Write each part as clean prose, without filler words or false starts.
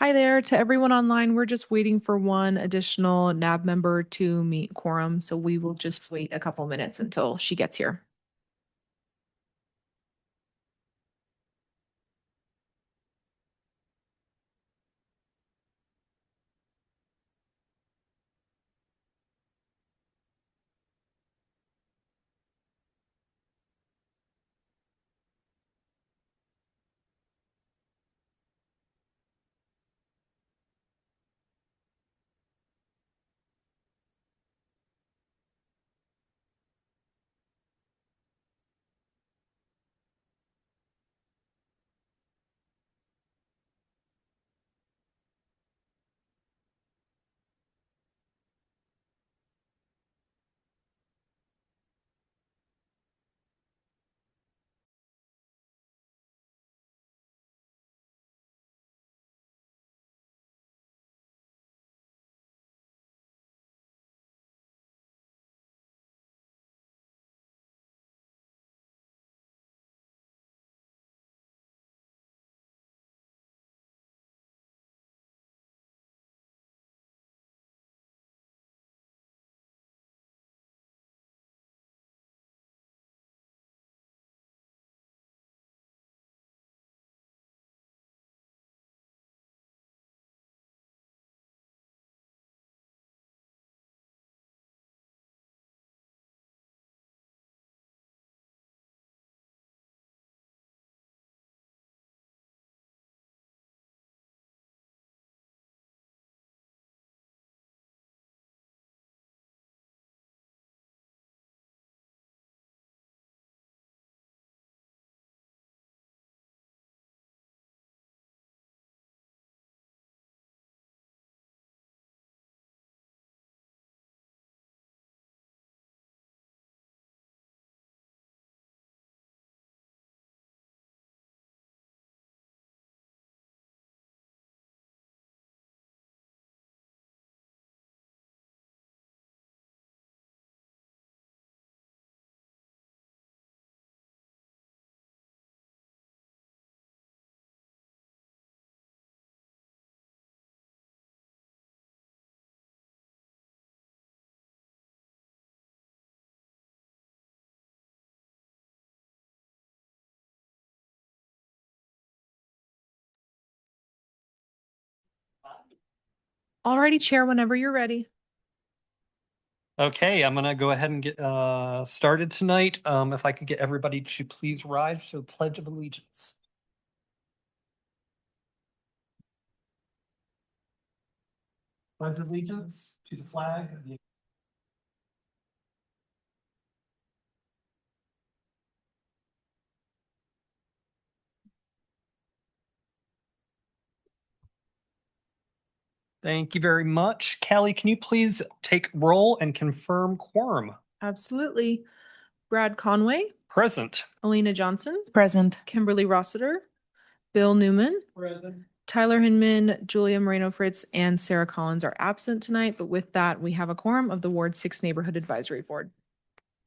Hi there to everyone online. We're just waiting for one additional NAB member to meet quorum, so we will just wait a couple minutes until she gets here. Alrighty, Chair, whenever you're ready. Okay, I'm gonna go ahead and get started tonight. If I could get everybody to please rise to the Pledge of Allegiance. Pledge of allegiance to the flag of the Thank you very much. Callie, can you please take roll and confirm quorum? Absolutely. Brad Conway, Present. Alina Johnson, Present. Kimberly Rossiter, Bill Newman, Present. Tyler Hinman, Julia Moreno Fritz, and Sarah Collins are absent tonight, but with that, we have a quorum of the Ward 6 Neighborhood Advisory Board.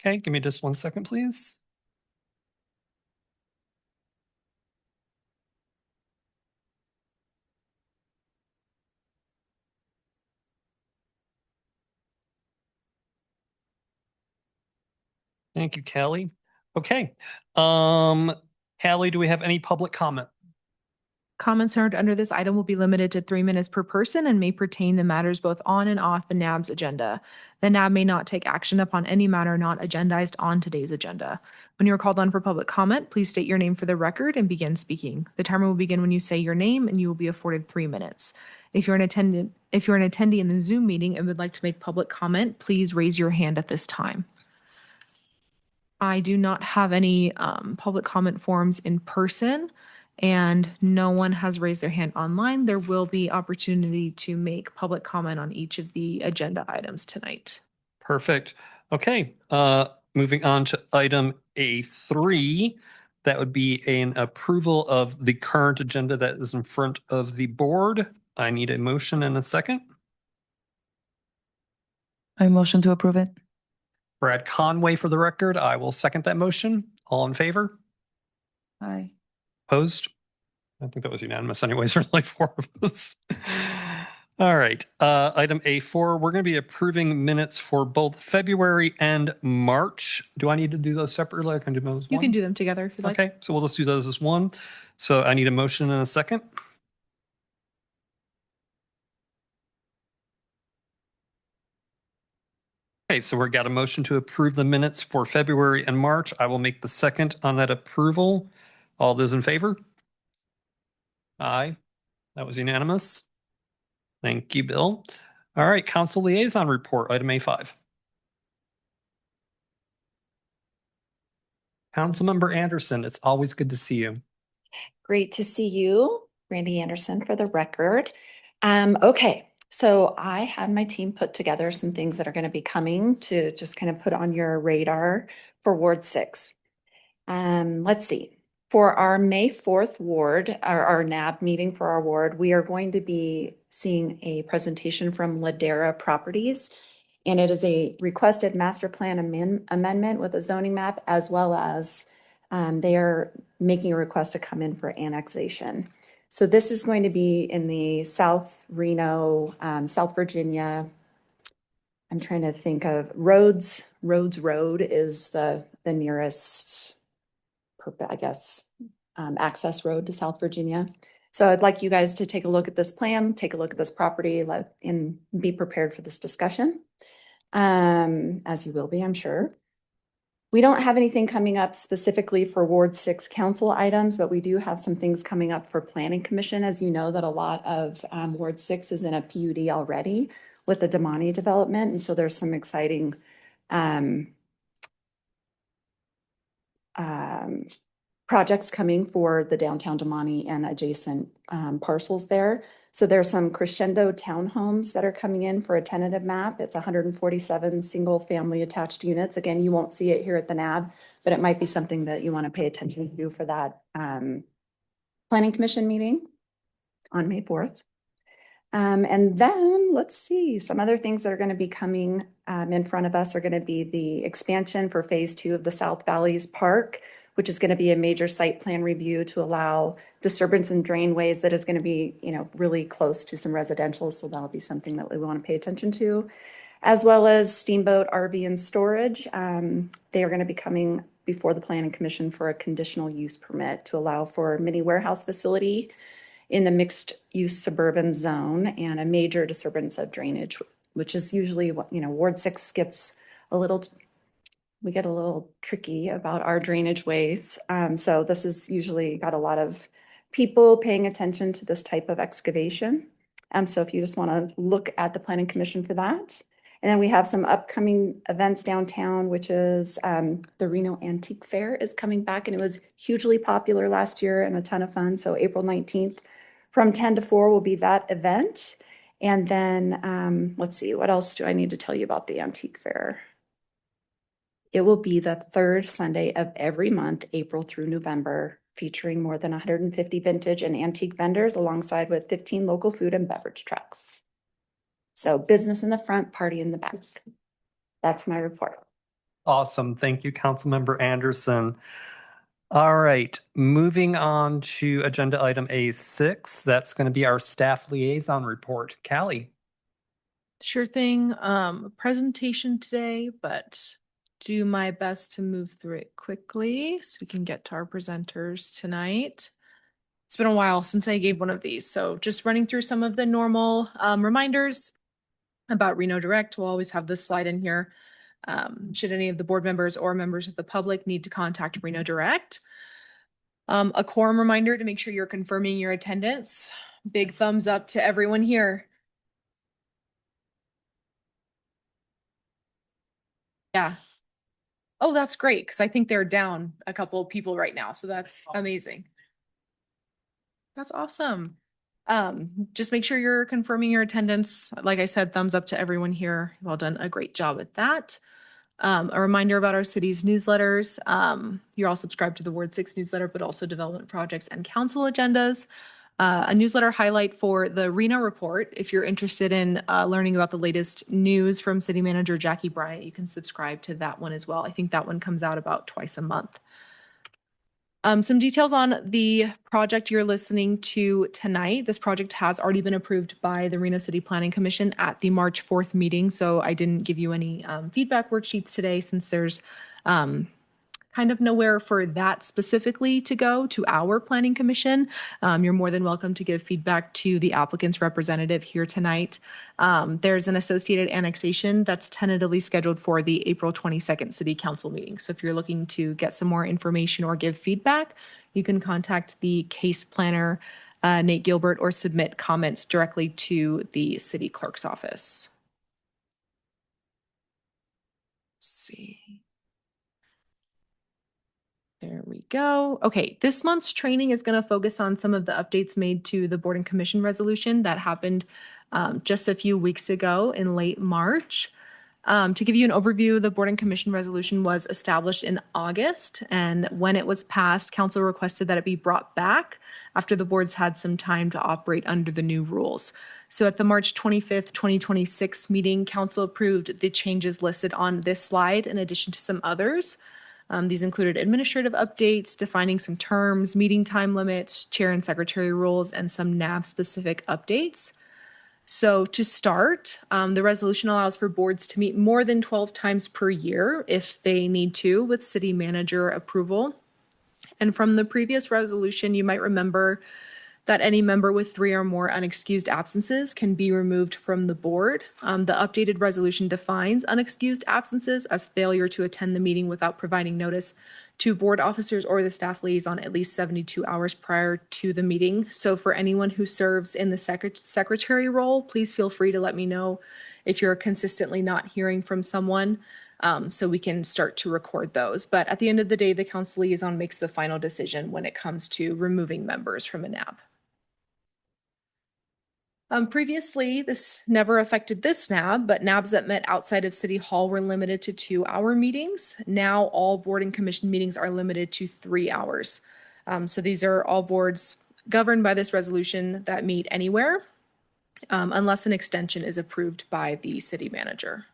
Okay, give me just 1 second, please. Thank you, Callie. Okay. Callie, do we have any public comment? Comments heard under this item will be limited to 3 minutes per person and may pertain to matters both on and off the NAB's agenda. The NAB may not take action upon any matter not agendized on today's agenda. When you are called on for public comment, please state your name for the record and begin speaking. The timer will begin when you say your name and you will be afforded 3 minutes. If you're an attendee in the Zoom meeting and would like to make public comment, please raise your hand at this time. I do not have any public comment forms in person, and no one has raised their hand online. There will be opportunity to make public comment on each of the agenda items tonight. Perfect. Okay, moving on to item A3. That would be an approval of the current agenda that is in front of the board. I need a motion and a second. I motion to approve it. Brad Conway for the record. I will second that motion. All in favor? Aye. Opposed? I think that was unanimous anyways, there's like 4 of us. All right, item A4, we're going to be approving minutes for both February and March. Do I need to do those separately? I can do those You one? can do them together if you'd like. Okay, so we'll just do those as one. So I need a motion and a second. Okay, so we've got a motion to approve the minutes for February and March. I will make the second on that approval. All those in favor? Aye, that was unanimous. Thank you, Bill. All right, council liaison report, item A5. Councilmember Anderson, it's always good to see you. Great to see you, Randy Anderson, for the record. Okay, so I had my team put together some things that are going to be coming to just kind of put on your radar for Ward 6. Let's see. For our May 4th ward, our NAB meeting for our ward, we are going to be seeing a presentation from Ladera Properties. And it is a requested master plan amendment with a zoning map, as well as they are making a request to come in for annexation. So this is going to be in the South Reno, South Virginia. I'm trying to think of Rhodes Road is the nearest, I guess, access road to South Virginia. So I'd like you guys to take a look at this plan, take a look at this property, and be prepared for this discussion. As you will be, I'm sure. We don't have anything coming up specifically for Ward 6 council items, but we do have some things coming up for Planning Commission. As you know, that a lot of Ward 6 is in a PUD already with the Damani development. And so there's some exciting projects coming for the downtown Damani and adjacent parcels there. So there's some crescendo townhomes that are coming in for a tentative map. It's 147 single family attached units. Again, you won't see it here at the NAB, but it might be something that you want to pay attention to for that Planning Commission meeting on May 4th. And then let's see, some other things that are going to be coming in front of us are going to be the expansion for phase 2 of the South Valleys Park, which is going to be a major site plan review to allow disturbance and drainways that is going to be, really close to some residential. So that'll be something that we want to pay attention to, as well as Steamboat RV and Storage. They are going to be coming before the Planning Commission for a conditional use permit to allow for a mini warehouse facility in the mixed use suburban zone and a major disturbance of drainage, which is usually what, Ward 6 gets we get a little tricky about our drainage ways. So this is usually got a lot of people paying attention to this type of excavation. So if you just want to look at the Planning Commission for that. And then we have some upcoming events downtown, which is the Reno Antique Fair is coming back, and it was hugely popular last year and a ton of fun. So April 19th from 10 to 4 will be that event. And then let's see, what else do I need to tell you about the Antique Fair? It will be the third Sunday of every month, April through November, featuring more than 150 vintage and antique vendors alongside with 15 local food and beverage trucks. So business in the front, party in the back. That's my report. Awesome. Thank you, Councilmember Anderson. All right, moving on to agenda item A6. That's going to be our staff liaison report. Callie. Sure thing. Presentation today, but do my best to move through it quickly so we can get to our presenters tonight. It's been a while since I gave one of these, so just running through some of the normal reminders about Reno Direct. We'll always have this slide in here. Should any of the board members or members of the public need to contact Reno Direct. A quorum reminder to make sure you're confirming your attendance. Big thumbs up to everyone here. Yeah. Oh, that's great, because I think they're down a couple of people right now, so that's amazing. That's awesome. Just make sure you're confirming your attendance. Like I said, thumbs up to everyone here. Well done, a great job at that. A reminder about our city's newsletters. You're all subscribed to the Ward 6 newsletter, but also development projects and council agendas. A newsletter highlight for the Reno report. If you're interested in learning about the latest news from City Manager Jackie Bryant, you can subscribe to that one as well. I think that one comes out about twice a month. Some details on the project you're listening to tonight. This project has already been approved by the Reno City Planning Commission at the March 4th meeting. So I didn't give you any feedback worksheets today since there's kind of nowhere for that specifically to go to our planning commission. You're more than welcome to give feedback to the applicant's representative here tonight. There's an associated annexation that's tentatively scheduled for the April 22nd city council meeting. So if you're looking to get some more information or give feedback, you can contact the case planner, Nate Gilbert, or submit comments directly to the city clerk's office. Let's see. There we go. Okay, this month's training is going to focus on some of the updates made to the board and commission resolution that happened just a few weeks ago in late March. To give you an overview, the board and commission resolution was established in August, and when it was passed, council requested that it be brought back after the boards had some time to operate under the new rules. So at the March 25th, 2026 meeting, council approved the changes listed on this slide in addition to some others. These included administrative updates, defining some terms, meeting time limits, chair and secretary rules, and some NAB-specific updates. So to start, the resolution allows for boards to meet more than 12 times per year if they need to with city manager approval. And from the previous resolution, you might remember that any member with 3 or more unexcused absences can be removed from the board. The updated resolution defines unexcused absences as failure to attend the meeting without providing notice to board officers or the staff liaison at least 72 hours prior to the meeting. So for anyone who serves in the secretary role, please feel free to let me know if you're consistently not hearing from someone, so we can start to record those. But at the end of the day, the council liaison makes the final decision when it comes to removing members from a NAB. Previously, this never affected this NAB, but NABs that met outside of City Hall were limited to 2-hour meetings. Now all board and commission meetings are limited to 3 hours. So these are all boards governed by this resolution that meet anywhere, unless an extension is approved by the city manager.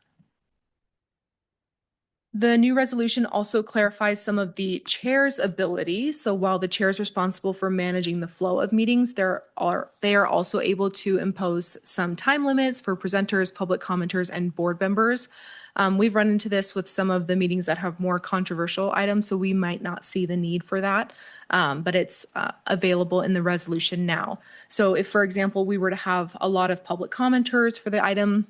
The new resolution also clarifies some of the chair's abilities. So while the chair is responsible for managing the flow of meetings, they are also able to impose some time limits for presenters, public commenters, and board members. We've run into this with some of the meetings that have more controversial items, so we might not see the need for that, but it's available in the resolution now. So if, for example, we were to have a lot of public commenters for the item,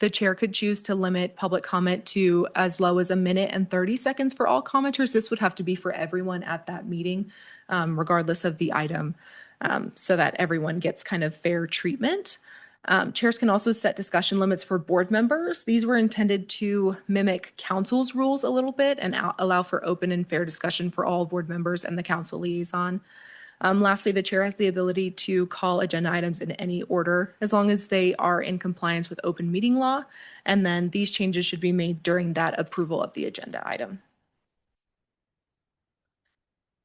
the chair could choose to limit public comment to as low as 1:30 minutes for all commenters. This would have to be for everyone at that meeting, regardless of the item, so that everyone gets kind of fair treatment. Chairs can also set discussion limits for board members. These were intended to mimic council's rules a little bit and allow for open and fair discussion for all board members and the council liaison. Lastly, the chair has the ability to call agenda items in any order as long as they are in compliance with open meeting law. And then these changes should be made during that approval of the agenda item.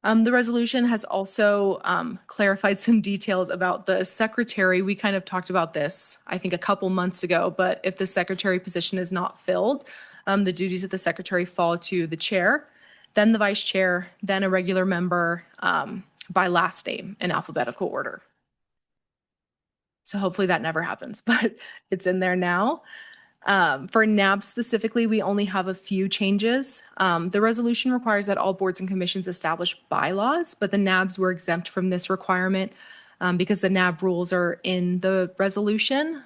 The resolution has also clarified some details about the secretary. We kind of talked about this, I think, a couple months ago, but if the secretary position is not filled, the duties of the secretary fall to the chair, then the vice chair, then a regular member, by last name in alphabetical order. So hopefully that never happens, but it's in there now. For NAB specifically, we only have a few changes. The resolution requires that all boards and commissions establish bylaws, but the NABs were exempt from this requirement because the NAB rules are in the resolution.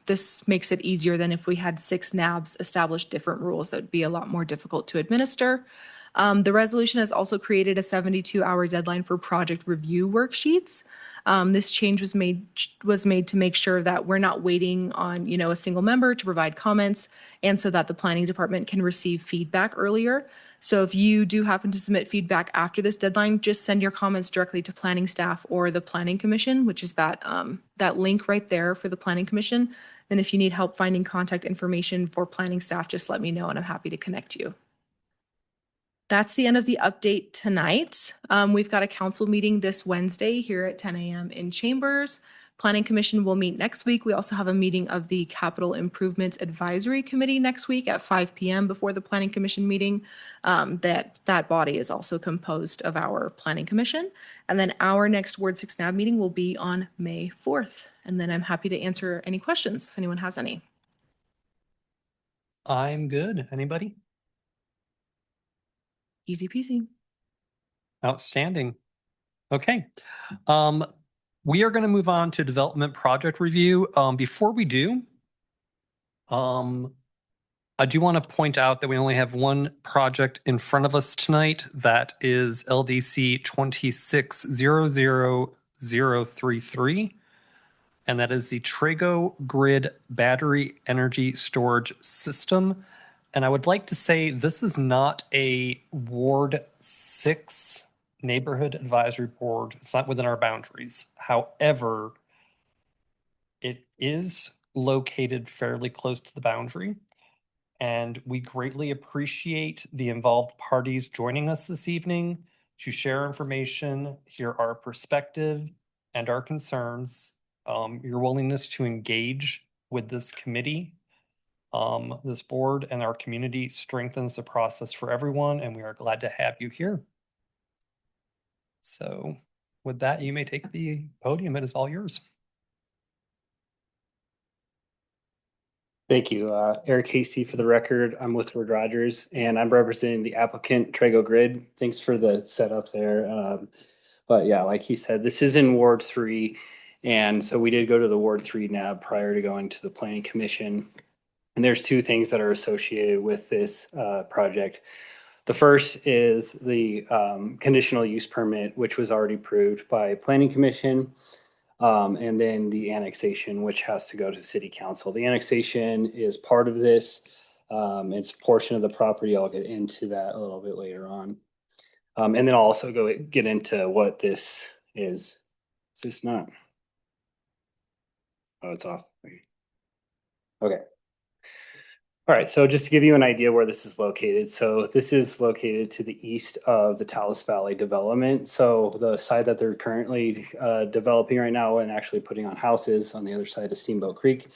This makes it easier than if we had 6 NABs establish different rules. That would be a lot more difficult to administer. The resolution has also created a 72-hour deadline for project review worksheets. This change was made to make sure that we're not waiting on, a single member to provide comments, and so that the planning department can receive feedback earlier. So if you do happen to submit feedback after this deadline, just send your comments directly to planning staff or the planning commission, which is that link right there for the planning commission. And if you need help finding contact information for planning staff, just let me know and I'm happy to connect you. That's the end of the update tonight. We've got a council meeting this Wednesday here at 10 a.m. in Chambers. Planning Commission will meet next week. We also have a meeting of the Capital Improvements Advisory Committee next week at 5 p.m. before the Planning Commission meeting. That body is also composed of our Planning Commission. And then our next Ward 6 NAB meeting will be on May 4th. And then I'm happy to answer any questions if anyone has any. I'm good. Anybody? Easy peasy. Outstanding. Okay. We are going to move on to development project review. Before we do, I do want to point out that we only have one project in front of us tonight. That is LDC 2600033. And that is the Trago Grid Battery Energy Storage System. And I would like to say this is not a Ward 6 neighborhood advisory board. It's not within our boundaries. However, it is located fairly close to the boundary. And we greatly appreciate the involved parties joining us this evening to share information, hear our perspective and our concerns, your willingness to engage with this committee. This board and our community strengthens the process for everyone, and we are glad to have you here. So with that, you may take the podium. It is all yours. Thank you. Eric Hasty for the record. I'm with Wood Rogers and I'm representing the applicant Trago Grid. Thanks for the setup there. But yeah, like he said, this is in Ward 3. And so we did go to the Ward 3 NAB prior to going to the Planning Commission. And there's two things that are associated with this project. The first is the conditional use permit, which was already approved by Planning Commission. And then the annexation, which has to go to City Council. The annexation is part of this. It's a portion of the property. I'll get into that a little bit later on. And then I'll also get into what this is. Is this not? Oh, it's off. Okay. All right, so just to give you an idea where this is located. So this is located to the east of the Talus Valley development. So the site that they're currently developing right now and actually putting on houses on the other side of Steamboat Creek.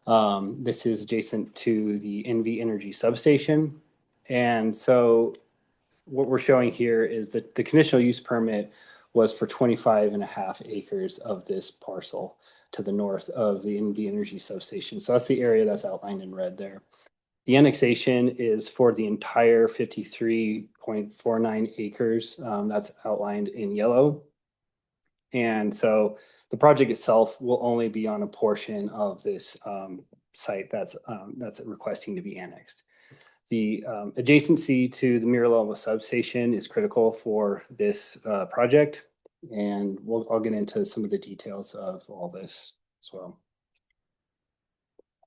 This is adjacent to the NV Energy substation. And so what we're showing here is that the conditional use permit was for 25.5 acres of this parcel to the north of the NV Energy substation. So that's the area that's outlined in red there. The annexation is for the entire 53.49 acres that's outlined in yellow. And so the project itself will only be on a portion of this site that's requesting to be annexed. The adjacency to the Miraloma substation is critical for this project, and I'll get into some of the details of all this as well.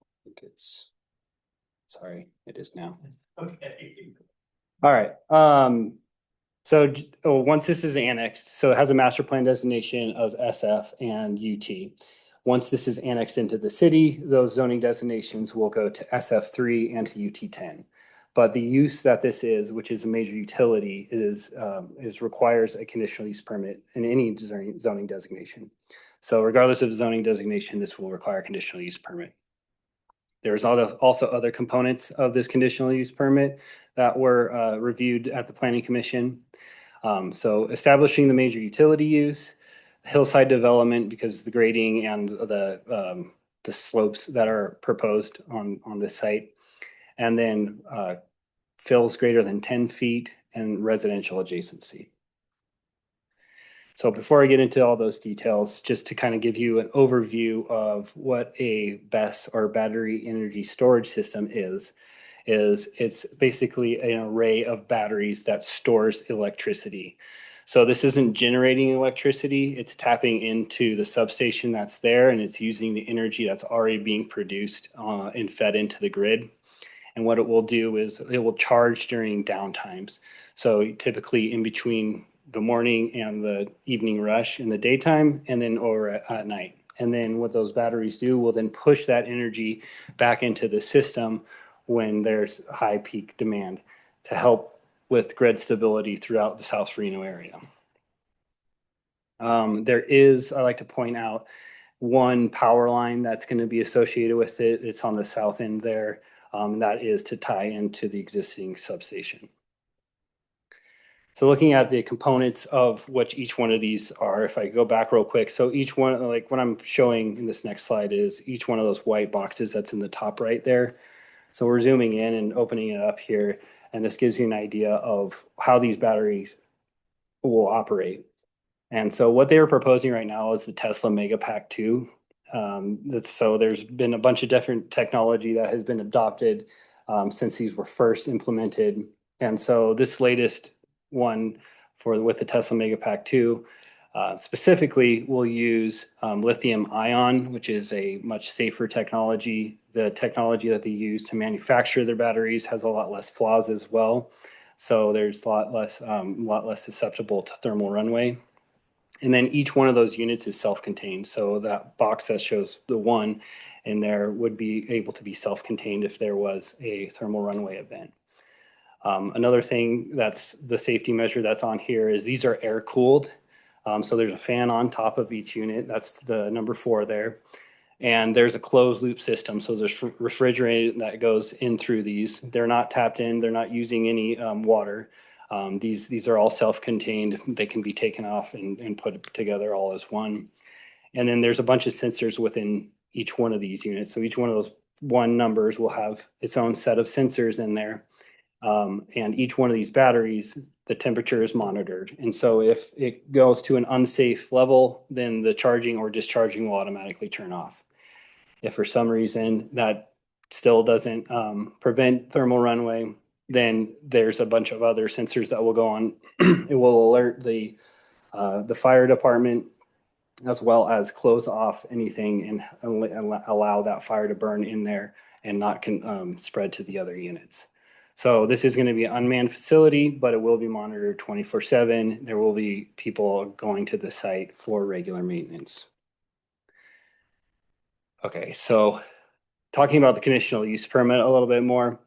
I think sorry, it is now. Okay. All right. So once this is annexed, so it has a master plan designation of SF and UT. Once this is annexed into the city, those zoning designations will go to SF3 and to UT10. But the use that this is, which is a major utility, requires a conditional use permit in any zoning designation. So regardless of the zoning designation, this will require a conditional use permit. There's also other components of this conditional use permit that were reviewed at the Planning Commission. So establishing the major utility use, hillside development because the grading and the slopes that are proposed on this site, and then fills greater than 10 feet and residential adjacency. So before I get into all those details, just to kind of give you an overview of what a BESS or battery energy storage system is it's basically an array of batteries that stores electricity. So this isn't generating electricity, it's tapping into the substation that's there and it's using the energy that's already being produced and fed into the grid. And what it will do is it will charge during downtimes. So typically in between the morning and the evening rush in the daytime and then over at night. And then what those batteries do will then push that energy back into the system when there's high peak demand to help with grid stability throughout the South Reno area. I like to point out one power line that's going to be associated with it. It's on the south end there. That is to tie into the existing substation. So looking at the components of what each one of these are, if I go back real quick, so each one, like what I'm showing in this next slide is each one of those white boxes that's in the top right there. So we're zooming in and opening it up here, and this gives you an idea of how these batteries will operate. And so what they are proposing right now is the Tesla Megapack 2. So there's been a bunch of different technology that has been adopted since these were first implemented. And so this latest one with the Tesla Megapack 2 specifically will use lithium ion, which is a much safer technology. The technology that they use to manufacture their batteries has a lot less flaws as well. So there's a lot less susceptible to thermal runaway. And then each one of those units is self-contained. So that box that shows the one in there would be able to be self-contained if there was a thermal runaway event. Another thing that's the safety measure that's on here is these are air cooled. So there's a fan on top of each unit. That's the number 4 there. And there's a closed loop system. So there's refrigerant that goes in through these. They're not tapped in. They're not using any water. These are all self-contained. They can be taken off and put together all as one. And then there's a bunch of sensors within each one of these units. So each one of those one numbers will have its own set of sensors in there. And each one of these batteries, the temperature is monitored. And so if it goes to an unsafe level, then the charging or discharging will automatically turn off. If for some reason that still doesn't prevent thermal runaway, then there's a bunch of other sensors that will go on. It will alert the fire department as well as close off anything and allow that fire to burn in there and not spread to the other units. So this is going to be an unmanned facility, but it will be monitored 24/7. There will be people going to the site for regular maintenance. Okay, so talking about the conditional use permit a little bit more.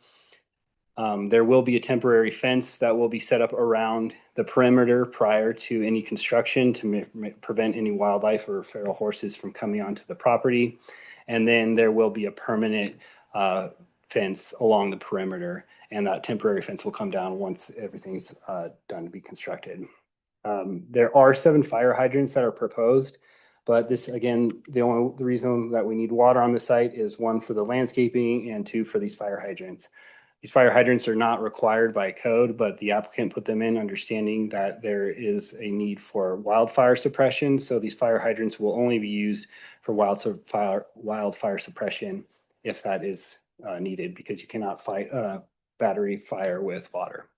There will be a temporary fence that will be set up around the perimeter prior to any construction to prevent any wildlife or feral horses from coming onto the property. And then there will be a permanent fence along the perimeter, and that temporary fence will come down once everything's done to be constructed. There are 7 fire hydrants that are proposed, but this, again, the reason that we need water on the site is 1 for the landscaping and 2 for these fire hydrants. These fire hydrants are not required by code, but the applicant put them in understanding that there is a need for wildfire suppression. So these fire hydrants will only be used for wildfire suppression if that is needed, because you cannot fight battery fire with water.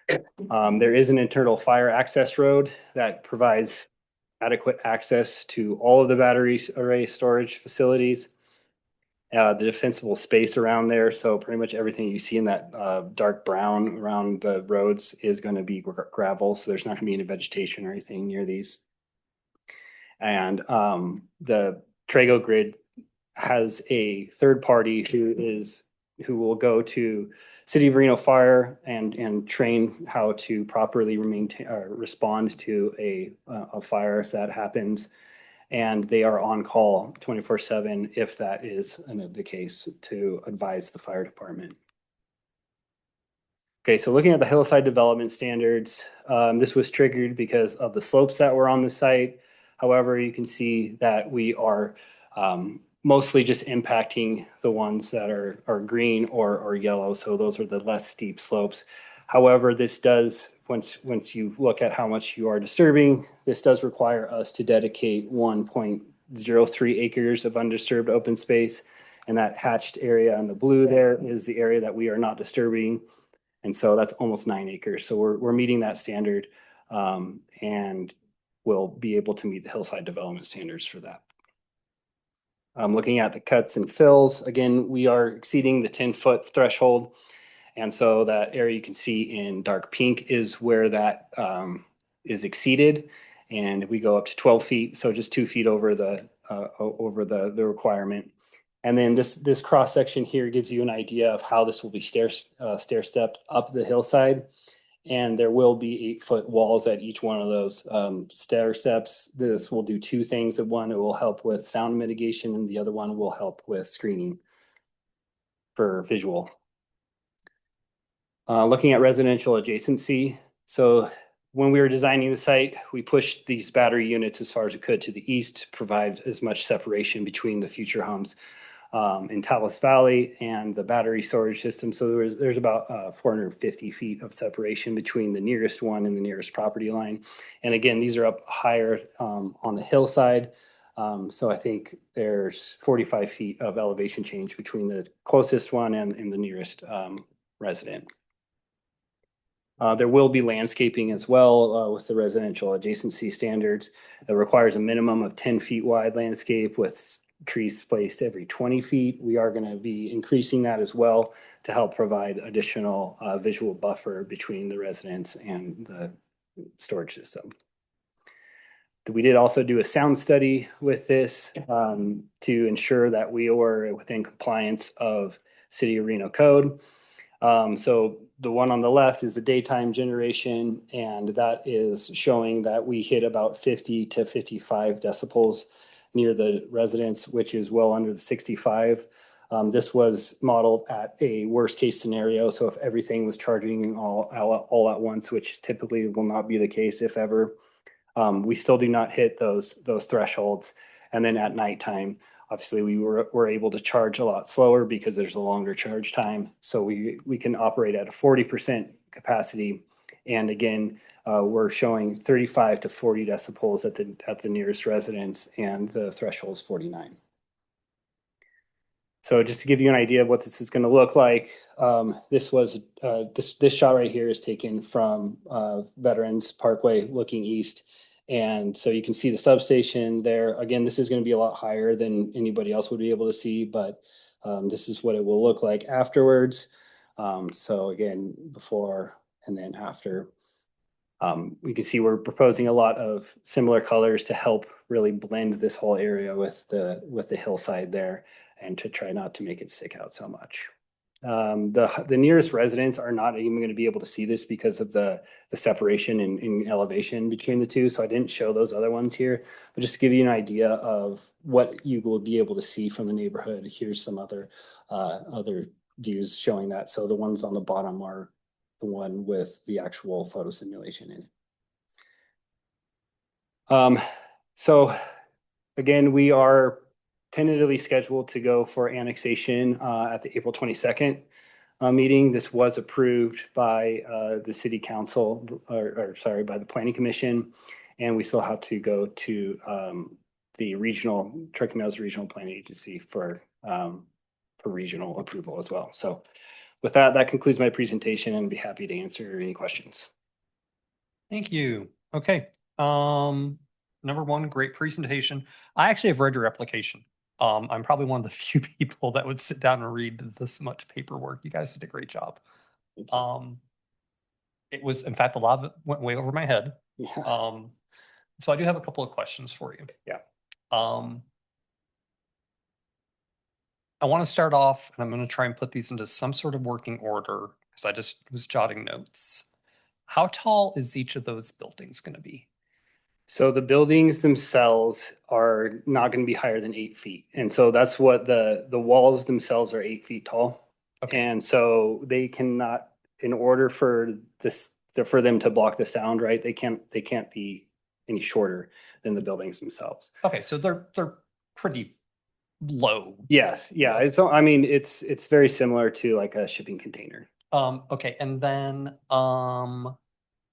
There is an internal fire access road that provides adequate access to all of the battery array storage facilities. The defensible space around there, so pretty much everything you see in that dark brown around the roads is going to be gravel, so there's not going to be any vegetation or anything near these. And the Trago grid has a third party who will go to City of Reno Fire and train how to properly respond to a fire if that happens. And they are on call 24/7 if that is the case to advise the fire department. Okay, so looking at the hillside development standards, this was triggered because of the slopes that were on the site. However, you can see that we are mostly just impacting the ones that are green or yellow. So those are the less steep slopes. However, this does, once you look at how much you are disturbing, this does require us to dedicate 1.03 acres of undisturbed open space. And that hatched area in the blue there is the area that we are not disturbing. And so that's almost 9 acres. So we're meeting that standard and we'll be able to meet the hillside development standards for that. Looking at the cuts and fills, again, we are exceeding the 10-foot threshold. And so that area you can see in dark pink is where that is exceeded. And we go up to 12 feet, so just 2 feet over the requirement. And then this cross section here gives you an idea of how this will be stair-stepped up the hillside. And there will be 8-foot walls at each one of those stair steps. This will do two things. One, it will help with sound mitigation, and the other one will help with screening for visual. Looking at residential adjacency. So when we were designing the site, we pushed these battery units as far as we could to the east to provide as much separation between the future homes in Talos Valley and the battery storage system. So there's about 450 feet of separation between the nearest one and the nearest property line. And again, these are up higher on the hillside. So I think there's 45 feet of elevation change between the closest one and the nearest resident. There will be landscaping as well with the residential adjacency standards. It requires a minimum of 10 feet wide landscape with trees placed every 20 feet. We are going to be increasing that as well to help provide additional visual buffer between the residents and the storage system. We did also do a sound study with this to ensure that we were within compliance of City of Reno code. So the one on the left is the daytime generation, and that is showing that we hit about 50 to 55 decibels near the residents, which is well under the 65. This was modeled at a worst case scenario. So if everything was charging all at once, which typically will not be the case if ever, we still do not hit those thresholds. And then at nighttime, obviously we were able to charge a lot slower because there's a longer charge time. So we can operate at a 40% capacity. And again, we're showing 35 to 40 decibels at the nearest residence, and the threshold is 49. So just to give you an idea of what this is going to look like, this shot right here is taken from Veterans Parkway looking east. And so you can see the substation there. Again, this is going to be a lot higher than anybody else would be able to see, but this is what it will look like afterwards. So again, before and then after. We can see we're proposing a lot of similar colors to help really blend this whole area with the hillside there, and to try not to make it stick out so much. The nearest residents are not even going to be able to see this because of the separation in elevation between the two. So I didn't show those other ones here, but just to give you an idea of what you will be able to see from the neighborhood. Here's some other views showing that. So the ones on the bottom are the one with the actual photo simulation in it. So again, we are tentatively scheduled to go for annexation at the April 22nd meeting. This was approved by the city council, by the planning commission, and we still have to go to the Truckee Mills Regional Planning Agency for regional approval as well. So with that concludes my presentation, and I'd be happy to answer any questions. Thank you. Okay. Number one, great presentation. I actually have read your application. I'm probably one of the few people that would sit down and read this much paperwork. You guys did a great job. It was, in fact, a lot of it went way over my head. Yeah. So I do have a couple of questions for you. Yeah. I want to start off, and I'm going to try and put these into some sort of working order because I just was jotting notes. How tall is each of those buildings going to be? So the buildings themselves are not going to be higher than 8 feet. And so that's what the walls themselves are 8 feet tall. Okay. And so they cannot, in order for them to block the sound, right? They can't be any shorter than the buildings themselves. Okay. So they're pretty low. Yes. Yeah. It's very similar to like a shipping container. Okay. And then,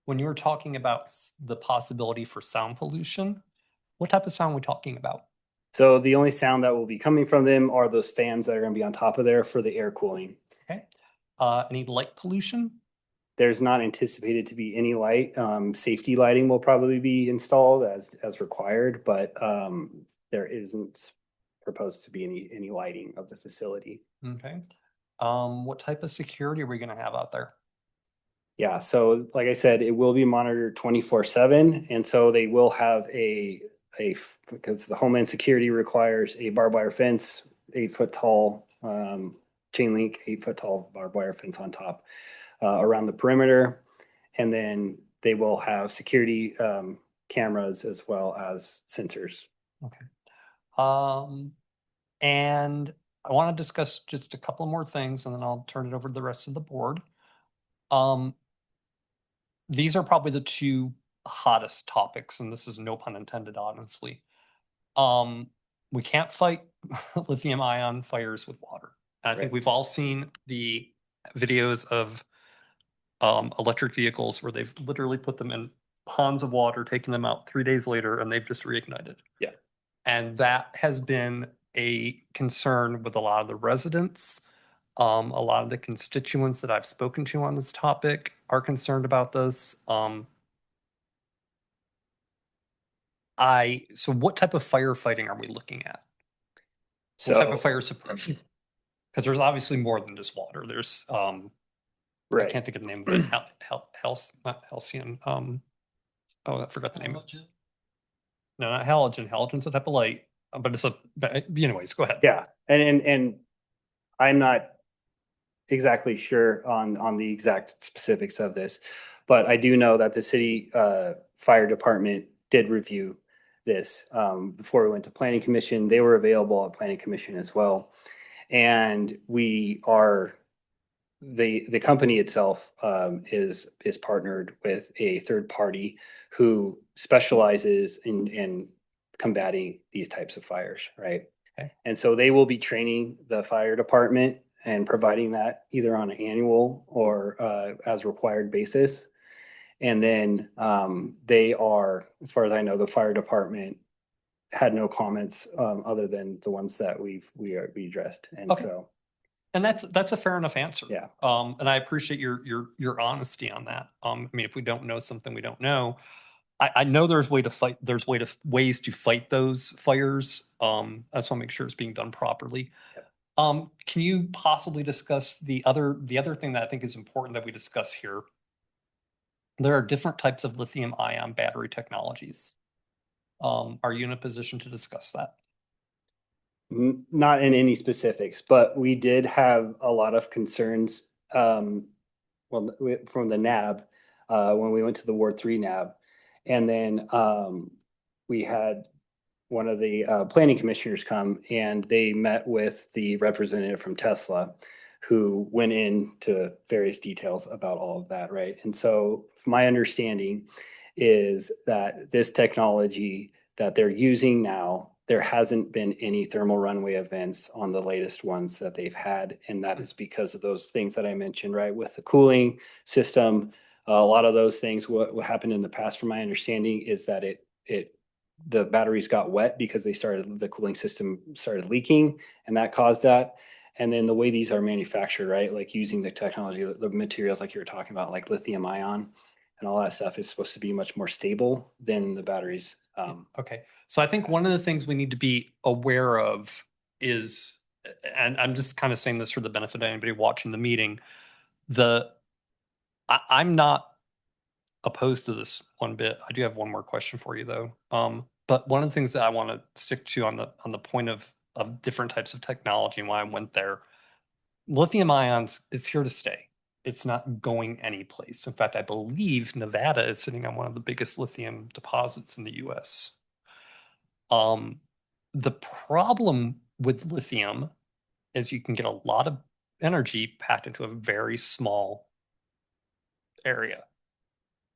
when you were talking about the possibility for sound pollution, what type of sound are we talking about? So the only sound that will be coming from them are those fans that are going to be on top of there for the air cooling. Okay. Any light pollution? There's not anticipated to be any light. Safety lighting will probably be installed as required, but there isn't proposed to be any lighting of the facility. Okay. What type of security are we going to have out there? Yeah, so like I said, it will be monitored 24/7, and so they will have because the Homeland Security requires a barbed wire fence, 8 foot tall, chain link, 8 foot tall barbed wire fence on top around the perimeter. And then they will have security cameras as well as sensors. Okay. And I want to discuss just a couple more things and then I'll turn it over to the rest of the board. These are probably the two hottest topics, and this is no pun intended, honestly. We can't fight lithium ion fires with water. I think Right. we've all seen the videos of electric vehicles where they've literally put them in ponds of water, taken them out 3 days later, and they've just reignited. Yeah. And that has been a concern with a lot of the residents. A lot of the constituents that I've spoken to on this topic are concerned about this. So what type of firefighting are we looking at? What type of So, fire suppression? Because there's obviously more than just water. There's I right. can't think of the name of it. Not halcyon. I forgot the name of it. No, not halogen. Halogen's a type of light, but anyways, go ahead. Yeah. And I'm not exactly sure on the exact specifics of this, but I do know that the city fire department did review this before we went to planning commission. They were available at planning commission as well. And we are, the company itself is partnered with a third party who specializes in combating these types of fires, right? Okay. And so they will be training the fire department and providing that either on an annual or as required basis. And then they are, as far as I know, the fire department had no comments other than the ones that we addressed. And Okay. so, And that's a fair enough answer. yeah. And I appreciate your honesty on that. I mean, if we don't know something, we don't know. I know there's ways to fight those fires. I just want to make sure it's being done properly. Yep. Can you possibly discuss the other thing that I think is important that we discuss here? There are different types of lithium ion battery technologies. Are you in a position to discuss that? Not in any specifics, but we did have a lot of concerns from the NAB when we went to the Ward 3 NAB. And then we had one of the planning commissioners come and they met with the representative from Tesla who went into various details about all of that, right? And so my understanding is that this technology that they're using now, there hasn't been any thermal runaway events on the latest ones that they've had. And that is because of those things that I mentioned, right? With the cooling system, a lot of those things, what happened in the past, from my understanding, is that the batteries got wet because the cooling system started leaking, and that caused that. And then the way these are manufactured, right? Like using the technology, the materials like you were talking about, like lithium ion and all that stuff, is supposed to be much more stable than the batteries. Okay. So I think one of the things we need to be aware of is, and I'm just kind of saying this for the benefit of anybody watching the meeting, I'm not opposed to this one bit. I do have one more question for you though. But one of the things that I want to stick to on the point of different types of technology and why I went there, lithium ions is here to stay. It's not going anyplace. In fact, I believe Nevada is sitting on one of the biggest lithium deposits in the US. The problem with lithium is you can get a lot of energy packed into a very small area.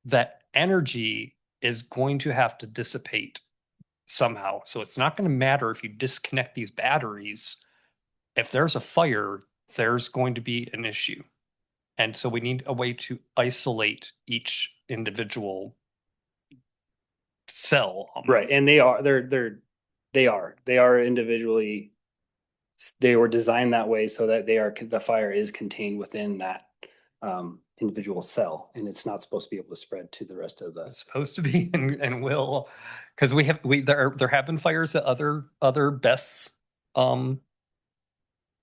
That energy is going to have to dissipate somehow. So it's not going to matter if you disconnect these batteries. If there's a fire, there's going to be an issue. And so we need a way to isolate each individual cell. Right. And they are individually, they were designed that way so that the fire is contained within that individual cell, and it's not supposed to be able to spread to the rest of the. It's supposed to be and will, because there have been fires at other BESS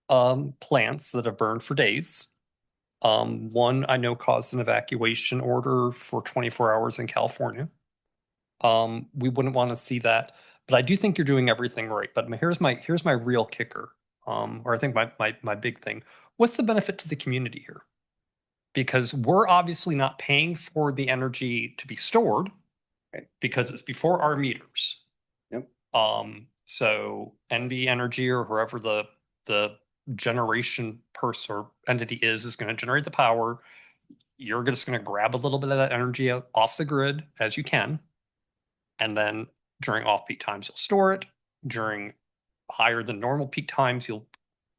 plants that have burned for days. One I know caused an evacuation order for 24 hours in California. We wouldn't want to see that, but I do think you're doing everything right. But here's my real kicker, or I think my big thing. What's the benefit to the community here? because we're obviously not paying for the energy to be stored, Right. because it's before our meters. Yep. So NV Energy or whoever the generation person or entity is going to generate the power. You're just going to grab a little bit of that energy off the grid as you can. And then during off-peak times, you'll store it. During higher than normal peak times, you'll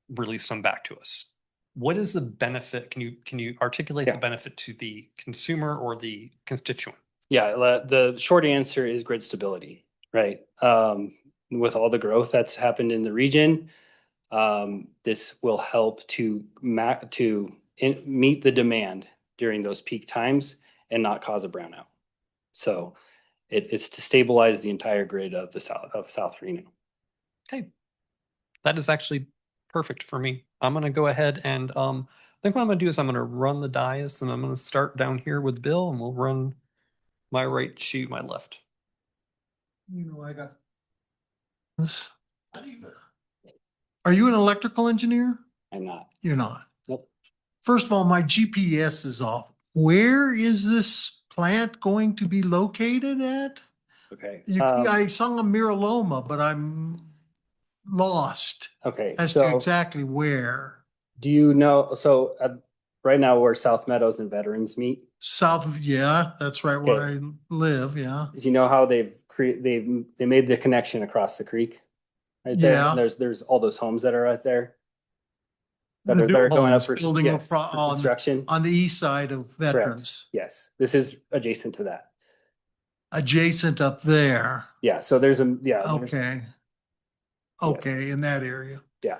release them back to us. What is the benefit? Can you articulate the Yeah. benefit to the consumer or the constituent? Yeah, the short answer is grid stability, right? With all the growth that's happened in the region, this will help to meet the demand during those peak times and not cause a brownout. So it's to stabilize the entire grid of South Reno. Okay, that is actually perfect for me. I'm going to go ahead and I think what I'm going to do is I'm going to run the dais, and I'm going to start down here with Bill, and we'll run my right to my left. You know, I got this. Are you an electrical engineer? I'm not. You're not. Nope. First of all, my GPS is off. Where is this plant going to be located at? Okay. I saw a Miraloma, but I'm lost Okay. as to exactly where. Do you know? So right now we're South Meadows and Veterans meet. South of, yeah, that's right where I live. Yeah. Do you know how they made the connection across the creek? Right there. Yeah. And there's all those homes that are right there. The That new are going up homes for, building yes, for on construction. the east side of Veterans, Yes, this is adjacent to that. adjacent up there. Yeah, so there's there's- Okay. Okay, in that area. Yeah.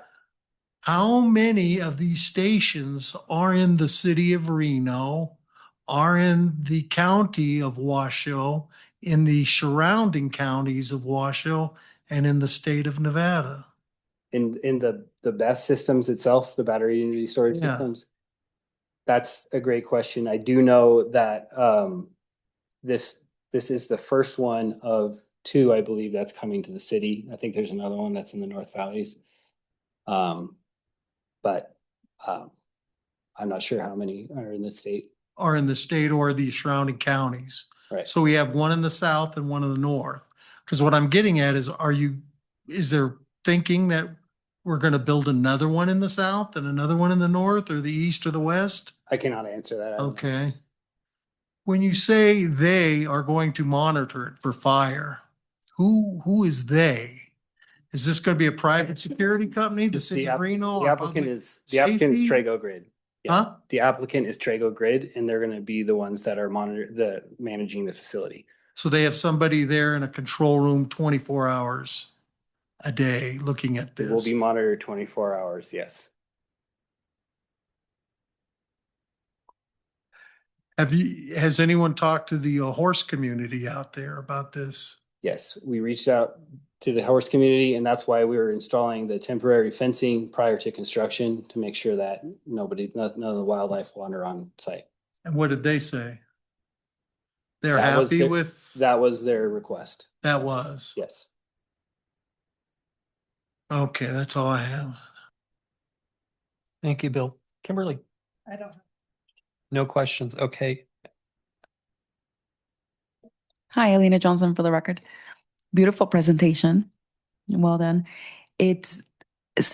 How many of these stations are in the city of Reno, are in the county of Washoe, in the surrounding counties of Washoe, and in the state of Nevada? in the BESS systems itself, the battery energy storage Yeah. systems? That's a great question. I do know that this is the first one of two, I believe, that's coming to the city. I think there's another one that's in the North Valleys. But I'm not sure how many are in the state. Are in the state or the surrounding counties. Right. So we have one in the south and one in the north. Because what I'm getting at is, is there thinking that we're going to build another one in the south and another one in the north, or the east or the west? I cannot answer that. I don't know. Okay. When you say they are going to monitor it for fire, who is they? Is this going to be a private security company, the city of Reno? The or applicant public is safety? Trago Grid. Yeah. Huh? The applicant is Trago Grid, and they're going to be the ones that are managing the facility. So they have somebody there in a control room 24 hours a day looking at It will this. be monitored 24 hours. Yes. Has anyone talked to the horse community out there about this? Yes, we reached out to the horse community, and that's why we were installing the temporary fencing prior to construction to make sure that none of the wildlife wander on site. And what did they say? They're That was happy with That was their request. that was. Yes. Okay, that's all I have. Thank you, Bill. Kimberly? I don't. No questions. Okay. Hi, Alina Johnson for the record. Beautiful presentation. Well done. It's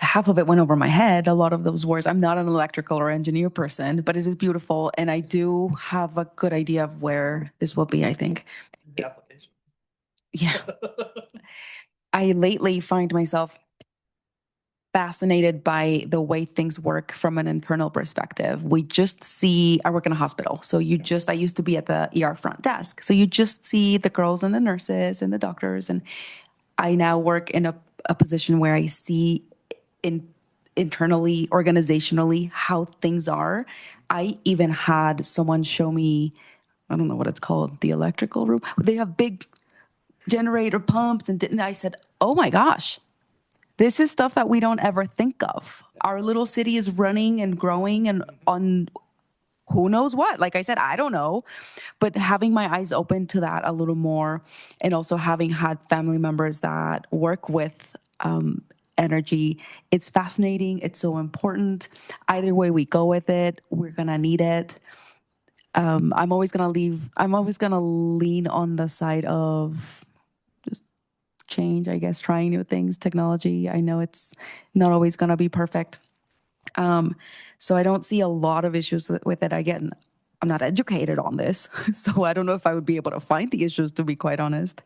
half of it went over my head. A lot of those words. I'm not an electrical or engineer person, but it is beautiful. And I do have a good idea of where this will be, I think. The application. Yeah. I lately find myself fascinated by the way things work from an internal perspective. I work in a hospital. So I used to be at the ER front desk. So you just see the girls and the nurses and the doctors. And I now work in a position where I see internally, organizationally, how things are. I even had someone show me, I don't know what it's called, the electrical room. They have big generator pumps. And I said, oh my gosh, this is stuff that we don't ever think of. Our little city is running and growing and on who knows what. Like I said, I don't know. But having my eyes open to that a little more, and also having had family members that work with energy. It's fascinating. It's so important. Either way we go with it, we're going to need it. I'm always going to lean on the side of just change, I guess, trying new things, technology. I know it's not always going to be perfect. So I don't see a lot of issues with it. Again, I'm not educated on this, so I don't know if I would be able to find the issues, to be quite honest.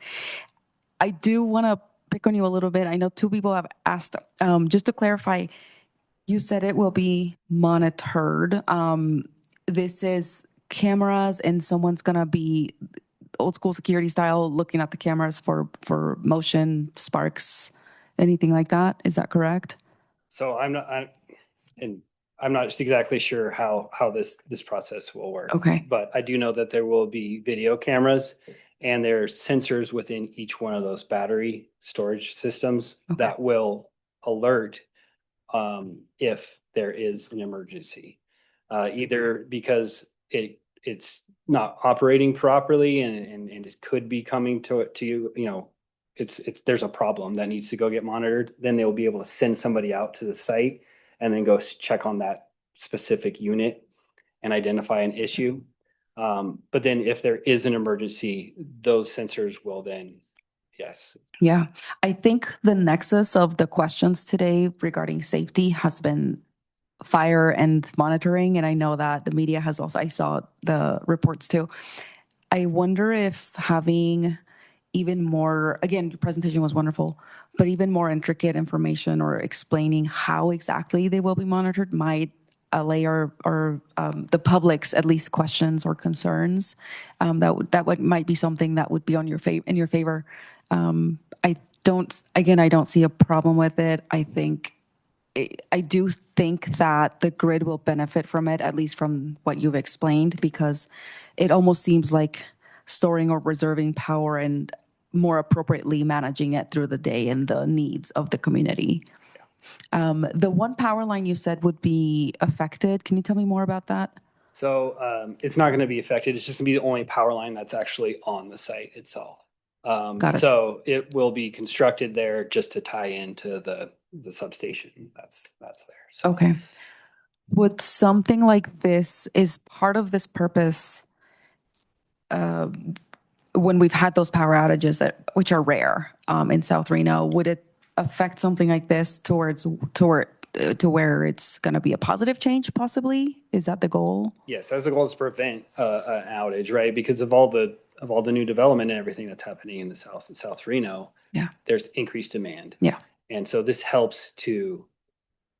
I do want to pick on you a little bit. I know two people have asked, just to clarify, you said it will be monitored. This is cameras and someone's going to be old school security style looking at the cameras for motion, sparks, anything like that. Is that correct? So I'm not just exactly sure how this process will work. Okay. But I do know that there will be video cameras and there's sensors within each one of those battery storage systems Okay. that will alert if there is an emergency, either because it's not operating properly and it could be coming to you, you know, it's there's a problem that needs to go get monitored. Then they'll be able to send somebody out to the site and then go check on that specific unit and identify an issue. But then if there is an emergency, those sensors will then, yes. Yeah, I think the nexus of the questions today regarding safety has been fire and monitoring. And I know that the media has also, I saw the reports too. I wonder if having even more, again, your presentation was wonderful, but even more intricate information or explaining how exactly they will be monitored might allay or the public's at least questions or concerns. That might be something that would be on in your favor. I don't see a problem with it. I do think that the grid will benefit from it, at least from what you've explained, because it almost seems like storing or reserving power and more appropriately managing it through the day and the needs of the community. The one power line you said would be affected. Can you tell me more about that? So it's not going to be affected. It's just going to be the only power line that's actually on the site itself. Got it. So it will be constructed there just to tie into the substation that's there. So Okay. Would something like this, is part of this purpose, when we've had those power outages which are rare in South Reno, would it affect something like this to where it's going to be a positive change possibly? Is that the goal? yes, that's the goal, is to prevent an outage, right? Because of all the new development and everything that's happening in the South Reno, Yeah. there's increased demand. Yeah. And so this helps to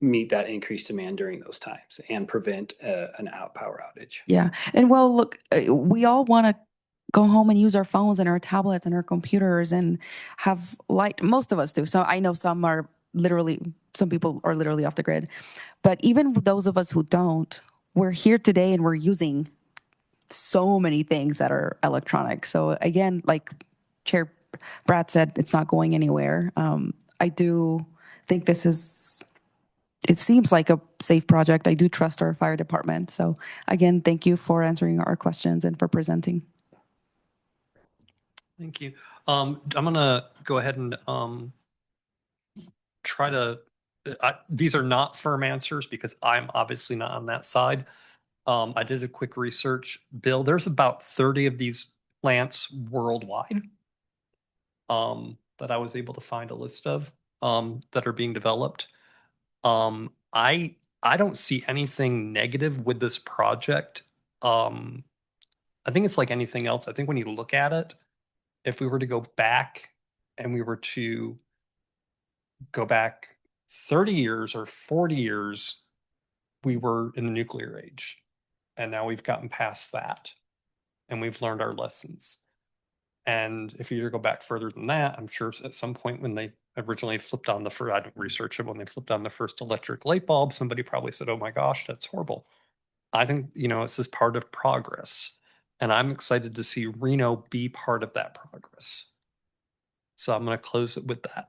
meet that increased demand during those times and prevent an power outage. Yeah. And well, look, we all want to go home and use our phones and our tablets and our computers and have light. Most of us do. So I know some people are literally off the grid. But even those of us who don't, we're here today and we're using so many things that are electronic. So again, like Chair Brad said, it's not going anywhere. I do think it seems like a safe project. I do trust our fire department. So again, thank you for answering our questions and for presenting. Thank you. I'm going to go ahead and try to, these are not firm answers because I'm obviously not on that side. I did a quick research. Bill, there's about 30 of these plants worldwide that I was able to find a list of that are being developed. I don't see anything negative with this project. I think it's like anything else. I think when you look at it, if we were to go back and we were to go back 30 years or 40 years, we were in the nuclear age. And now we've gotten past that and we've learned our lessons. And if you were to go back further than that, I'm sure at some point when they originally flipped on the first, I didn't research it, when they flipped on the first electric light bulb, somebody probably said, oh my gosh, that's horrible. I think, this is part of progress. And I'm excited to see Reno be part of that progress. So I'm going to close it with that.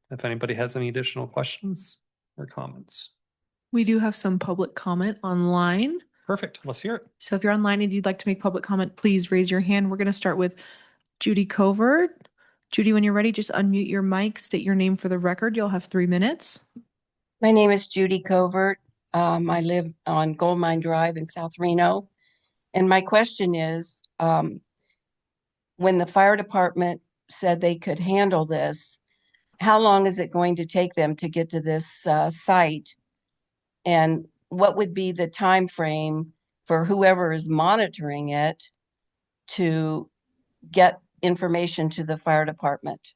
If anybody has any additional questions or comments. We do have some public comment online. Perfect. Let's hear it. So if you're online and you'd like to make public comment, please raise your hand. We're going to start with Judy Covert, Judy, when you're ready, just unmute your mic, state your name for the record. You'll have 3 minutes. My name is Judy Covert. I live on Gold Mine Drive in South Reno. And my question is, when the fire department said they could handle this, how long is it going to take them to get to this site? And what would be the time frame for whoever is monitoring it to get information to the fire department?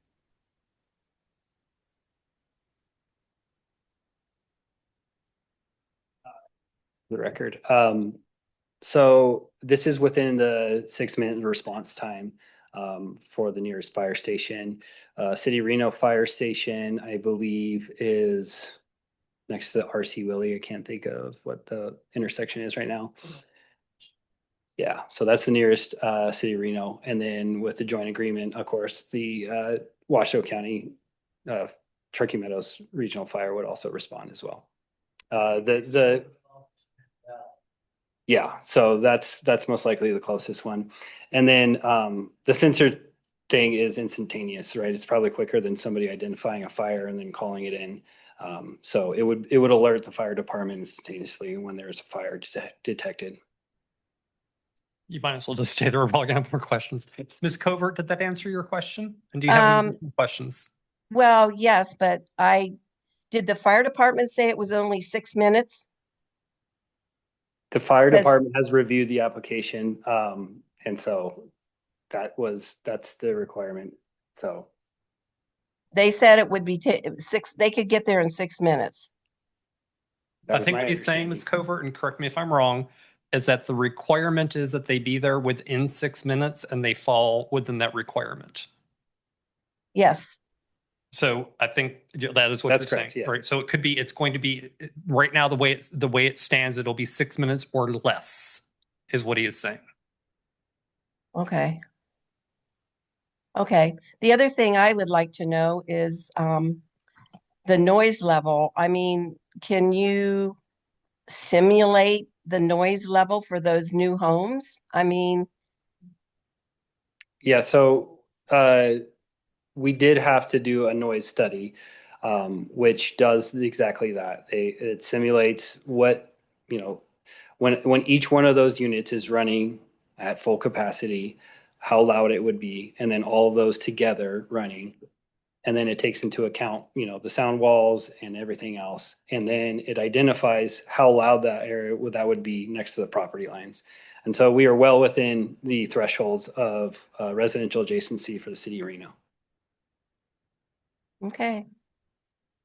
The record. So this is within the 6-minute response time for the nearest fire station. City Reno Fire Station, I believe, is next to the RC Willie. I can't think of what the intersection is right now. Yeah, so that's the nearest City Reno. And then with the joint agreement, of course, the Washoe County Turkey Meadows Regional Fire would also respond as well. Yeah, so that's most likely the closest one. And then the sensor thing is instantaneous, right? It's probably quicker than somebody identifying a fire and then calling it in. So it would alert the fire department instantaneously when there's a fire detected. You might as well just stay there. We're probably gonna have more questions. Ms. Covert, did that answer your question? And do you have any additional questions? Well, yes, but did the fire department say it was only 6 minutes? The fire Because- department has reviewed the application, and so that's the requirement. So They said it would be they could get there in 6 minutes. that I was think my what he's saying, Ms. understanding. Covert, and correct me if I'm wrong, is that the requirement is that they be there within 6 minutes and they fall within that requirement. Yes. So I think that is what That's you're correct, saying, yeah. right? So it's going to be right now, the way it stands, it'll be 6 minutes or less is what he is saying. Okay. Okay. The other thing I would like to know is the noise level. I mean, can you simulate the noise level for those new homes? I mean, Yeah, so we did have to do a noise study, which does exactly that. It simulates what, when each one of those units is running at full capacity, how loud it would be, and then all of those together running. And then it takes into account, the sound walls and everything else. And then it identifies how loud that area would be next to the property lines. And so we are well within the thresholds of residential adjacency for the city of Reno. okay.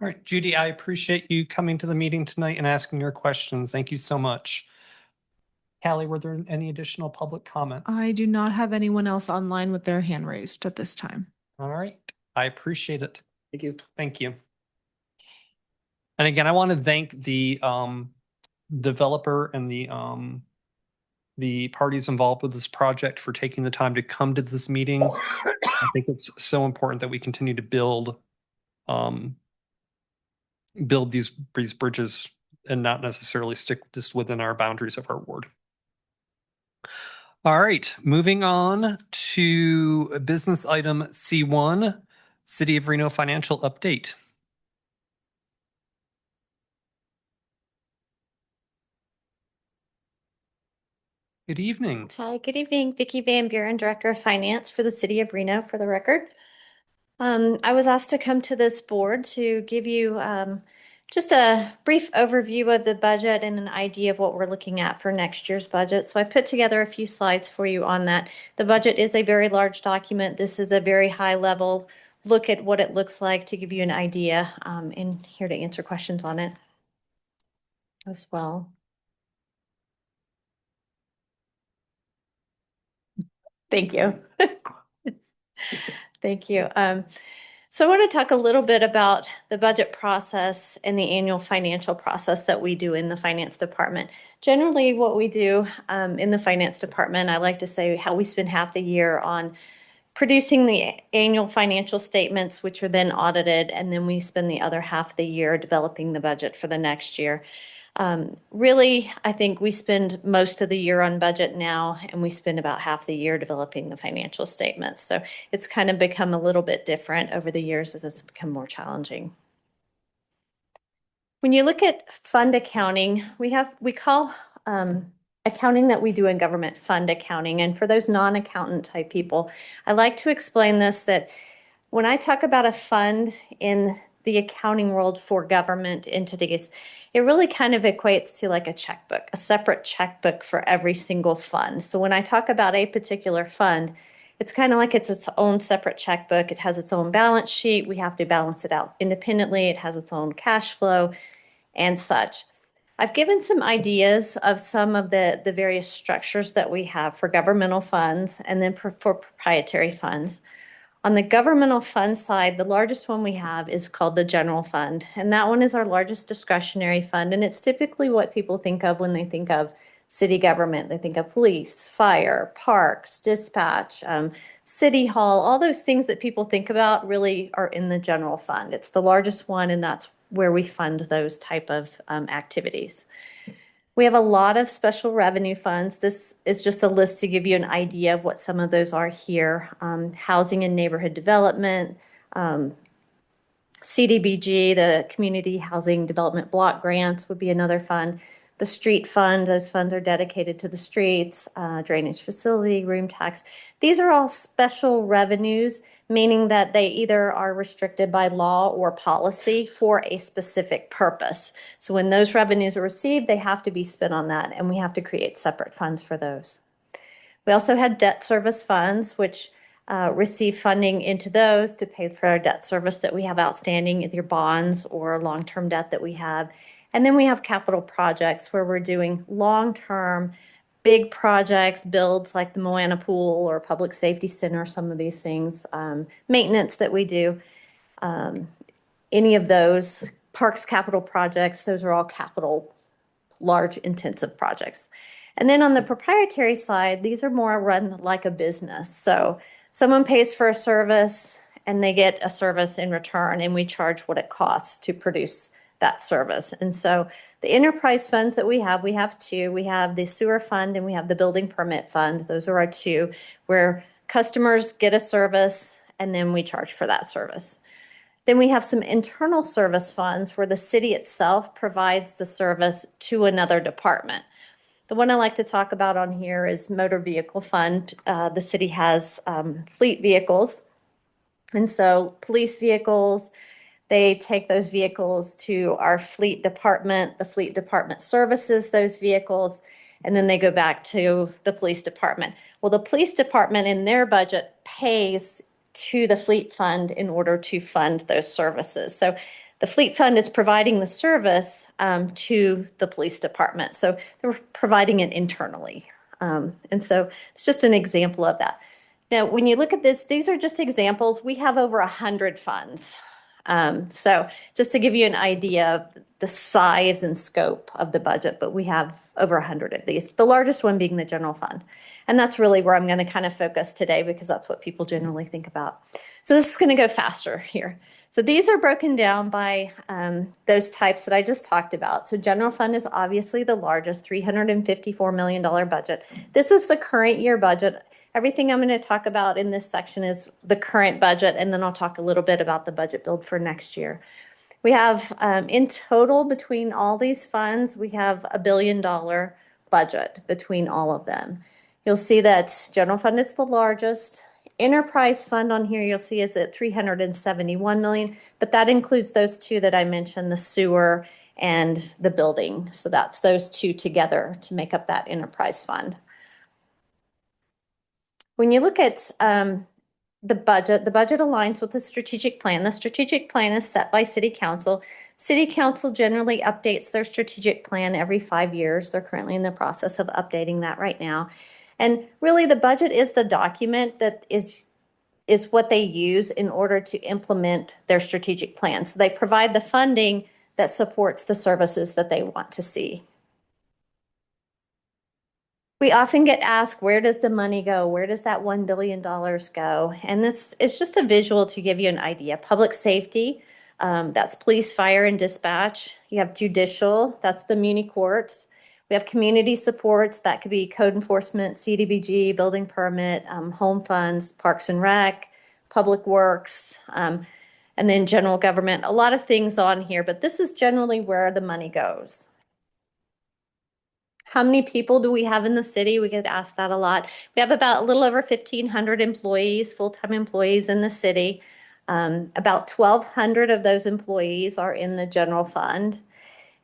All right, Judy, I appreciate you coming to the meeting tonight and asking your questions. Thank you so much. Callie, were there any additional public comments? I do not have anyone else online with their hand raised at this time. All right, I appreciate it. Thank you. Thank you. And again, I want to thank the developer and the parties involved with this project for taking the time to come to this meeting. I think it's so important that we continue to build these bridges and not necessarily stick just within our boundaries of our ward. All right, moving on to business item C1, City of Reno financial update. Good evening. Hi, good evening. Vicki Van Buren, Director of Finance for the City of Reno, for the record. I was asked to come to this board to give you just a brief overview of the budget and an idea of what we're looking at for next year's budget. So I put together a few slides for you on that. The budget is a very large document. This is a very high level look at what it looks like to give you an idea, and here to answer questions on it as well. Thank you. Thank you. So I want to talk a little bit about the budget process and the annual financial process that we do in the finance department. Generally, what we do in the finance department, I like to say how we spend half the year on producing the annual financial statements, which are then audited, and then we spend the other half of the year developing the budget for the next year. Really, I think we spend most of the year on budget now, and we spend about half the year developing the financial statements. So it's kind of become a little bit different over the years as it's become more challenging. When you look at fund accounting, we call accounting that we do in government fund accounting. And for those non-accountant type people, I like to explain this, that when I talk about a fund in the accounting world for government entities, it really kind of equates to like a checkbook, a separate checkbook for every single fund. So when I talk about a particular fund, it's kind of like it's its own separate checkbook. It has its own balance sheet. We have to balance it out independently. It has its own cash flow and such. I've given some ideas of some of the various structures that we have for governmental funds and then for proprietary funds. On the governmental fund side, the largest one we have is called the general fund, and that one is our largest discretionary fund, and it's typically what people think of when they think of city government. They think of police, fire, parks, dispatch, city hall. All those things that people think about really are in the general fund. It's the largest one, and that's where we fund those type of activities. We have a lot of special revenue funds. This is just a list to give you an idea of what some of those are here. Housing and neighborhood development, CDBG, the Community Housing Development Block Grants would be another fund. The street fund, those funds are dedicated to the streets, drainage facility, room tax. These are all special revenues, meaning that they either are restricted by law or policy for a specific purpose. So when those revenues are received, they have to be spent on that, and we have to create separate funds for those. We also had debt service funds, which receive funding into those to pay for our debt service that we have outstanding, either bonds or long-term debt that we have. And then we have capital projects where we're doing long-term big projects, builds like the Moana Pool or Public Safety Center, some of these things, maintenance that we do. Any of those parks capital projects, those are all capital, large, intensive projects. And then on the proprietary side, these are more run like a business. So someone pays for a service and they get a service in return, and we charge what it costs to produce that service. And so the enterprise funds that we have two. We have the sewer fund and we have the building permit fund. Those are our two, where customers get a service and then we charge for that service. Then we have some internal service funds where the city itself provides the service to another department. The one I like to talk about on here is motor vehicle fund. The city has fleet vehicles. And so police vehicles, they take those vehicles to our fleet department. The fleet department services those vehicles, and then they go back to the police department. Well, the police department in their budget pays to the fleet fund in order to fund those services. So the fleet fund is providing the service to the police department. So they're providing it internally. And so it's just an example of that. Now, when you look at this, these are just examples. We have over 100 funds. So just to give you an idea of the size and scope of the budget, but we have over 100 of these, the largest one being the general fund. And that's really where I'm going to kind of focus today, because that's what people generally think about. So this is going to go faster here. So these are broken down by those types that I just talked about. So general fund is obviously the largest, $354 million budget. This is the current year budget. Everything I'm going to talk about in this section is the current budget, and then I'll talk a little bit about the budget build for next year. We have, in total, between all these funds, we have $1 billion budget between all of them. You'll see that general fund is the largest. Enterprise fund on here you'll see is at $371 million, but that includes those two that I mentioned, the sewer and the building. So that's those two together to make up that enterprise fund. When you look at the budget aligns with the strategic plan. The strategic plan is set by City Council. City Council generally updates their strategic plan every 5 years. They're currently in the process of updating that right now. And really the budget is the document that is what they use in order to implement their strategic plan. So they provide the funding that supports the services that they want to see. We often get asked, where does the money go? Where does that $1 billion go? And this is just a visual to give you an idea. Public safety, That's police, fire, and dispatch. You have judicial, that's the muni courts. We have community supports, that could be code enforcement, CDBG, building permit, home funds, parks and rec, public works, and then general government. A lot of things on here, but this is generally where the money goes. How many people do we have in the city? We get asked that a lot. We have about a little over 1,500 employees, full-time employees in the city. About 1,200 of those employees are in the general fund.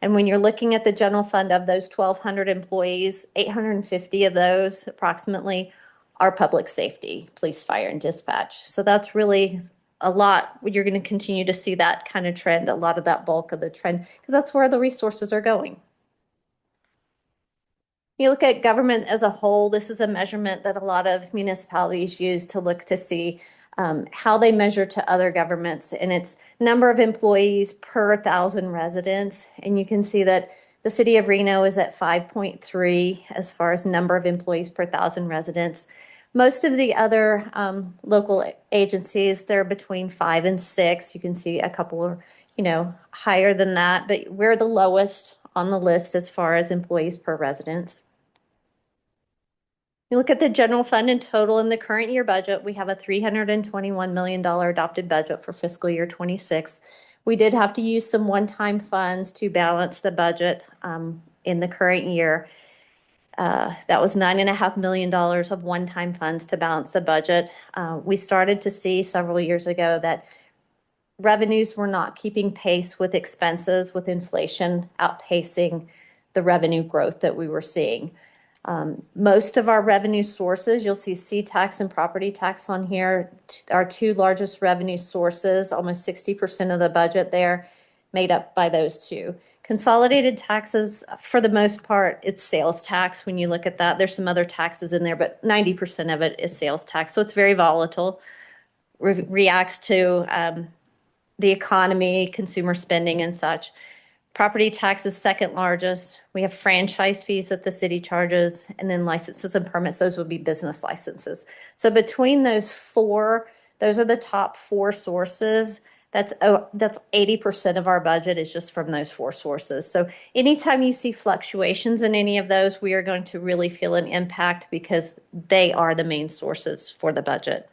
And when you're looking at the general fund of those 1,200 employees, 850 of those approximately are public safety, police, fire, and dispatch. So that's really a lot. You're going to continue to see that kind of trend, a lot of that bulk of the trend, because that's where the resources are going. You look at government as a whole, this is a measurement that a lot of municipalities use to look to see how they measure to other governments, and it's number of employees per 1,000 residents. And you can see that the city of Reno is at 5.3 as far as number of employees per 1,000 residents. Most of the other local agencies, they're between 5 and 6. You can see a couple are, higher than that, but we're the lowest on the list as far as employees per residence. You look at the general fund in total in the current year budget, we have a $321 million adopted budget for fiscal year 26. We did have to use some one-time funds to balance the budget in the current year. That was $9.5 million of one-time funds to balance the budget. We started to see several years ago that revenues were not keeping pace with expenses, with inflation outpacing the revenue growth that we were seeing. Most of our revenue sources, you'll see C-tax and property tax on here, our two largest revenue sources, almost 60% of the budget there, made up by those two. Consolidated taxes, for the most part, it's sales tax. When you look at that, there's some other taxes in there, but 90% of it is sales tax. So it's very volatile, reacts to the economy, consumer spending, and such. Property tax is second largest. We have franchise fees that the city charges, and then licenses and permits. Those would be business licenses. So between those four, those are the top four sources. That's 80% of our budget is just from those four sources. So anytime you see fluctuations in any of those, we are going to really feel an impact because they are the main sources for the budget.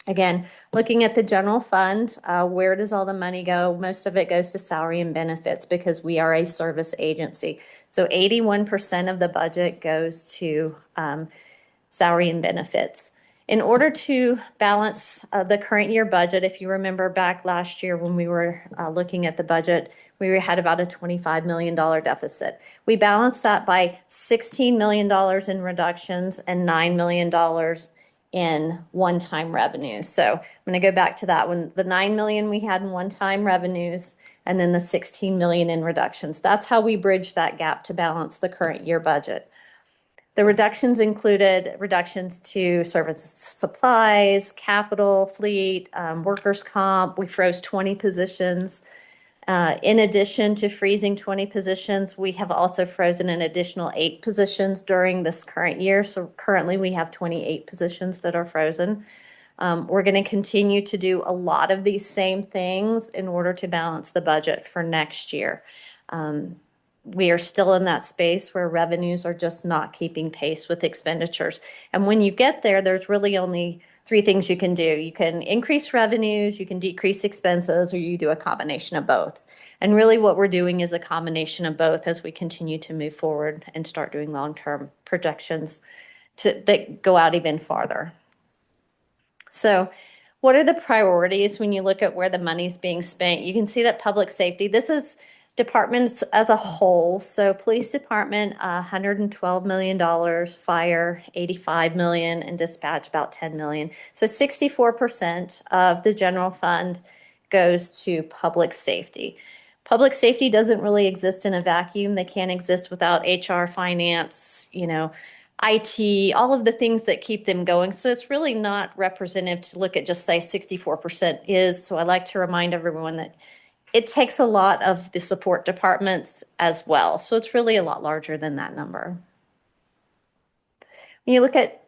Again, looking at the general fund, where does all the money go? Most of it goes to salary and benefits because we are a service agency. So 81% of the budget goes to salary and benefits. In order to balance the current year budget, if you remember back last year when we were looking at the budget, we had about a $25 million deficit. We balanced that by $16 million in reductions and $9 million in one-time revenue. So I'm going to go back to that one. The $9 million we had in one-time revenues and then the $16 million in reductions. That's how we bridge that gap to balance the current year budget. The reductions included reductions to service supplies, capital, fleet, workers' comp. We froze 20 positions. In addition to freezing 20 positions, we have also frozen an additional 8 positions during this current year. So currently we have 28 positions that are frozen. We're going to continue to do a lot of these same things in order to balance the budget for next year. We are still in that space where revenues are just not keeping pace with expenditures. And when you get there, there's really only 3 things you can do. You can increase revenues, you can decrease expenses, or you do a combination of both. And really what we're doing is a combination of both as we continue to move forward and start doing long-term projections that go out even farther. So what are the priorities when you look at where the money's being spent? You can see that public safety, this is departments as a whole. So police department, $112 million, fire, $85 million, and dispatch about $10 million. So 64% of the general fund goes to public safety. Public safety doesn't really exist in a vacuum. They can't exist without HR, finance, IT, all of the things that keep them going. So it's really not representative to look at just say 64% is. So I like to remind everyone that it takes a lot of the support departments as well. So it's really a lot larger than that number. When you look at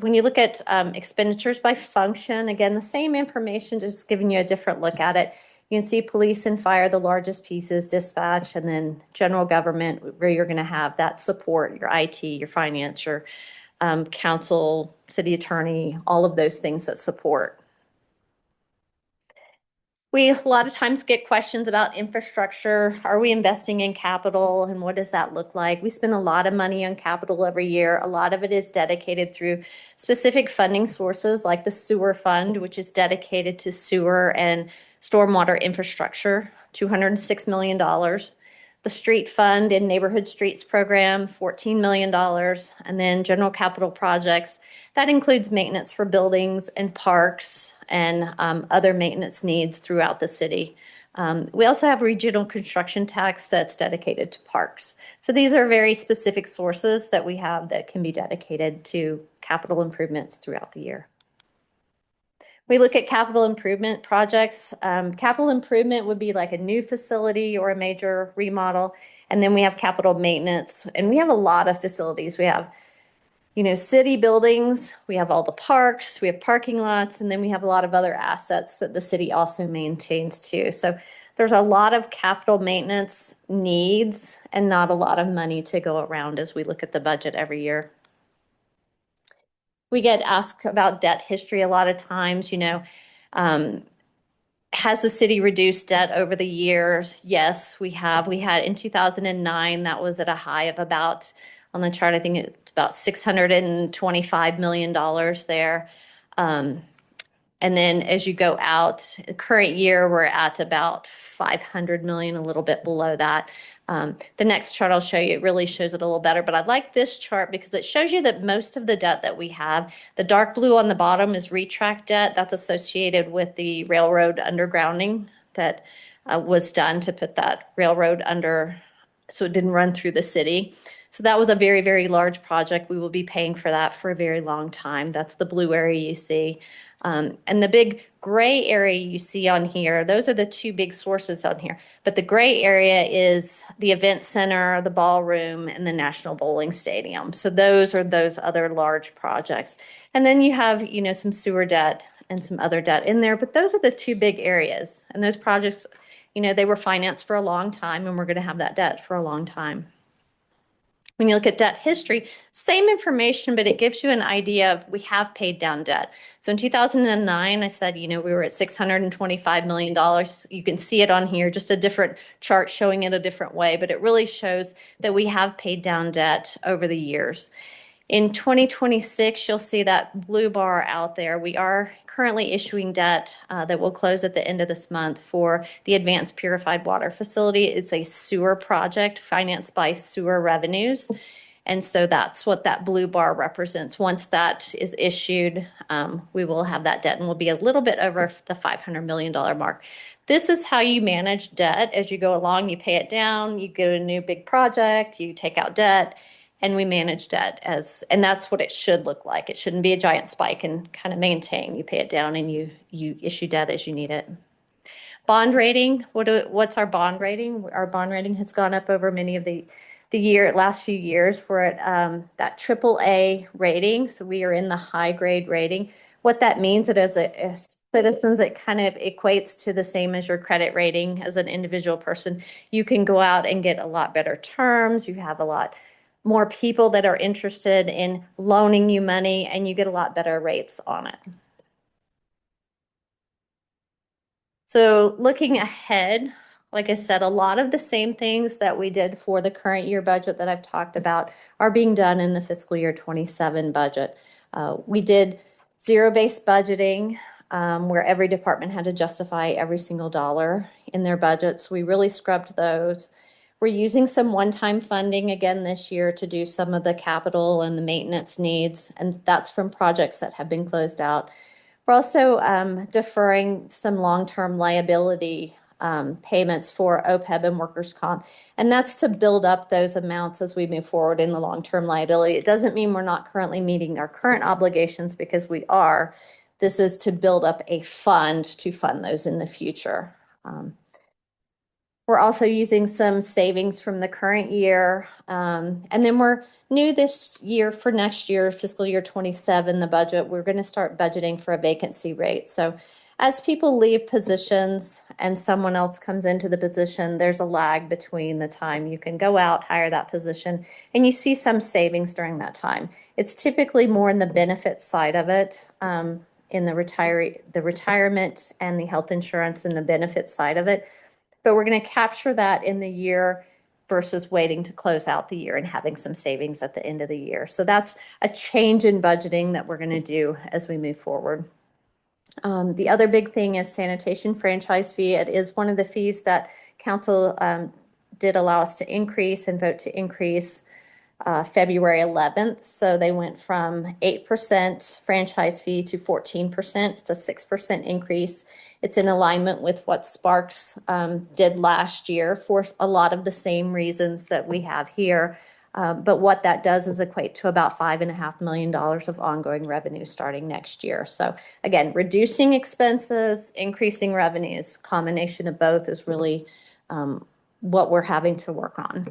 when you look at expenditures by function, again, the same information, just giving you a different look at it. You can see police and fire, the largest pieces, dispatch, and then general government, where you're going to have that support, your IT, your finance, your council, city attorney, all of those things that support. We a lot of times get questions about infrastructure. Are we investing in capital and what does that look like? We spend a lot of money on capital every year. A lot of it is dedicated through specific funding sources like the sewer fund, which is dedicated to sewer and stormwater infrastructure, $206 million. The street fund and neighborhood streets program, $14 million. And then general capital projects, that includes maintenance for buildings and parks and other maintenance needs throughout the city. We also have regional construction tax that's dedicated to parks. So these are very specific sources that we have that can be dedicated to capital improvements throughout the year. We look at capital improvement projects. Capital improvement would be like a new facility or a major remodel. And then we have capital maintenance. And we have a lot of facilities. We have city buildings, we have all the parks, we have parking lots, and then we have a lot of other assets that the city also maintains too. So there's a lot of capital maintenance needs and not a lot of money to go around as we look at the budget every year. We get asked about debt history a lot of times, has the city reduced debt over the years? Yes, we have. We had in 2009, that was at a high of about, on the chart, I think it's about $625 million there. And then as you go out, the current year, we're at about 500 million, a little bit below that. The next chart I'll show you, it really shows it a little better, but I like this chart because it shows you that most of the debt that we have, the dark blue on the bottom is retract debt. That's associated with the railroad undergrounding that was done to put that railroad under, so it didn't run through the city. So that was a very, very large project. We will be paying for that for a very long time. That's the blue area you see. And the big gray area you see on here, those are the two big sources on here. But the gray area is the event center, the ballroom, and the National Bowling Stadium. So those are those other large projects. And then you have, some sewer debt and some other debt in there. But those are the two big areas. And those projects, they were financed for a long time, and we're going to have that debt for a long time. When you look at debt history, same information, but it gives you an idea of we have paid down debt. So in 2009, I said, we were at $625 million. You can see it on here, just a different chart showing it a different way, but it really shows that we have paid down debt over the years. In 2026, you'll see that blue bar out there. We are currently issuing debt that will close at the end of this month for the Advanced Purified Water Facility. It's a sewer project financed by sewer revenues. And so that's what that blue bar represents. Once that is issued, we will have that debt and we'll be a little bit over the $500 million mark. This is how you manage debt as you go along. You pay it down, you get a new big project, you take out debt, and we manage debt and that's what it should look like. It shouldn't be a giant spike and kind of maintain. You pay it down and you issue debt as you need it. Bond rating, what's our bond rating? Our bond rating has gone up over many of the last few years. We're at that AAA rating, so we are in the high grade rating. What that means is as citizens, it kind of equates to the same as your credit rating as an individual person. You can go out and get a lot better terms. You have a lot more people that are interested in loaning you money, and you get a lot better rates on it. So looking ahead, like I said, a lot of the same things that we did for the current year budget that I've talked about are being done in the fiscal year 27 budget. We did zero-based budgeting, where every department had to justify every single dollar in their budget. So we really scrubbed those. We're using some one-time funding again this year to do some of the capital and the maintenance needs, and that's from projects that have been closed out. We're also deferring some long-term liability payments for OPEB and workers' comp, and that's to build up those amounts as we move forward in the long-term liability. It doesn't mean we're not currently meeting our current obligations, because we are. This is to build up a fund to fund those in the future. We're also using some savings from the current year. And then we're new this year for next year, fiscal year 27, the budget, we're going to start budgeting for a vacancy rate. So as people leave positions and someone else comes into the position, there's a lag between the time you can go out, hire that position, and you see some savings during that time. It's typically more in the benefit side of it, in the retirement and the health insurance and the benefit side of it. But we're going to capture that in the year versus waiting to close out the year and having some savings at the end of the year. So that's a change in budgeting that we're going to do as we move forward. The other big thing is sanitation franchise fee. It is one of the fees that council did allow us to increase and vote to increase February 11th. So they went from 8% franchise fee to 14%. It's a 6% increase. It's in alignment with what Sparks did last year for a lot of the same reasons that we have here. But what that does is equate to about $5.5 million of ongoing revenue starting next year. So again, reducing expenses, increasing revenues, combination of both is really what we're having to work on.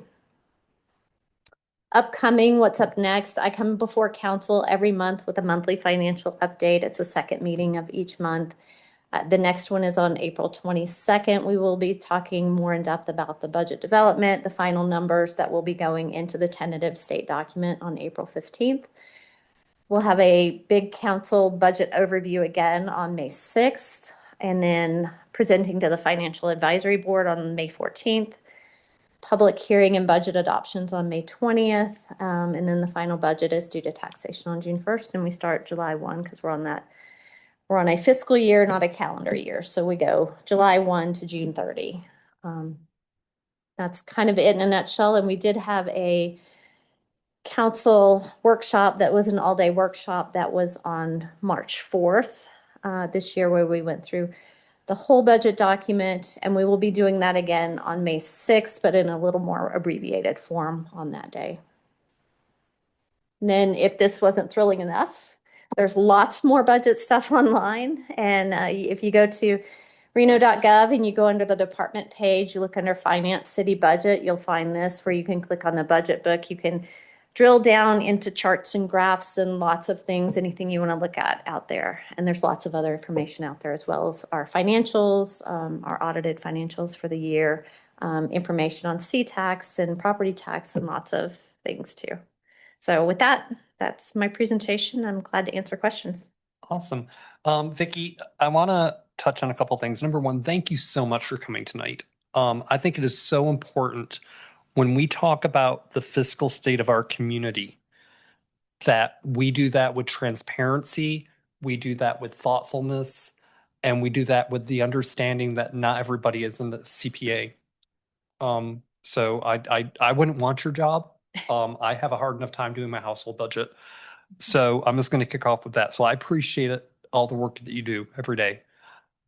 Upcoming, what's up next? I come before council every month with a monthly financial update. It's a second meeting of each month. The next one is on April 22nd. We will be talking more in depth about the budget development, the final numbers that will be going into the tentative state document on April 15th. We'll have a big council budget overview again on May 6th, and then presenting to the Financial Advisory Board on May 14th. Public hearing and budget adoptions on May 20th. And then the final budget is due to taxation on June 1st, and we start July 1 because we're on a fiscal year, not a calendar year. So we go July 1 to June 30. That's kind of it in a nutshell. And we did have a council workshop that was an all-day workshop that was on March 4th this year, where we went through the whole budget document, and we will be doing that again on May 6th, but in a little more abbreviated form on that day. And then if this wasn't thrilling enough, there's lots more budget stuff online. And if you go to Reno.Gov and you go under the department page, you look under Finance City Budget, you'll find this where you can click on the budget book. You can drill down into charts and graphs and lots of things, anything you want to look at out there. And there's lots of other information out there, as well as our financials, our audited financials for the year, information on C-tax and property tax, and lots of things too. So with that, that's my presentation. I'm glad to answer questions. Awesome. Vicki, I want to touch on a couple things. Number one, thank you so much for coming tonight. I think it is so important when we talk about the fiscal state of our community that we do that with transparency, we do that with thoughtfulness, and we do that with the understanding that not everybody is in the CPA. So I wouldn't want your job. I have a hard enough time doing my household budget. So I'm just going to kick off with that. So I appreciate it, all the work that you do every day.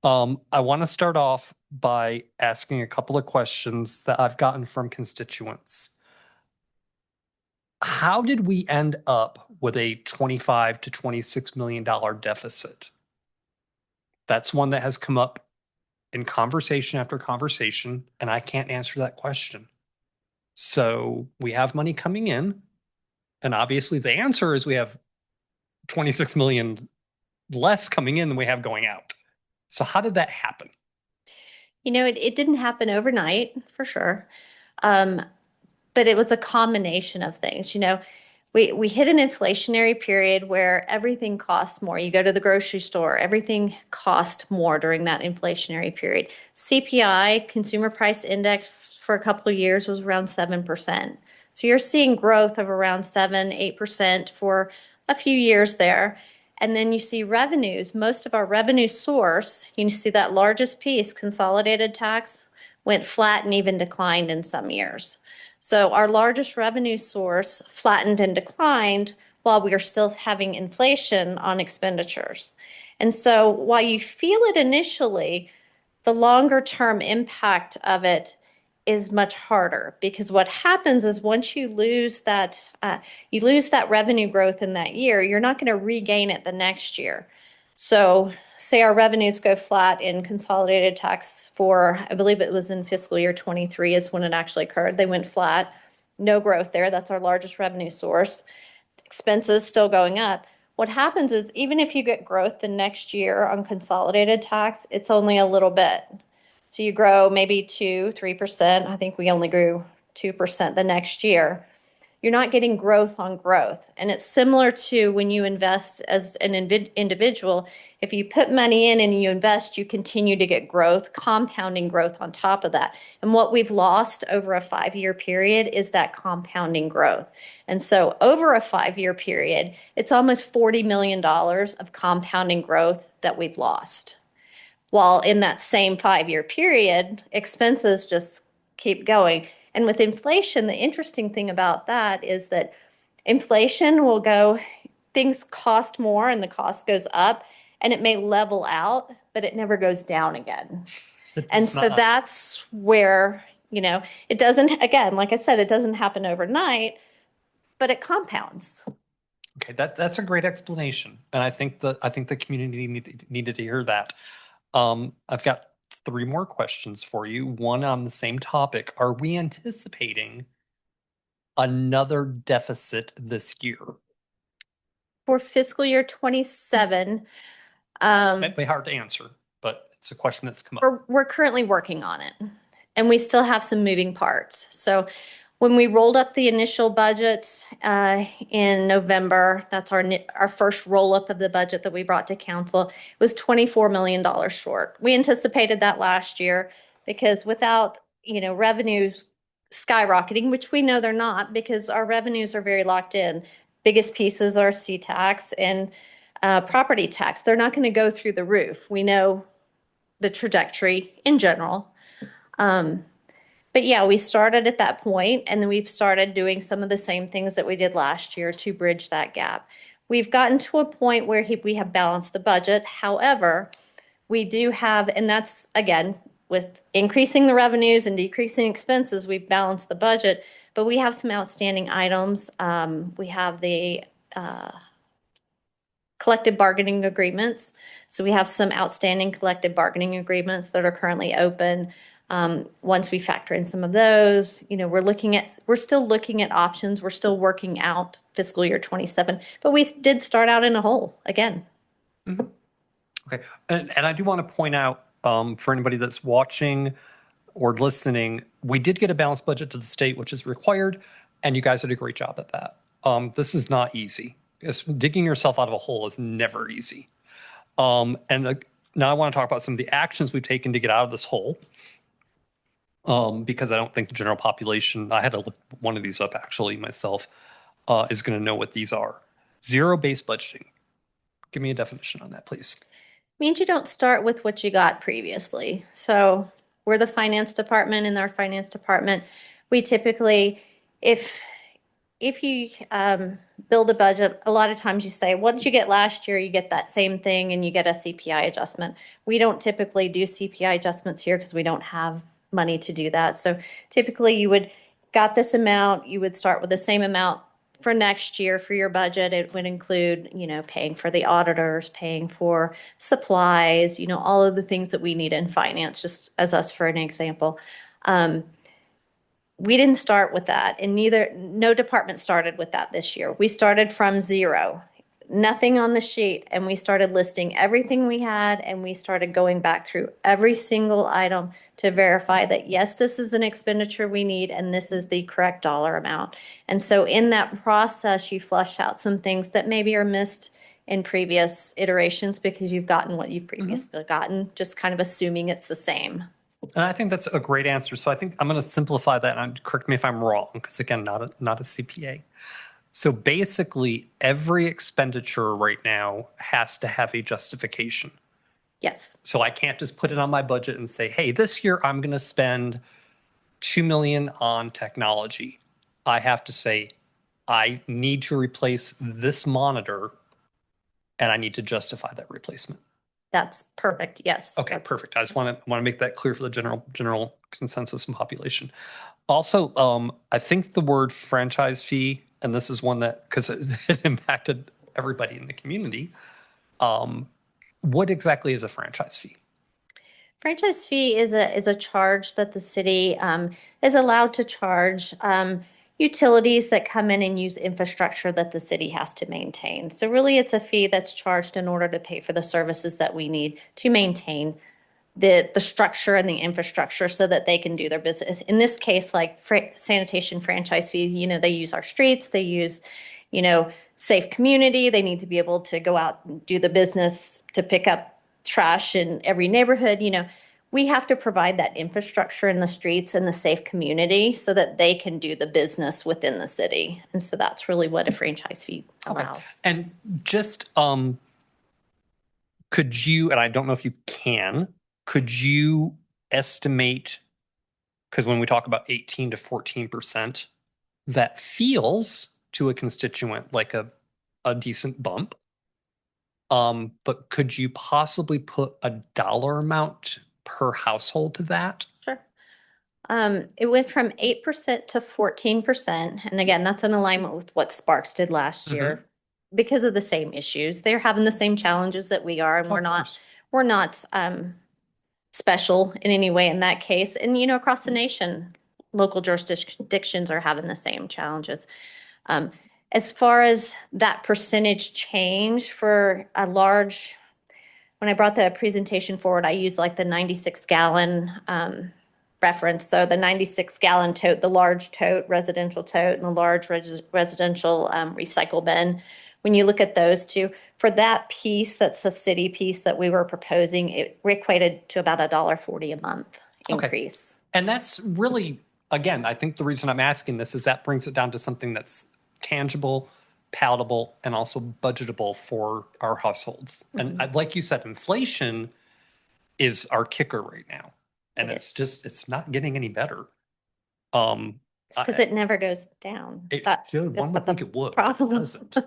I want to start off by asking a couple of questions that I've gotten from constituents. How did we end up with a $25 to $26 million deficit? That's one that has come up in conversation after conversation, and I can't answer that question. So we have money coming in, and obviously the answer is we have 26 million less coming in than we have going out. So how did that happen? You know, it didn't happen overnight, for sure. But it was a combination of things. You know, we hit an inflationary period where everything cost more. You go to the grocery store, everything cost more during that inflationary period. CPI, Consumer Price Index, for a couple of years was around 7%. So you're seeing growth of around 7-8% for a few years there. And then you see revenues. Most of our revenue source, you see that largest piece, consolidated tax, went flat and even declined in some years. So our largest revenue source flattened and declined while we are still having inflation on expenditures. And so while you feel it initially, the longer term impact of it is much harder, because what happens is once you lose that revenue growth in that year, you're not going to regain it the next year. So say our revenues go flat in consolidated tax for, I believe it was in fiscal year 23 is when it actually occurred. They went flat, no growth there. That's our largest revenue source. Expenses still going up. What happens is even if you get growth the next year on consolidated tax, it's only a little bit. So you grow maybe 2-3%. I think we only grew 2% the next year. You're not getting growth on growth. And it's similar to when you invest as an individual. If you put money in and you invest, you continue to get growth, compounding growth on top of that. And what we've lost over a 5-year period is that compounding growth. And so over a 5-year period, it's almost $40 million of compounding growth that we've lost. While in that same 5-year period, expenses just keep going. And with inflation, the interesting thing about that is that inflation will go, things cost more and the cost goes up, and it may level out, but it never goes down again. And so that's where, it doesn't, again, like I said, it doesn't happen overnight, but it compounds. Okay, that's a great explanation, and I think the community needed to hear that. I've got 3 more questions for you. One on the same topic. Are we anticipating another deficit this year? For fiscal year 27, Might be hard to answer, but it's a question that's come up. we're currently working on it, and we still have some moving parts. So when we rolled up the initial budget in November, that's our first roll up of the budget that we brought to council, it was $24 million short. We anticipated that last year because without, revenues skyrocketing, which we know they're not because our revenues are very locked in. Biggest pieces are C-tax and property tax. They're not going to go through the roof. We know the trajectory in general. But yeah, we started at that point, and then we've started doing some of the same things that we did last year to bridge that gap. We've gotten to a point where we have balanced the budget. However, we do have, and that's again, with increasing the revenues and decreasing expenses, we've balanced the budget, but we have some outstanding items. We have the collective bargaining agreements. So we have some outstanding collective bargaining agreements that are currently open. Once we factor in some of those, we're still looking at options. We're still working out fiscal year 27, but we did start out in a hole again. Mm-hmm. Okay. And I do want to point out for anybody that's watching or listening, we did get a balanced budget to the state, which is required, and you guys did a great job at that. This is not easy. Digging yourself out of a hole is never easy. Now I want to talk about some of the actions we've taken to get out of this hole. Because I don't think the general population, I had to look one of these up actually myself, is going to know what these are. Zero-based budgeting. Give me a definition on that, please. Means you don't start with what you got previously. So we're the finance department. In our finance department, we typically, if you build a budget, a lot of times you say, what did you get last year? You get that same thing and you get a CPI adjustment. We don't typically do CPI adjustments here because we don't have money to do that. So typically you would got this amount, you would start with the same amount for next year for your budget. It would include, paying for the auditors, paying for supplies, all of the things that we need in finance, just as us for an example. We didn't start with that, and no department started with that this year. We started from zero, nothing on the sheet, and we started listing everything we had, and we started going back through every single item to verify that, yes, this is an expenditure we need, and this is the correct dollar amount. And so in that process, you flush out some things that maybe are missed in previous iterations because you've gotten what you've previously gotten, just kind of assuming it's the same. And I think that's a great answer. So I think I'm going to simplify that, and correct me if I'm wrong, because again, not a CPA. So basically, every expenditure right now has to have a justification. Yes. So I can't just put it on my budget and say, hey, this year I'm going to spend $2 million on technology. I have to say, I need to replace this monitor, and I need to justify that replacement. That's perfect. Yes. Okay, perfect. I just want to make that clear for the general consensus and population. Also, I think the word franchise fee, and this is one that, because it impacted everybody in the community, what exactly is a franchise fee? Franchise fee is a charge that the city is allowed to charge utilities that come in and use infrastructure that the city has to maintain. So really, it's a fee that's charged in order to pay for the services that we need to maintain the structure and the infrastructure so that they can do their business. In this case, like sanitation franchise fees, they use our streets, they use, safe community. They need to be able to go out and do the business to pick up trash in every neighborhood. We have to provide that infrastructure in the streets and the safe community so that they can do the business within the city. And so that's really what a franchise fee allows. And just could you, and I don't know if you can, could you estimate, because when we talk about 18 to 14%, that feels to a constituent like a decent bump. But could you possibly put a dollar amount per household to that? Sure. It went from 8% to 14%. And again, that's in alignment with what Sparks did last year because of the same issues. They're having the same challenges that we are, and we're not special in any way in that case. And across the nation, local jurisdictions are having the same challenges. As far as that percentage change for a large, when I brought the presentation forward, I used like the 96-gallon reference. So the 96-gallon tote, the large tote, residential tote, and the large residential recycle bin. When you look at those two, for that piece, that's the city piece that we were proposing, it equated to about $1.40 a month increase. Okay. And that's really, again, I think the reason I'm asking this is that brings it down to something that's tangible, palatable, and also budgetable for our households. And like you said, inflation is our kicker right now. And it's not getting any better. Because it never goes down. One would think it would. Problem. It doesn't.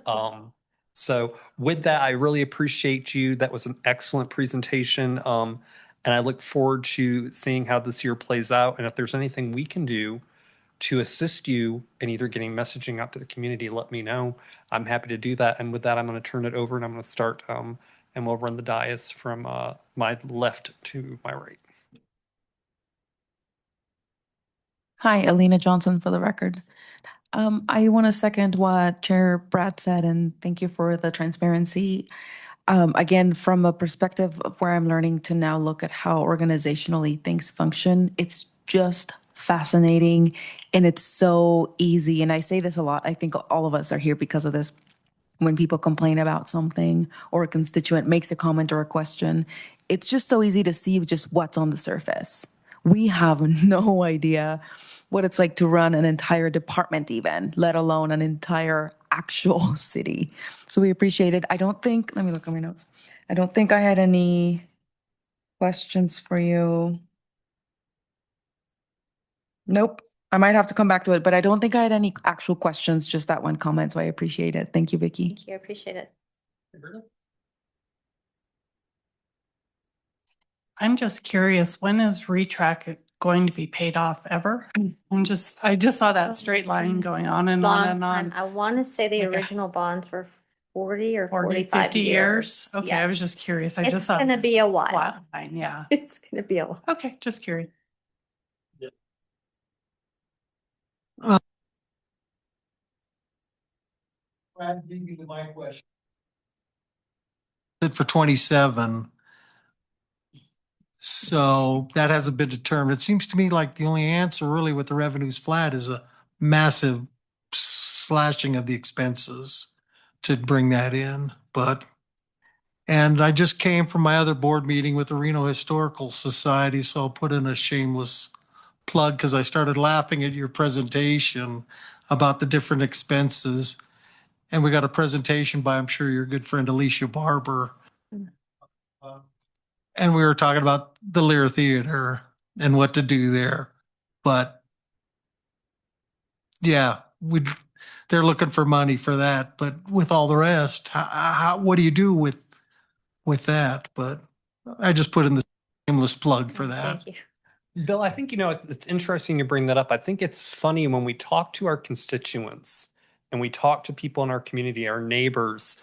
So with that, I really appreciate you. That was an excellent presentation. And I look forward to seeing how this year plays out. And if there's anything we can do to assist you in either getting messaging out to the community, let me know. I'm happy to do that. And with that, I'm going to turn it over and I'm going to start and we'll run the dais from my left to my right. Hi, Alina Johnson for the record. I want to second what Chair Brad said and thank you for the transparency. Again, from a perspective of where I'm learning to now look at how organizationally things function, it's just fascinating and it's so easy. And I say this a lot. I think all of us are here because of this. When people complain about something or a constituent makes a comment or a question, it's just so easy to see just what's on the surface. We have no idea what it's like to run an entire department even, let alone an entire actual city. So we appreciate it. Let me look at my notes. I don't think I had any questions for you. Nope. I might have to come back to it, but I don't think I had any actual questions, just that one comment. So I appreciate it. Thank you, Vicki. Thank you. I appreciate it. I'm just curious, when is retrack going to be paid off ever? I just saw that straight line going on and on and on. I want to say the Like original bonds were 40 or 40, 45 50 years. Okay, Yes. I was just curious. I It's just saw going to this be a while. flat line, yeah. It's going to be a while. Okay, just curious. My question. For 27. So that hasn't been determined. It seems to me like the only answer really with the revenues flat is a massive slashing of the expenses to bring that in. And I just came from my other board meeting with the Reno Historical Society, so I'll put in a shameless plug because I started laughing at your presentation about the different expenses. And we got a presentation by, I'm sure, your good friend Alicia Barber. And we were talking about the Lear Theater and what to do there. But yeah, they're looking for money for that. But with all the rest, what do you do with that? But I just put in the shameless plug for that. Thank you. Bill, I think, it's interesting you bring that up. I think it's funny when we talk to our constituents and we talk to people in our community, our neighbors,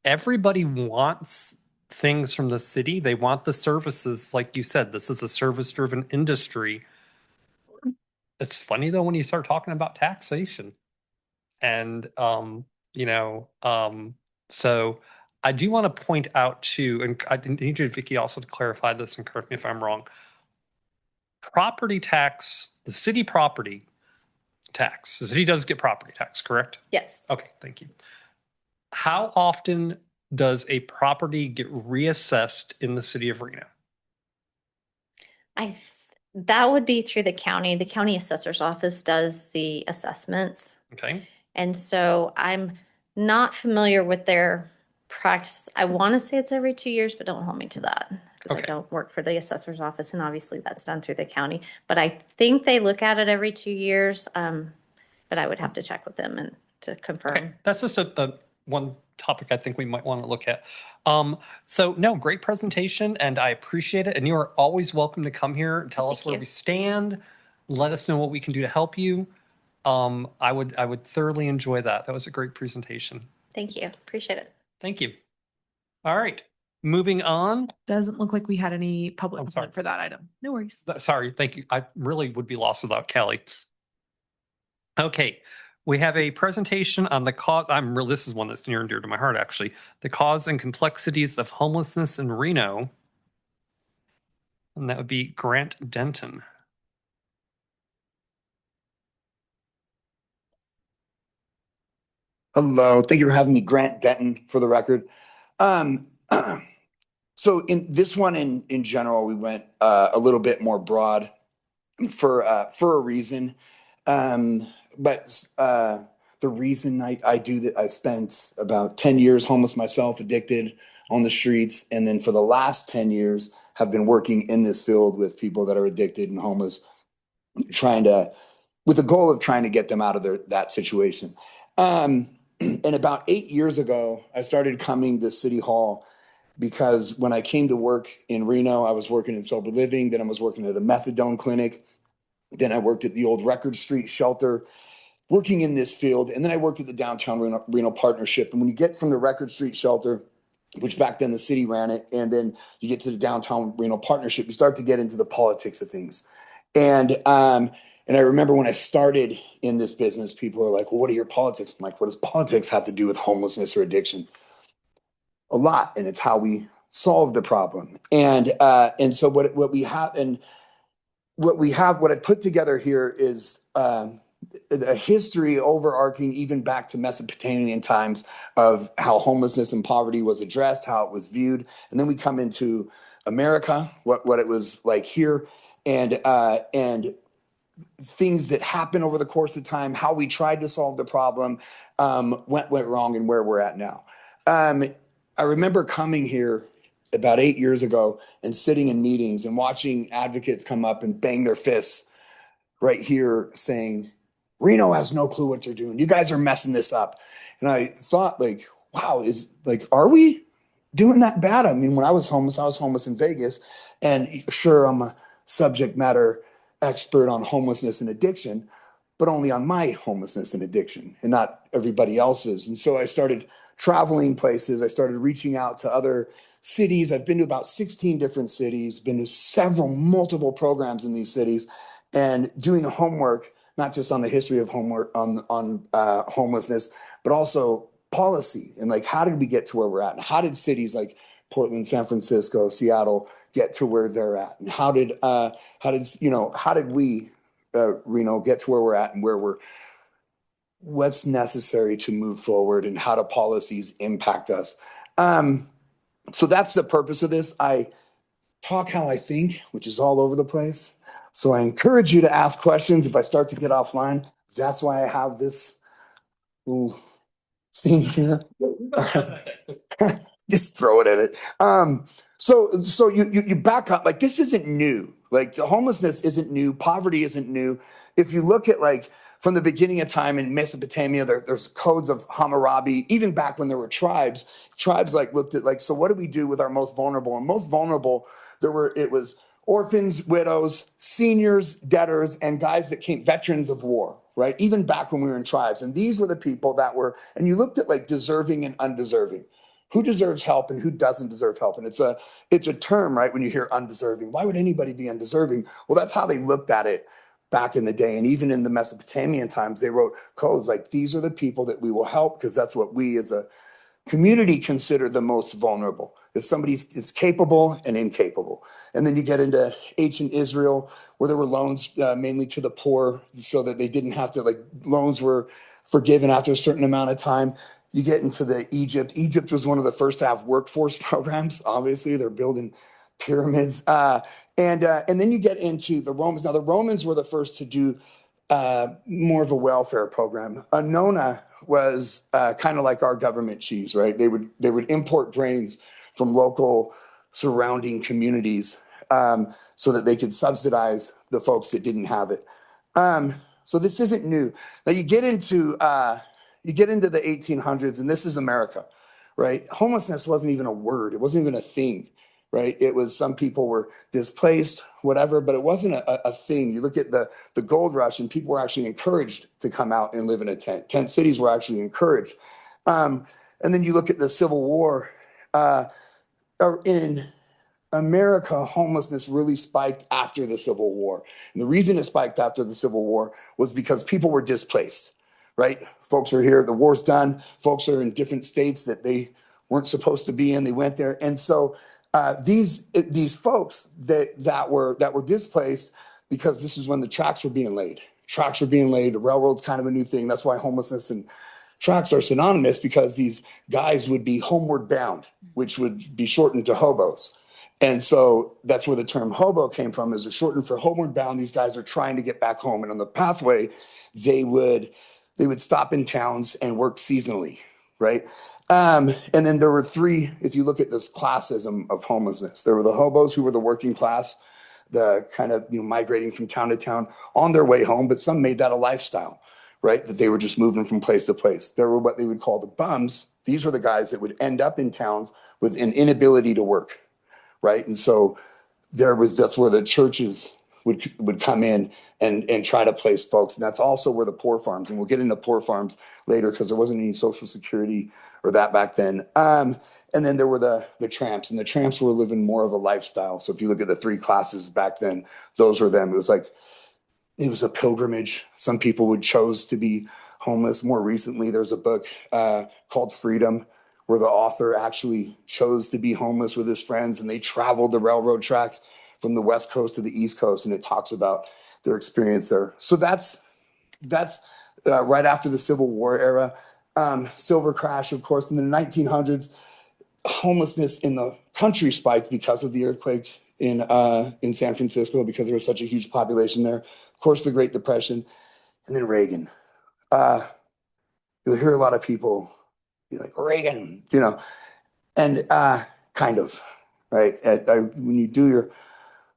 everybody wants things from the city. They want the services, like you said, this is a service-driven industry. It's funny though when you start talking about taxation. And so I do want to point out too, and I need you, Vicky, also to clarify this and correct me if I'm wrong. Property tax, the city property tax, the city does get property tax, correct? Yes. Okay, thank you. How often does a property get reassessed in the city of Reno? That would be through the county. The county assessor's office does the assessments. Okay, And so I'm not familiar with their practice. I want to say it's every 2 years, but don't hold me to that. Because I Okay. don't work for the assessor's office, and obviously that's done through the county. But I think they look at it every 2 years. But I would have to check with them and to confirm. okay, that's just a one topic I think we might want to look at. So no, great presentation, and I appreciate it. And you are always welcome to come here and tell us Thank where you. we stand. Let us know what we can do to help you. I would thoroughly enjoy that. That was a great presentation. Thank you. Appreciate it. Thank you. All right, moving on. Doesn't look like we had any public I'm sorry. comment for that item. No worries. Sorry, thank you. I really would be lost without Kelly. Okay, we have a presentation on the cause. This is one that's near and dear to my heart, actually. The cause and complexities of homelessness in Reno. And that would be Grant Denton. Hello, thank you for having me, Grant Denton, for the record. So in this one, in general, we went a little bit more broad for a reason. But the reason I do that, I spent about 10 years homeless myself, addicted on the streets, and then for the last 10 years have been working in this field with people that are addicted and homeless, with the goal of trying to get them out of that situation. And about 8 years ago, I started coming to City Hall because when I came to work in Reno, I was working in sober living, then I was working at a methadone clinic, then I worked at the old Record Street shelter, working in this field, and then I worked at the Downtown Reno Partnership. And when you get from the Record Street shelter, which back then the city ran it, and then you get to the Downtown Reno Partnership, you start to get into the politics of things. And I remember when I started in this business, people were like, well, what are your politics? I'm like, what does politics have to do with homelessness or addiction? A lot, and it's how we solve the problem. And so what I put together here is a history overarching even back to Mesopotamian times of how homelessness and poverty was addressed, how it was viewed, and then we come into America, what it was like here, and things that happen over the course of time, how we tried to solve the problem, went wrong, and where we're at now. I remember coming here about 8 years ago and sitting in meetings and watching advocates come up and bang their fists right here saying, Reno has no clue what they're doing. You guys are messing this up. And I thought, like, wow, are we doing that bad? I mean, when I was homeless in Vegas. And sure, I'm a subject matter expert on homelessness and addiction, but only on my homelessness and addiction and not everybody else's. And so I started traveling places. I started reaching out to other cities. I've been to about 16 different cities, been to multiple programs in these cities, and doing homework, not just on the history of homelessness, but also policy and like, how did we get to where we're at? And how did cities like Portland, San Francisco, Seattle get to where they're at? And how did we, Reno, get to where we're at and what's necessary to move forward, and how do policies impact us? So that's the purpose of this. I talk how I think, which is all over the place. So I encourage you to ask questions if I start to get offline. That's why I have this little thing here. Just throw it at it. So you back up. Like, this isn't new. Like, the homelessness isn't new. Poverty isn't new. If you look at, like, from the beginning of time in Mesopotamia, there's codes of Hammurabi. Even back when there were tribes like looked at, like, so what do we do with our most vulnerable? And most vulnerable, it was orphans, widows, seniors, debtors, and guys that came, veterans of war, right? Even back when we were in tribes. And these were the people that were, and you looked at like deserving and undeserving. who deserves help and who doesn't deserve help. And it's a term, right? When you hear undeserving, why would anybody be undeserving? Well, that's how they looked at it back in the day. And even in the Mesopotamian times, they wrote codes like, these are the people that we will help, because that's what we as a community consider the most vulnerable. If somebody's it's capable and incapable. And then you get into ancient Israel, where there were loans mainly to the poor, so that they didn't have to, like, loans were forgiven after a certain amount of time. You get into the Egypt. Egypt was one of the first to have workforce programs. Obviously, they're building pyramids. And then you get into the Romans. Now, the Romans were the first to do more of a welfare program. Nona was kind of like our government cheese, right? They would import grains from local surrounding communities, so that they could subsidize the folks that didn't have it. So this isn't new. Now you get into the 1800s, and this is America, right? Homelessness wasn't even a word. It wasn't even a thing, right? It was, some people were displaced, whatever, but it wasn't a thing. You look at the gold rush, and people were actually encouraged to come out and live in a tent. Tent cities were actually encouraged. And then you look at the Civil War, or in America, homelessness really spiked after the Civil War. And the reason it spiked after the Civil War was because people were displaced, right? Folks are here, the war's done, folks are in different states that they weren't supposed to be in, they went there. And so these folks that were displaced, because this is when the tracks were being laid. Tracks were being laid, the railroad's kind of a new thing. That's why homelessness and tracks are synonymous, because these guys would be homeward bound, which would be shortened to hobos. And so that's where the term hobo came from, is a shortened for homeward bound. These guys are trying to get back home. And on the pathway, they would stop in towns and work seasonally, right? And then there were three, if you look at this classism of homelessness, there were the hobos, who were the working class, the kind of, migrating from town to town on their way home, but some made that a lifestyle, right? That they were just moving from place to place. There were what they would call the bums. These were the guys that would end up in towns with an inability to work, right? And so that's where the churches would come in and try to place folks. And that's also where the poor farms, and we'll get into poor farms later, because there wasn't any Social Security or that back then. And then there were the tramps, and the tramps were living more of a lifestyle. So if you look at the three classes back then, those were them. It was a pilgrimage. Some people would chose to be homeless. More recently, there's a book called Freedom, where the author actually chose to be homeless with his friends, and they traveled the railroad tracks from the West Coast to the East Coast, and it talks about their experience there. So that's right after the Civil War era. Silver crash, of course, in the 1900s. Homelessness in the country spiked because of the earthquake in San Francisco, because there was such a huge population there. Of course, the Great Depression, and then Reagan. You'll hear a lot of people be like, Reagan, and kind of, right? When you do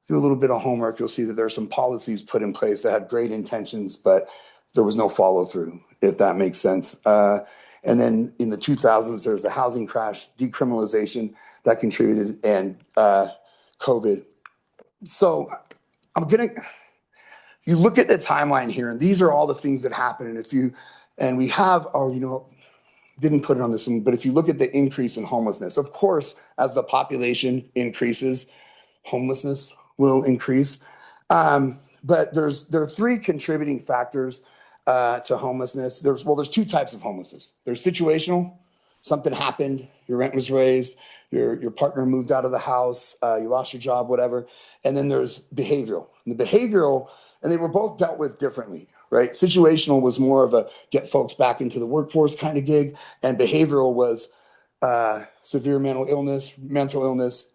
a little bit of homework, you'll see that there are some policies put in place that had great intentions, but there was no follow through, if that makes sense. And then in the 2000s, there's the housing crash, decriminalization that contributed, and COVID. So you look at the timeline here, and these are all the things that happen. And we have, didn't put it on this one, but if you look at the increase in homelessness, of course, as the population increases, homelessness will increase. But there are three contributing factors to homelessness. There's two types of homelessness. There's situational. Something happened, your rent was raised, your partner moved out of the house, you lost your job, whatever. And then there's behavioral. And they were both dealt with differently, right? Situational was more of a get folks back into the workforce kind of gig, and behavioral was severe mental illness,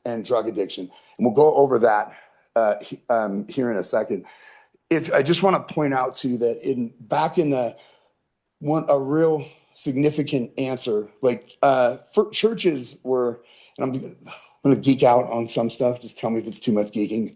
and drug addiction. And we'll go over that here in a second. If I just want to point out too that back in a real significant answer, like for churches were, and I'm going to geek out on some stuff. Just tell me if it's too much geeking.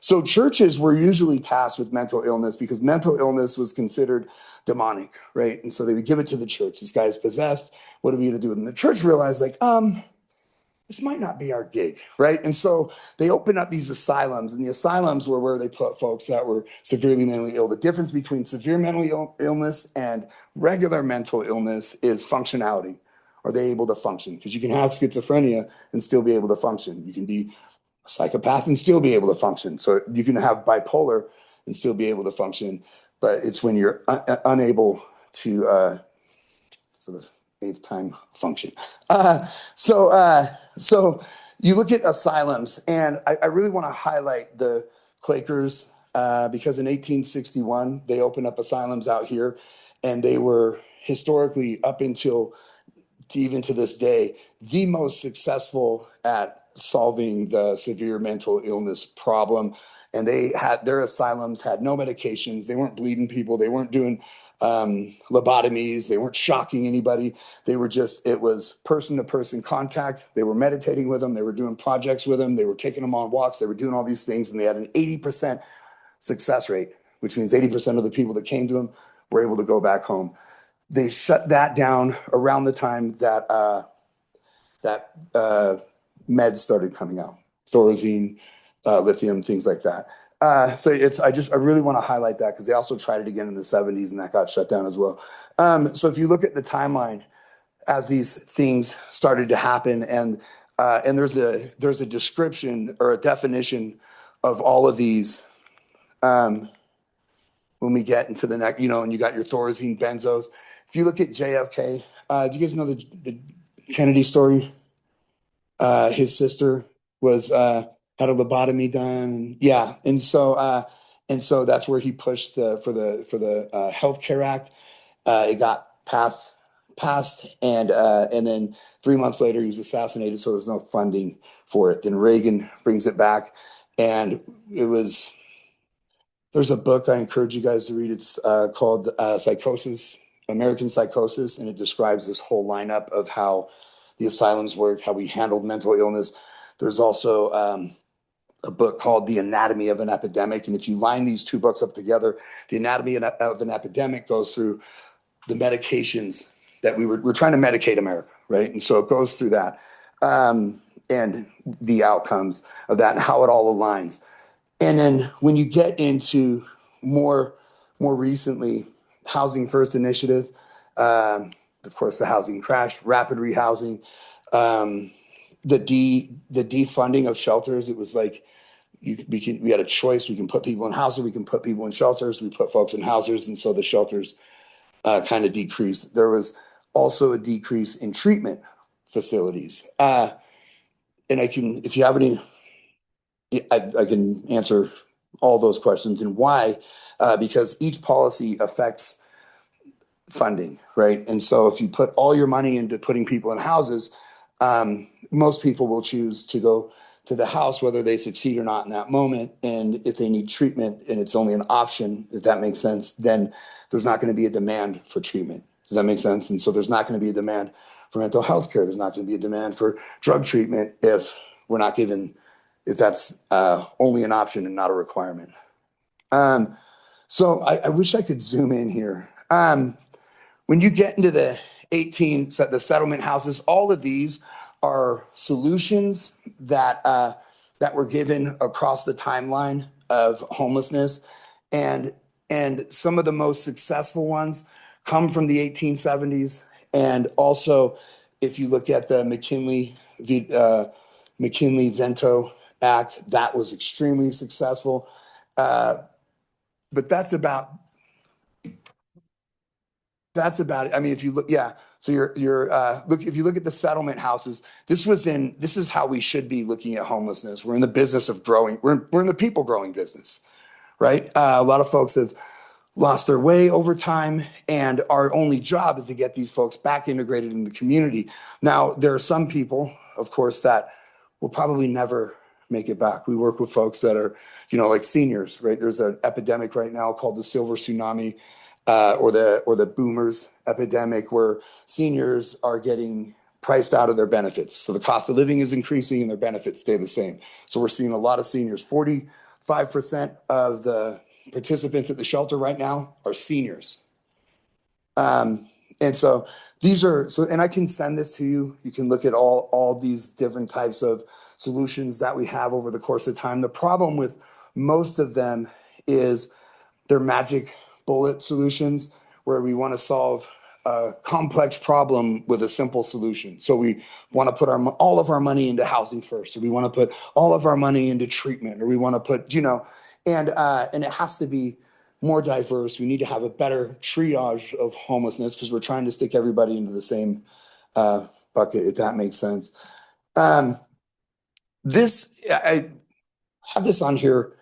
So churches were usually tasked with mental illness, because mental illness was considered demonic, right? And so they would give it to the church. This guy is possessed. What are we going to do with him? The church realized, this might not be our gig, right? And so they opened up these asylums, and the asylums were where they put folks that were severely mentally ill. The difference between severe mental illness and regular mental illness is functionality. Are they able to function? Because you can have schizophrenia and still be able to function. You can be a psychopath and still be able to function. So you can have bipolar and still be able to function, but it's when you're unable to, for the eighth time, function. So you look at asylums, and I really want to highlight the Quakers because in 1861 they opened up asylums out here, and they were historically up until even to this day, the most successful at solving the severe mental illness problem. And they had their asylums had no medications. They weren't bleeding people. They weren't doing lobotomies. They weren't shocking anybody. They were just, it was person to person contact. They were meditating with them. They were doing projects with them. They were taking them on walks. They were doing all these things. And they had an 80% success rate, which means 80% of the people that came to them were able to go back home. They shut that down around the time that meds started coming out, Thorazine, lithium, things like that. So I really want to highlight that because they also tried it again in the 70s and that got shut down as well. So if you look at the timeline as these things started to happen, and there's a description or a definition of all of these. When we get into the next, and you got your Thorazine benzos. If you look at JFK, do you guys know the Kennedy story? His sister was had a lobotomy done, and so that's where he pushed for the Health Care Act. It got passed, and then 3 months later he was assassinated. So there's no funding for it. Then Reagan brings it back, and it was. There's a book I encourage you guys to read. It's called Psychosis, American Psychosis, and it describes this whole lineup of how the asylums worked, how we handled mental illness. There's also a book called The Anatomy of an Epidemic, and if you line these two books up together, The Anatomy of an Epidemic goes through the medications that we're trying to medicate America, right? And so it goes through that and the outcomes of that and how it all aligns. And then when you get into more recently, Housing First Initiative, of course, the housing crash, rapid rehousing, the defunding of shelters. It was like we had a choice. We can put people in houses, we can put people in shelters. We put folks in houses, and so the shelters kind of decreased. There was also a decrease in treatment facilities. And if you have any. I can answer all those questions and why, because each policy affects funding, right? And so if you put all your money into putting people in houses, most people will choose to go to the house, whether they succeed or not in that moment. And if they need treatment and it's only an option, if that makes sense, then there's not going to be a demand for treatment. Does that make sense? And so there's not going to be a demand for mental health care. There's not going to be a demand for drug treatment if we're not given if that's only an option and not a requirement. So I wish I could zoom in here. When you get into the settlement houses, all of these are solutions that were given across the timeline of homelessness, and some of the most successful ones come from the 1870s. And also, if you look at the McKinley-Vento Act, that was extremely successful. But that's about it. I mean, if you look, so if you look at the settlement houses, this is how we should be looking at homelessness. We're in the business of growing. We're in the people growing business, right? A lot of folks have lost their way over time, and our only job is to get these folks back integrated in the community. Now, there are some people, of course, that will probably never make it back. We work with folks that are, like seniors, right? There's an epidemic right now called the silver tsunami, or the boomers epidemic, where seniors are getting priced out of their benefits. So the cost of living is increasing and their benefits stay the same. So we're seeing a lot of seniors. 45% of the participants at the shelter right now are seniors. And so and I can send this to you. You can look at all these different types of solutions that we have over the course of time. The problem with most of them is they're magic bullet solutions where we want to solve a complex problem with a simple solution. So we want to put all of our money into housing first, or we want to put all of our money into treatment, or we want to put, and it has to be more diverse. We need to have a better triage of homelessness because we're trying to stick everybody into the same bucket, if that makes sense. I have this on here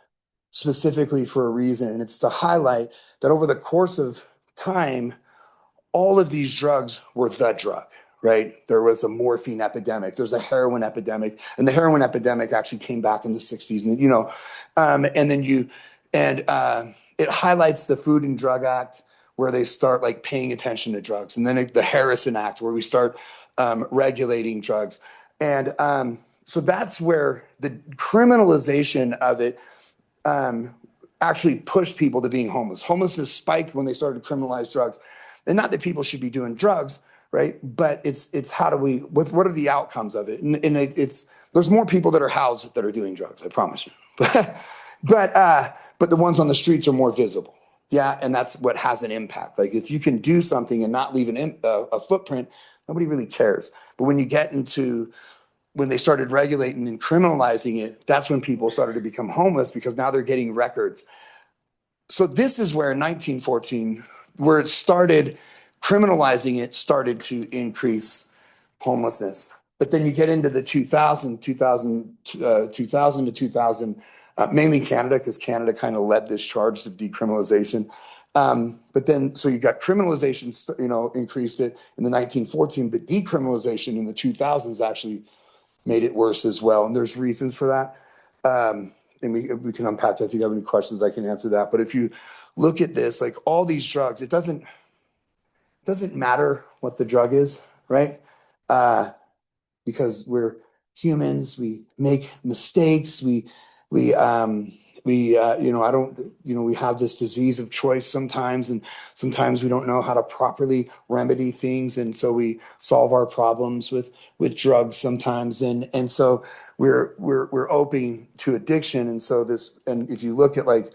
specifically for a reason, and it's to highlight that over the course of time, all of these drugs were the drug, right? There was a morphine epidemic, there's a heroin epidemic, and the heroin epidemic actually came back in the 60s, and it highlights the Food and Drug Act, where they start like paying attention to drugs, and then the Harrison Act, where we start regulating drugs. And so that's where the criminalization of it actually pushed people to being homeless. Homelessness spiked when they started to criminalize drugs. And not that people should be doing drugs, right? But it's how do we, what are the outcomes of it? And there's more people that are housed that are doing drugs, I promise you. But the ones on the streets are more visible. Yeah, and that's what has an impact. Like if you can do something and not leave a footprint, nobody really cares. But when you get into when they started regulating and criminalizing it, that's when people started to become homeless because now they're getting records. So this is where in 1914, where it started, criminalizing it started to increase homelessness. But then you get into the 2000 to 2000, mainly Canada, because Canada kind of led this charge of decriminalization. But then, so you got criminalization, increased it in the 1914, but decriminalization in the 2000s actually made it worse as well. And there's reasons for that. And we can unpack that. If you have any questions, I can answer that. But if you look at this, like all these drugs, it doesn't matter what the drug is, right? Because we're humans, we make mistakes, we we have this disease of choice sometimes, and sometimes we don't know how to properly remedy things, and so we solve our problems with drugs sometimes, and so we're open to addiction, and so and if you look at like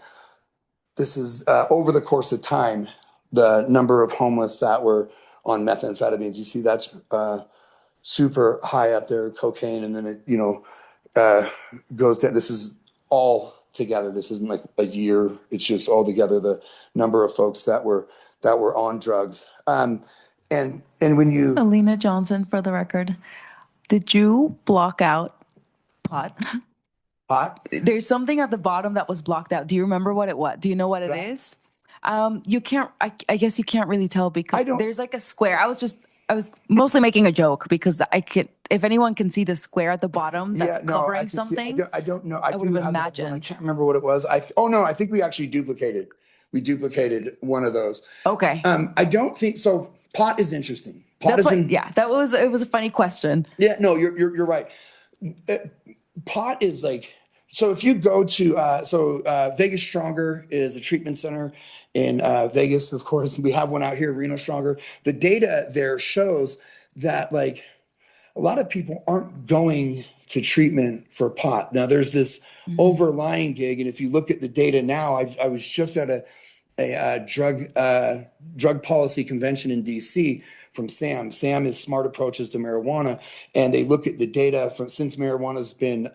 this is over the course of time, the number of homeless that were on methamphetamines, you see that's super high up there, cocaine, and then it goes down. This is all together. This isn't like a year. It's just all together the number of folks that were on drugs. And when you Alina Johnson, for the record, did you block out pot? pot, There's something at the bottom that was blocked out. Do you remember what it was? Do you know what it is? You can't. I guess you can't really tell because there's like a square. I was mostly making a joke because I could. If anyone can see the square at the bottom that's covering something, I don't know. I would have imagined. I imagined. can't remember what it was. I think we actually duplicated. We duplicated one of those. Okay. I don't think so. Pot is interesting. That's what. Yeah, it was a funny question. Yeah, no, you're right. Pot is like, so if you go to Vegas Stronger is a treatment center in Vegas, of course. We have one out here, Reno Stronger. The data there shows that like a lot of people aren't going to treatment for pot. Now there's this overlying gig, and if you look at the data now, I was just at a drug policy convention in DC from SAM. SAM is Smart Approaches to Marijuana, and they look at the data since marijuana's been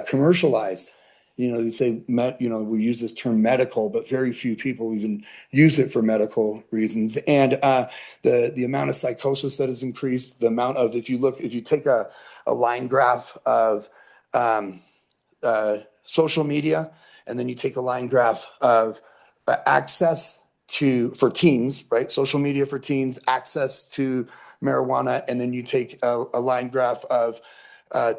commercialized. You say we use this term medical, but very few people even use it for medical reasons. And the amount of psychosis that has increased, the amount of if you take a line graph of social media, and then you take a line graph of access for teens, right? Social media for teens, access to marijuana, and then you take a line graph of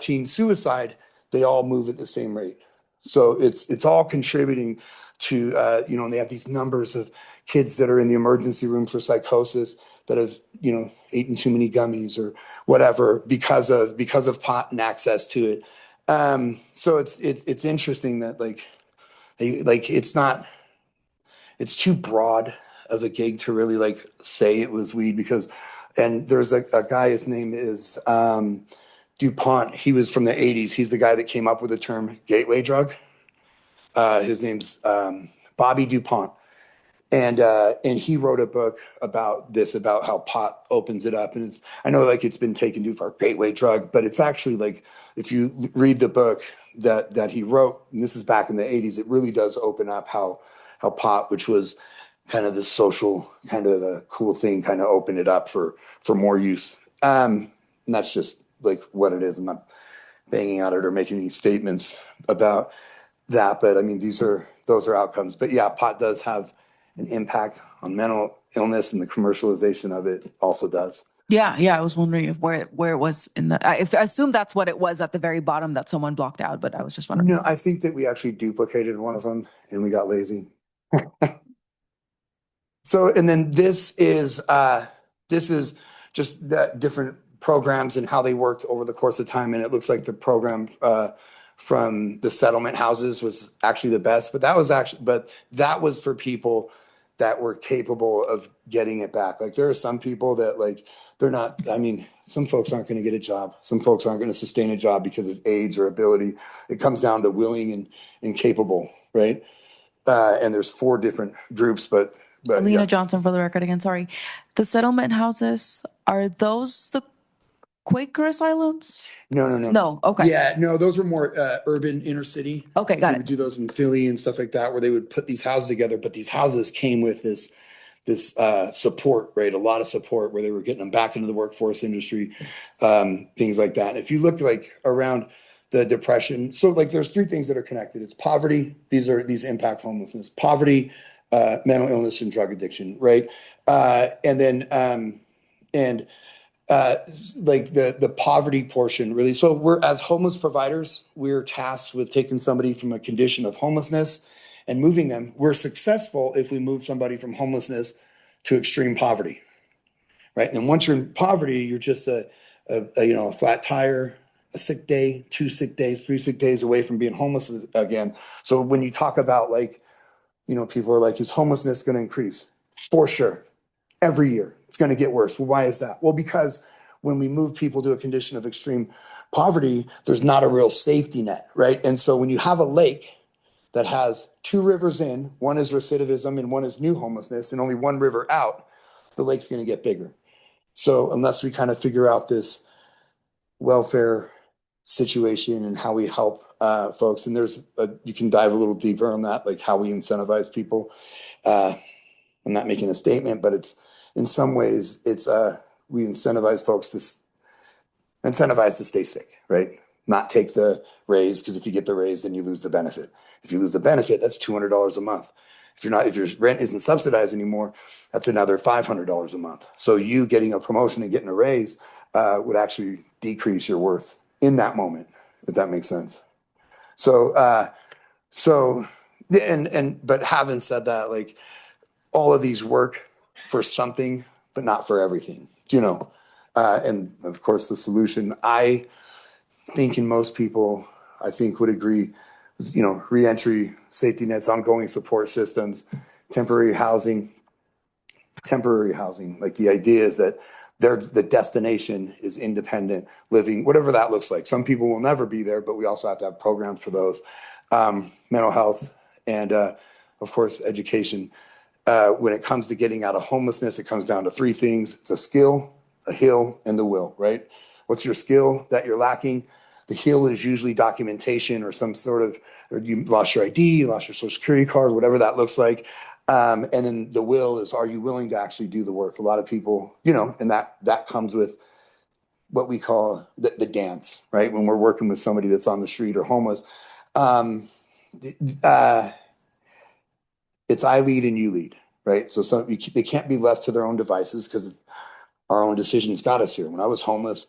teen suicide. They all move at the same rate. So it's all contributing to and they have these numbers of kids that are in the emergency room for psychosis that have eaten too many gummies or whatever because of pot and access to it. So it's interesting that it's too broad of a gig to really like say it was weed and there's a guy, his name is DuPont. He was from the 80s. He's the guy that came up with the term gateway drug. His name's Bobby DuPont. And he wrote a book about this, about how pot opens it up. And I know like it's been taken to for a gateway drug, but it's actually like, if you read the book that he wrote, and this is back in the 80s, it really does open up how pot, which was kind of the social, kind of the cool thing, kind of open it up for more use. And that's just like what it is. I'm not banging on it or making any statements about that, but I mean, those are outcomes. But yeah, pot does have an impact on mental illness, and the commercialization of it also does. Yeah, I was wondering if where it was in the. I assume that's what it was at the very bottom that someone blocked out, but I was just wondering. No, I think that we actually duplicated one of them and we got lazy. So, and then this is just the different programs and how they worked over the course of time. And it looks like the program from the settlement houses was actually the best, but that was for people that were capable of getting it back. Like there are some people that like, they're not, I mean, some folks aren't going to get a job. Some folks aren't going to sustain a job because of age or ability. It comes down to willing and capable, right? And there's 4 different groups, but Alina yeah. Johnson for the record again. Sorry, the settlement houses, are those the Quaker asylums? No. No. Okay. Yeah, no, those were more urban inner city. Okay, got They it. would do those in Philly and stuff like that, where they would put these houses together. But these houses came with this support, right? A lot of support where they were getting them back into the workforce industry, things like that. And if you look like around the depression, so like there's 3 things that are connected. It's poverty. These impact homelessness, poverty, mental illness, and drug addiction, right? And then and like the poverty portion really. So we're, as homeless providers, we're tasked with taking somebody from a condition of homelessness and moving them. We're successful if we move somebody from homelessness to extreme poverty, right? And once you're in poverty, you're just a flat tire, a sick day, 2 sick days, 3 sick days away from being homeless again. So when you talk about like, people are like, is homelessness going to increase? For sure. Every year, it's going to get worse. Well, why is that? Well, because when we move people to a condition of extreme poverty, there's not a real safety net, right? And so when you have a lake that has 2 rivers in, one is recidivism and one is new homelessness, and only 1 river out, the lake's going to get bigger. So unless we kind of figure out this welfare situation and how we help folks, and you can dive a little deeper on that, like how we incentivize people. I'm not making a statement, but it's in some ways we incentivize folks to stay sick, right? Not take the raise, because if you get the raise, then you lose the benefit. If you lose the benefit, that's $200 a month. If your rent isn't subsidized anymore, that's another $500 a month. So you getting a promotion and getting a raise would actually decrease your worth in that moment, if that makes sense. So but having said that, like, all of these work for something, but not for everything, and of course the solution, I think, in most people, I think would agree, is, reentry, safety nets, ongoing support systems, temporary housing. Like, the idea is that the destination is independent living, whatever that looks like. Some people will never be there, but we also have to have programs for those. Mental health, and of course education. When it comes to getting out of homelessness, it comes down to 3 things. It's a skill, a hill, and the will, right? What's your skill that you're lacking? The hill is usually documentation or some sort of, or you lost your ID, you lost your social security card, whatever that looks like. And then the will is, are you willing to actually do the work? A lot of people, and that comes with what we call the dance, right? When we're working with somebody that's on the street or homeless. It's I lead and you lead, right? So they can't be left to their own devices, because our own decisions got us here. When I was homeless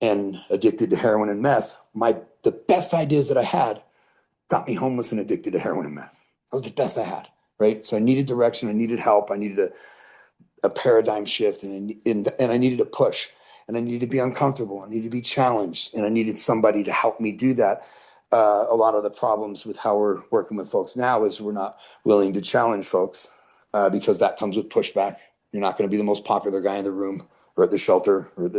and addicted to heroin and meth, the best ideas that I had got me homeless and addicted to heroin and meth. That was the best I had, right? So I needed direction, I needed help, I needed a paradigm shift, and I needed a push, and I needed to be uncomfortable, I needed to be challenged, and I needed somebody to help me do that. A lot of the problems with how we're working with folks now is we're not willing to challenge folks, because that comes with pushback. You're not going to be the most popular guy in the room or at the shelter or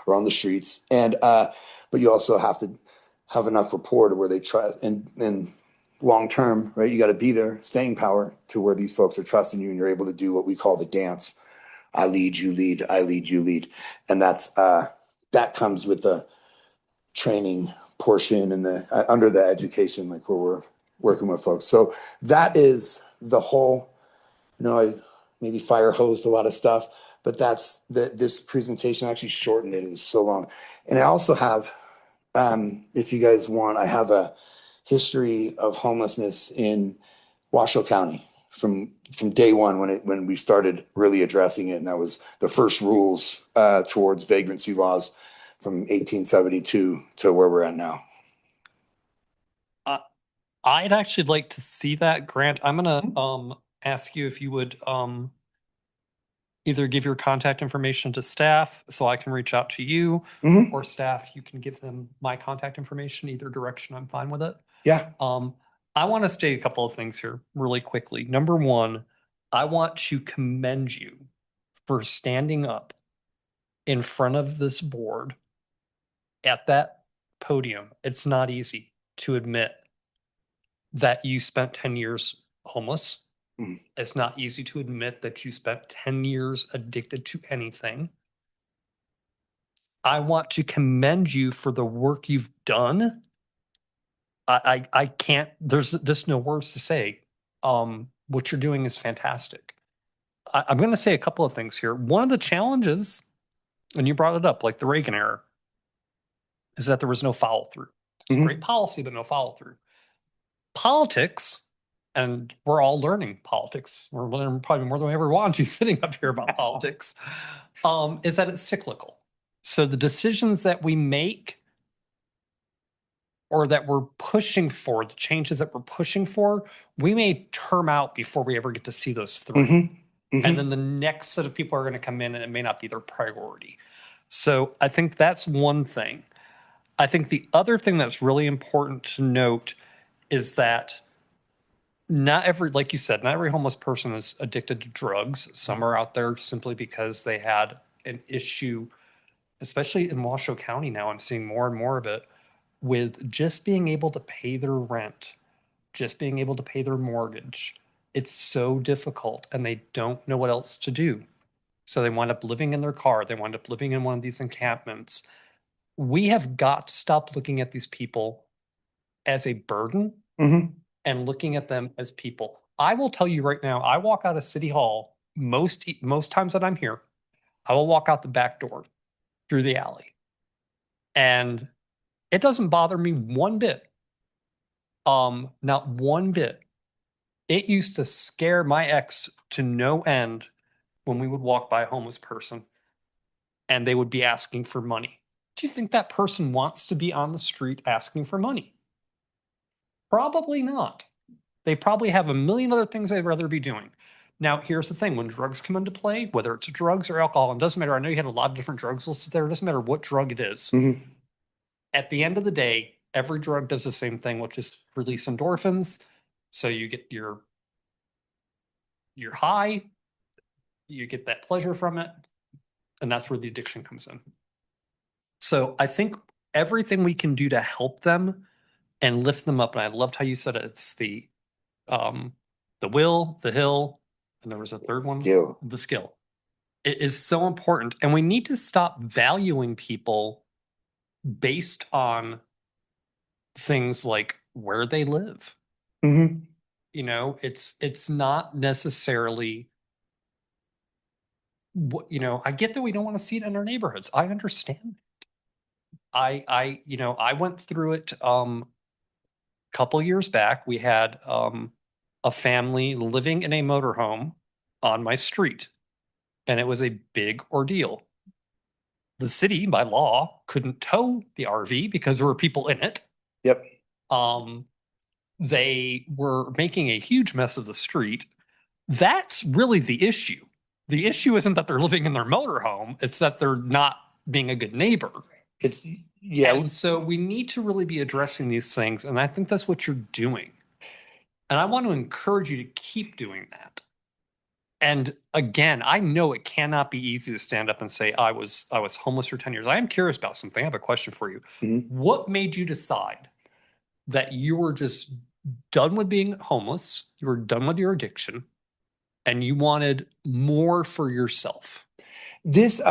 or on the streets. And but you also have to have enough rapport to where they try, and long-term, right? You got to be there, staying power to where these folks are trusting you and you're able to do what we call the dance. I lead, you lead, I lead, you lead. And that comes with the training portion and the under the education, like where we're working with folks. So that is the whole, I maybe fire hosed a lot of stuff, but this presentation. I actually shortened it. It was so long. And I also have, if you guys want, I have a history of homelessness in Washoe County from day one when we started really addressing it, and that was the first rules towards vagrancy laws from 1872 to where we're at now. I'd actually like to see that, Grant. I'm gonna ask you if you would either give your contact information to staff so I can reach out to you, or staff, you can give them my contact information. Either direction, I'm fine with it. Yeah. I want to state a couple of things here really quickly. Number one, I want to commend you for standing up in front of this board at that podium. It's not easy to admit that you spent 10 years homeless. It's not easy to admit that you spent 10 years addicted to anything. I want to commend you for the work you've done. I can't, there's just no words to say. What you're doing is fantastic. I'm going to say a couple of things here. One of the challenges, and you brought it up, like the Reagan era, is that there was no follow through. Great policy, but no follow through. Politics, and we're all learning politics. We're learning probably more than we ever want to sitting up here about politics, is that it's cyclical. So the decisions that we make or that we're pushing for, the changes that we're pushing for, we may term out before we ever get to see those through. And then the next set of people are going to come in and it may not be their priority. So I think that's one thing. I think the other thing that's really important to note is that not every, like you said, not every homeless person is addicted to drugs. Some are out there simply because they had an issue, especially in Washoe County now. I'm seeing more and more of it with just being able to pay their rent, just being able to pay their mortgage. It's so difficult and they don't know what else to do. So they wind up living in their car. They wind up living in one of these encampments. We have got to stop looking at these people as a burden and looking at them as people. I will tell you right now, I walk out of City Hall most times that I'm here. I will walk out the back door through the alley. And it doesn't bother me one bit. Not one bit. It used to scare my ex to no end when we would walk by a homeless person and they would be asking for money. Do you think that person wants to be on the street asking for money? Probably not. They probably have a million other things they'd rather be doing. Now, here's the thing. When drugs come into play, whether it's drugs or alcohol, it doesn't matter. I know you had a lot of different drugs listed there. It doesn't matter what drug it is. At the end of the day, every drug does the same thing, which is release endorphins. So you get your high, you get that pleasure from it, and that's where the addiction comes in. So I think everything we can do to help them and lift them up, and I loved how you said it, it's the will, the hill, and there was a third one, the skill. It is so important, and we need to stop valuing people based on things like where they live. You know, it's not necessarily what, you know, I get that we don't want to see it in our neighborhoods. I understand. I went through it a couple years back. We had a family living in a motorhome on my street, and it was a big ordeal. The city, by law, couldn't tow the RV because there were people in it. Yep. They were making a huge mess of the street. That's really the issue. The issue isn't that they're living in their motorhome, it's that they're not being a good neighbor. And so we need to really be addressing these things, and I think that's what you're doing. And I want to encourage you to keep doing that. And again, I know it cannot be easy to stand up and say, I was homeless for 10 years. I am curious about something. I have a question for you. What made you decide that you were just done with being homeless, you were done with your addiction, and you wanted more for yourself. This,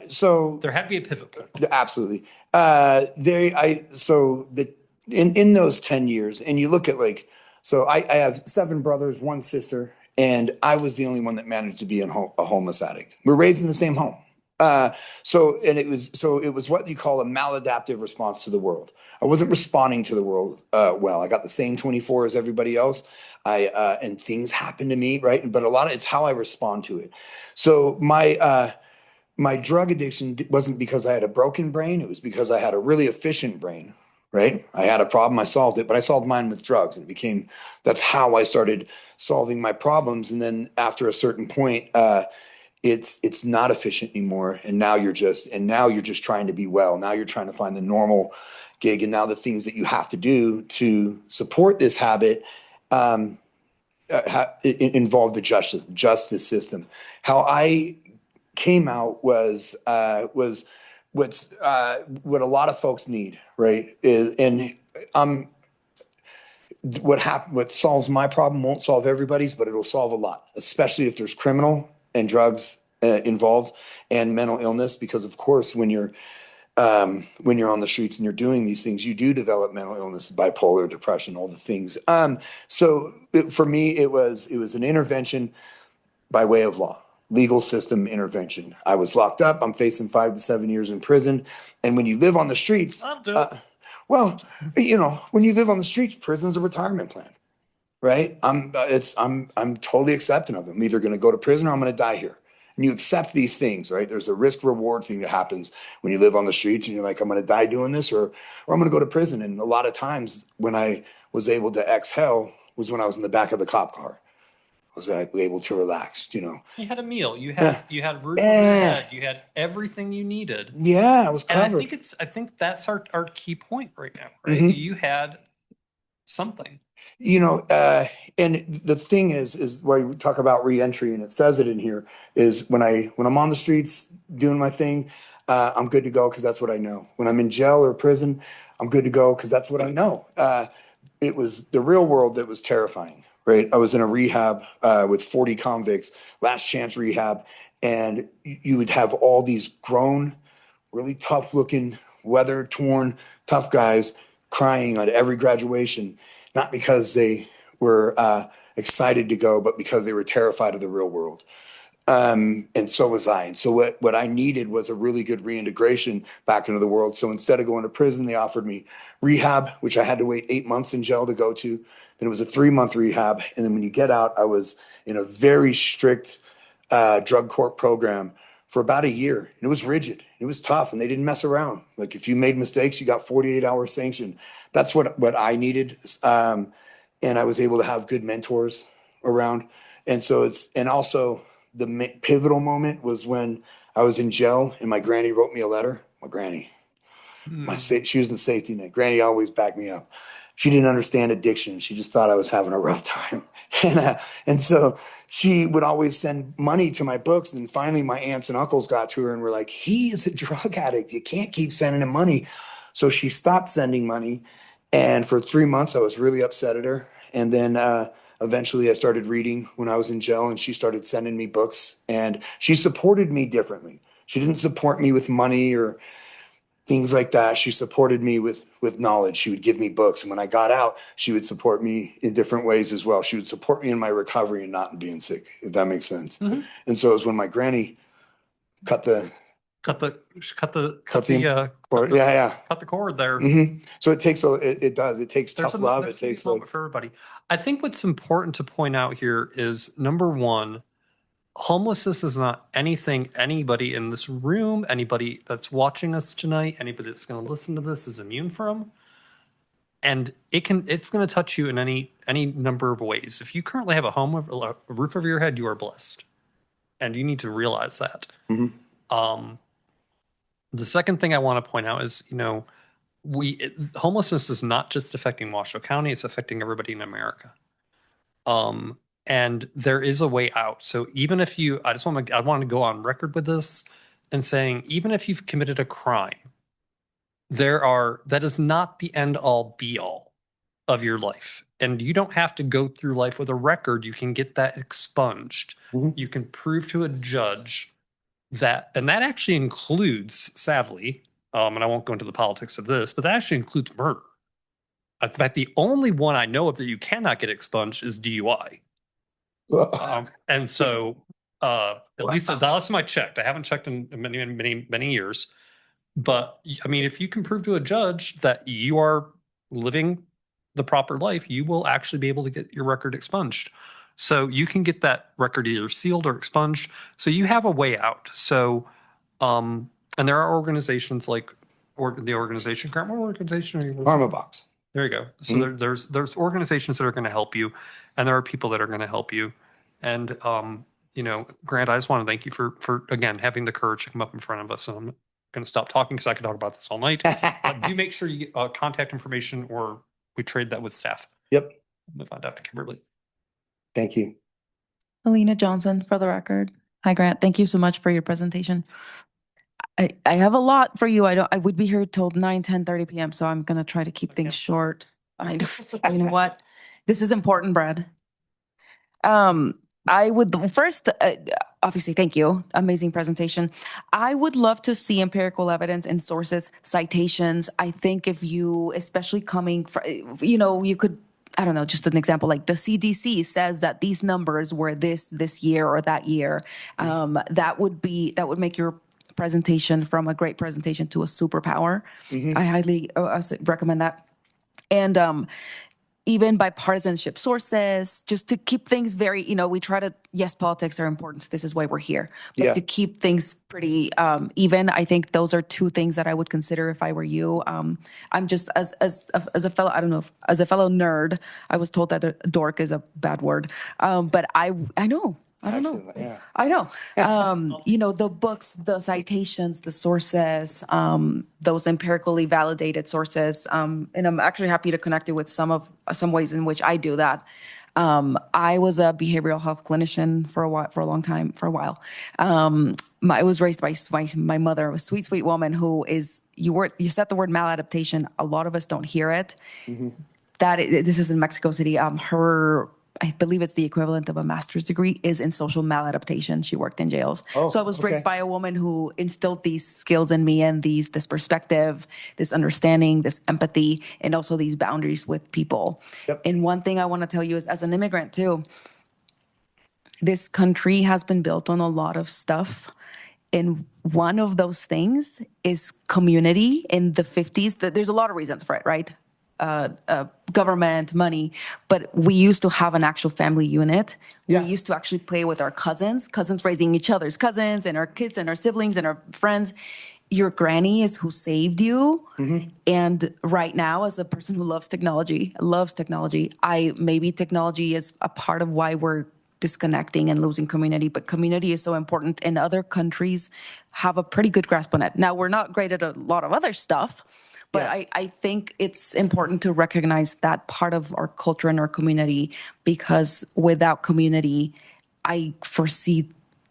so There had to be a pivot point. absolutely. In those 10 years, and you look at like, so I have 7 brothers, 1 sister, and I was the only one that managed to be a homeless addict. We're raised in the same home. It was what you call a maladaptive response to the world. I wasn't responding to the world well. I got the same 24 as everybody else. And things happen to me, right? But a lot of it's how I respond to it. So my drug addiction wasn't because I had a broken brain. It was because I had a really efficient brain, right? I had a problem, I solved it, but I solved mine with drugs. And that's how I started solving my problems. And then after a certain point, it's not efficient anymore. And now you're just trying to be well. Now you're trying to find the normal gig. And now the things that you have to do to support this habit, involve the justice system. How I came out was what a lot of folks need, right? What solves my problem won't solve everybody's, but it'll solve a lot, especially if there's criminal and drugs involved and mental illness. Because of course, when you're on the streets and you're doing these things, you do develop mental illness, bipolar, depression, all the things. For me, it was an intervention by way of law, legal system intervention. I was locked up. I'm facing 5 to 7 years in prison. And when you live on the streets, I'll do it. when you live on the streets, prison's a retirement plan, right? I'm totally accepting of it. I'm either going to go to prison or I'm going to die here. And you accept these things, right? There's a risk reward thing that happens when you live on the streets and you're like, I'm going to die doing this or I'm going to go to prison. And a lot of times when I was able to exhale was when I was in the back of the cop car. Was able to relax, You had a meal. You had roof over your head. You had everything you needed. Yeah, I was covered. And I think that's our key point right now, right? Mhm. You had something. And the thing is where you talk about reentry, and it says it in here, is when I'm on the streets doing my thing, I'm good to go because that's what I know. When I'm in jail or prison, I'm good to go because that's what I know. It was the real world that was terrifying, right? I was in a rehab with 40 convicts, last chance rehab, and you would have all these grown, really tough looking, weather torn, tough guys crying at every graduation, not because they were excited to go, but because they were terrified of the real world. And so was I. And so what I needed was a really good reintegration back into the world. So instead of going to prison, they offered me rehab, which I had to wait 8 months in jail to go to. Then it was a 3-month rehab. And then when you get out, I was in a very strict drug court program for about a year. And it was rigid. It was tough. And they didn't mess around. Like if you made mistakes, you got 48-hour sanction. That's what I needed. And I was able to have good mentors around. And so also the pivotal moment was when I was in jail and my granny wrote me a letter. My granny, she was in the safety net. Granny always backed me up. She didn't understand addiction. She just thought I was having a rough time. And so she would always send money to my books. And finally my aunts and uncles got to her and were like, he is a drug addict. You can't keep sending him money. So she stopped sending money. And for 3 months, I was really upset at her. And then eventually I started reading when I was in jail and she started sending me books and she supported me differently. She didn't support me with money or things like that. She supported me with knowledge. She would give me books. And when I got out, she would support me in different ways as well. She would support me in my recovery and not in being sick, if that makes sense. Mhm. And so it was when my granny cut the cord there. Mhm. So it takes it does. It takes There's tough love. It there's gonna be takes a moment for everybody. I think what's important to point out here is number one, homelessness is not anything anybody in this room, anybody that's watching us tonight, anybody that's going to listen to this is immune from. And it's going to touch you in any number of ways. If you currently have a roof over your head, you are blessed. And you need to realize that. Mhm. The second thing I want to point out is, homelessness is not just affecting Washoe County, it's affecting everybody in America. And there is a way out. So even if I want to go on record with this and saying, even if you've committed a crime, that is not the end all be all of your life. And you don't have to go through life with a record. You can get that expunged. Mhm. You can prove to a judge that, and that actually includes, sadly, and I won't go into the politics of this, but that actually includes murder. In fact, the only one I know of that you cannot get expunged is DUI. And so, at least the last time I checked, I haven't checked in many years. But I mean, if you can prove to a judge that you are living the proper life, you will actually be able to get your record expunged. So you can get that record either sealed or expunged. So you have a way out. So, and there are organizations like, or the organization, Grant, what organization are you with? Karma Box. There you go. So there's organizations that are going to help you, and there are people that are going to help you. And you know, Grant, I just want to thank you for again having the courage to come up in front of us. And I'm going to stop talking because I could talk about this all night. But do make sure you get contact information, or we trade that with staff. Yep. Move on, Dr. Kimberly. Thank you. Alina Johnson, for the record. Hi, Grant. Thank you so much for your presentation. I have a lot for you. I would be here till 10:30 p.m. So I'm gonna try to keep things short. I know, you know what? This is important, Brad. I would first, obviously, thank you. Amazing presentation. I would love to see empirical evidence and sources, citations. I think if you, especially coming from, you know, you could, I don't know, just an example, like the CDC says that these numbers were this year or that year. That would make your presentation from a great presentation to a superpower. I highly recommend that. And even bipartisanship sources, just to keep things very, you know, we try to, yes, politics are important. This is why we're here. But to keep things pretty even, I think those are two things that I would consider if I were you. I'm just, as a fellow, I don't know, as a fellow nerd, I was told that dork is a bad word. But I know. I don't know. Yeah. I know. You know, the books, the citations, the sources, those empirically validated sources. And I'm actually happy to connect it with some ways in which I do that. I was a behavioral health clinician for a while. I was raised by my mother, a sweet woman who is, you said the word maladaptation. A lot of us don't hear it. This is in Mexico City. I believe it's the equivalent of a master's degree, is in social maladaptation. She worked in jails. So I was raised by a woman who instilled these skills in me and this perspective, this understanding, this empathy, and also these boundaries with people. And one thing I want to tell you is, as an immigrant too, this country has been built on a lot of stuff. And one of those things is community in the 50s. There's a lot of reasons for it, right? Government, money, but we used to have an actual family unit. We used to actually play with our cousins raising each other's cousins and our kids and our siblings and our friends. Your granny is who saved you. And right now, as a person who loves technology, maybe technology is a part of why we're disconnecting and losing community, but community is so important, and other countries have a pretty good grasp on it. Now, we're not great at a lot of other stuff, but I think it's important to recognize that part of our culture and our community, because without community, I foresee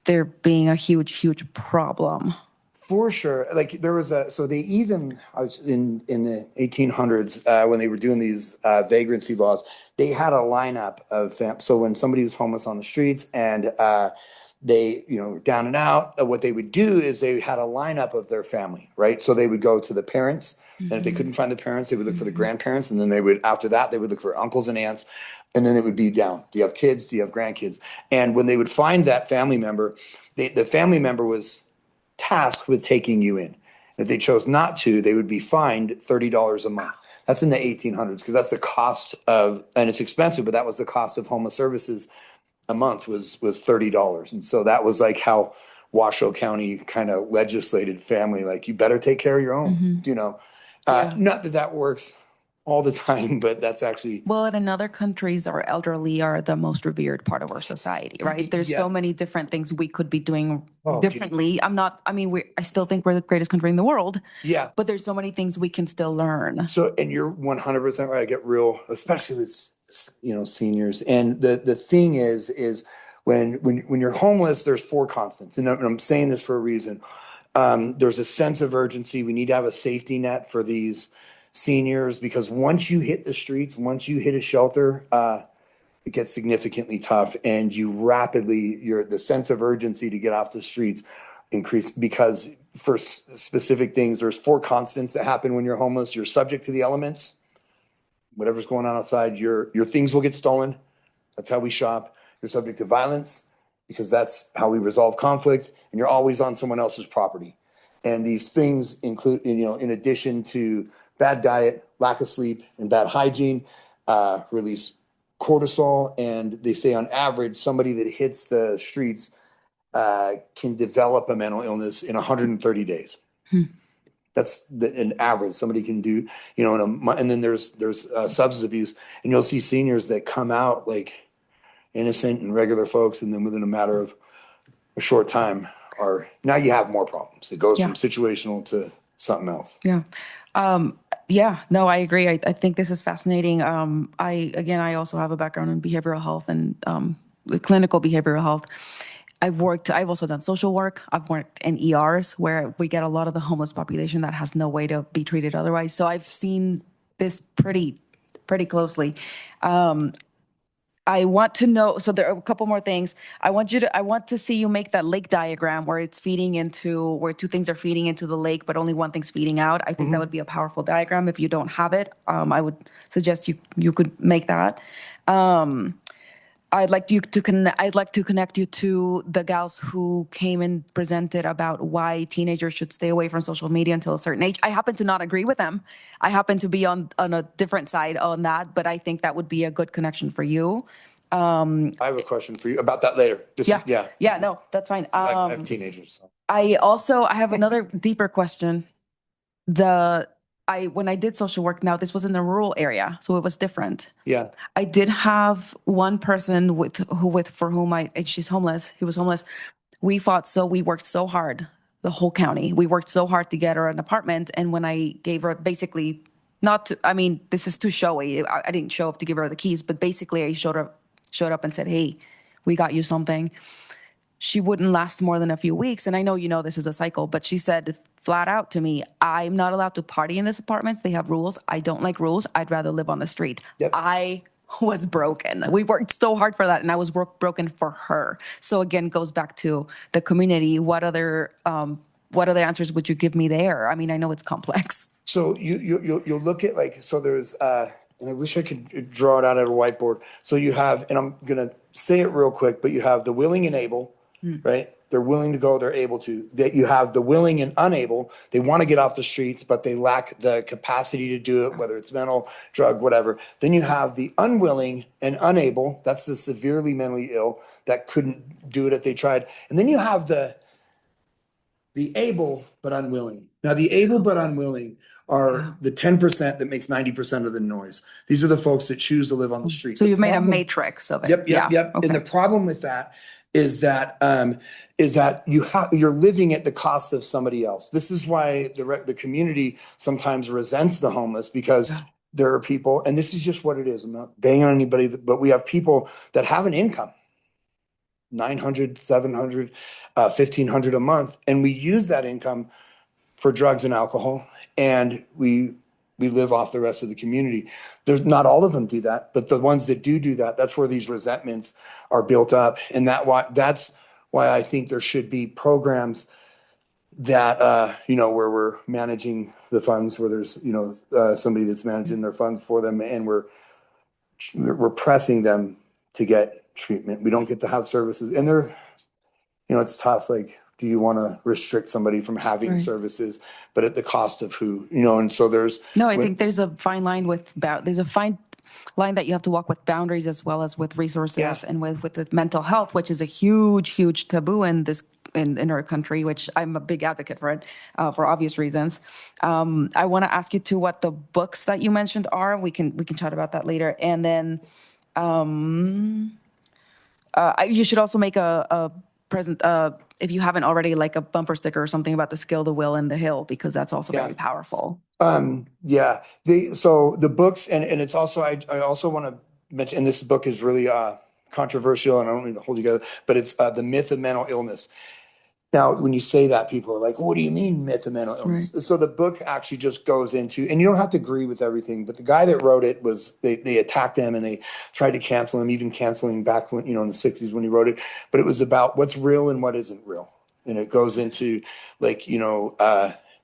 there being a huge problem. For sure. Like there was so they even, I was in the 1800s, when they were doing these vagrancy laws, they had a lineup of, so when somebody was homeless on the streets and they, you know, down and out, what they would do is they had a lineup of their family, right? So they would go to the parents, and if they couldn't find the parents, they would look for the grandparents, and then after that, they would look for uncles and aunts, and then it would be down. Do you have kids? Do you have grandkids? And when they would find that family member, the family member was tasked with taking you in. If they chose not to, they would be fined $30 a month. That's in the 1800s, because that's the cost of, and it's expensive, but that was the cost of homeless services a month was $30. And so that was like how Washoe County kind of legislated family, like you better take care of your own, you know. Not that works all the time, but that's actually. Well, and in other countries, our elderly are the most revered part of our society, right? There's so many different things we could be doing differently. I still think we're the greatest country in the world. Yeah. But there's so many things we can still learn. So, and you're 100% right. I get real, especially with, you know, seniors. And the thing is when you're homeless, there's 4 constants. And I'm saying this for a reason. There's a sense of urgency. We need to have a safety net for these seniors, because once you hit the streets, once you hit a shelter, it gets significantly tough, and the sense of urgency to get off the streets increase, because for specific things, there's 4 constants that happen when you're homeless. You're subject to the elements. Whatever's going on outside, your things will get stolen. That's how we shop. You're subject to violence, because that's how we resolve conflict, and you're always on someone else's property. And these things include, in addition to bad diet, lack of sleep, and bad hygiene, release cortisol. And they say on average, somebody that hits the streets can develop a mental illness in 130 days. That's an average. Somebody can do, in a month. And then there's substance abuse, and you'll see seniors that come out like innocent and regular folks, and then within a matter of a short time now you have more problems. It goes from situational to something else. Yeah. No, I agree. I think this is fascinating. I also have a background in behavioral health and clinical behavioral health. I've also done social work. I've worked in ERs where we get a lot of the homeless population that has no way to be treated otherwise. So I've seen this pretty closely. I want to know, so there are a couple more things. I want to see you make that lake diagram where it's where 2 things are feeding into the lake, but only one thing's feeding out. I think that would be a powerful diagram. If you don't have it, I would suggest you could make that. I'd like to connect you to the gals who came and presented about why teenagers should stay away from social media until a certain age. I happen to not agree with them. I happen to be on a different side on that, but I think that would be a good connection for you. I have a question for you about that later. No, that's fine. I have teenagers. So. I have another deeper question. When I did social work, now this was in a rural area, so it was different. Yeah. I did have one person for whom she's homeless. He was homeless. We worked so hard, the whole county. We worked so hard to get her an apartment. And when I gave her basically this is too showy. I didn't show up to give her the keys, but basically I showed up and said, "Hey, we got you something." She wouldn't last more than a few weeks. And I know this is a cycle, but she said flat out to me, "I'm not allowed to party in this apartment. They have rules. I don't like rules. I'd rather live on the street." Yep. I was broken. We worked so hard for that, and I was broken for her. So again, goes back to the community. What other answers would you give me there? I mean, I know it's complex. So you'll look at there's and I wish I could draw it out at a whiteboard. So you have, and I'm gonna say it real quick, but you have the willing and able, right? They're willing to go, they're able to. That you have the willing and unable. They want to get off the streets, but they lack the capacity to do it, whether it's mental, drug, whatever. Then you have the unwilling and unable. That's the severely mentally ill that couldn't do it if they tried. And then you have the able but unwilling. Now, the able but unwilling are the 10% that makes 90% of the noise. These are the folks that choose to live on the street. So you've made a matrix of it. Yep. Okay. And the problem with that is that you're living at the cost of somebody else. This is why the community sometimes resents the homeless, because there are people, and this is just what it is. I'm not banging on anybody, but we have people that have an income. $900, $700, $1,500 a month. And we use that income for drugs and alcohol, and we live off the rest of the community. There's not all of them do that, but the ones that do that, that's where these resentments are built up. And that's why I think there should be programs that, where we're managing the funds, where there's, somebody that's managing their funds for them, and we're pressing them to get treatment. We don't get to have services, and they're, it's tough. Like, do you want to restrict somebody from having services, but at the cost of who, and so there's. No, I think there's a fine line there's a fine line that you have to walk with boundaries as well as with resources and with mental health, which is a huge taboo in our country, which I'm a big advocate for it, for obvious reasons. I want to ask you to what the books that you mentioned are. We can chat about that later. And then you should also make a present, if you haven't already, like a bumper sticker or something about the skill, the will, and the hill, because that's also very powerful. So the books, and it's also, I also want to mention, and this book is really controversial, and I don't need to hold you together, but it's The Myth of Mental Illness. Now, when you say that, people are like, what do you mean myth of mental illness? So the book actually just goes into, and you don't have to agree with everything, but the guy that wrote it was, they attacked him and they tried to cancel him, even canceling back when, in the 60s when he wrote it. But it was about what's real and what isn't real. And it goes into like,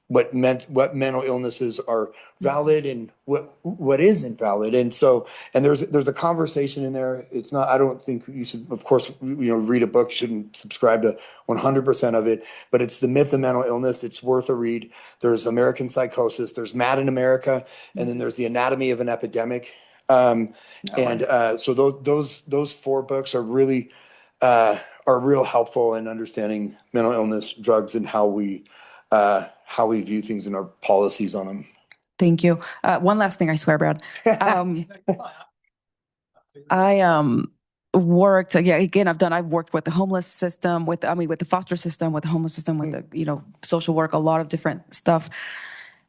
what mental illnesses are valid and what isn't valid. And so, and there's a conversation in there. It's not, I don't think you should, of course, read a book. You shouldn't subscribe to 100% of it, but it's the myth of mental illness. It's worth a read. There's American Psychosis, there's Mad in America, and then there's The Anatomy of an Epidemic. So those 4 books are real helpful in understanding mental illness, drugs, and how we view things in our policies on them. Thank you. One last thing, I swear, Brad. I worked, again, I've worked with the homeless system, with the foster system, with the homeless system, with the, social work, a lot of different stuff.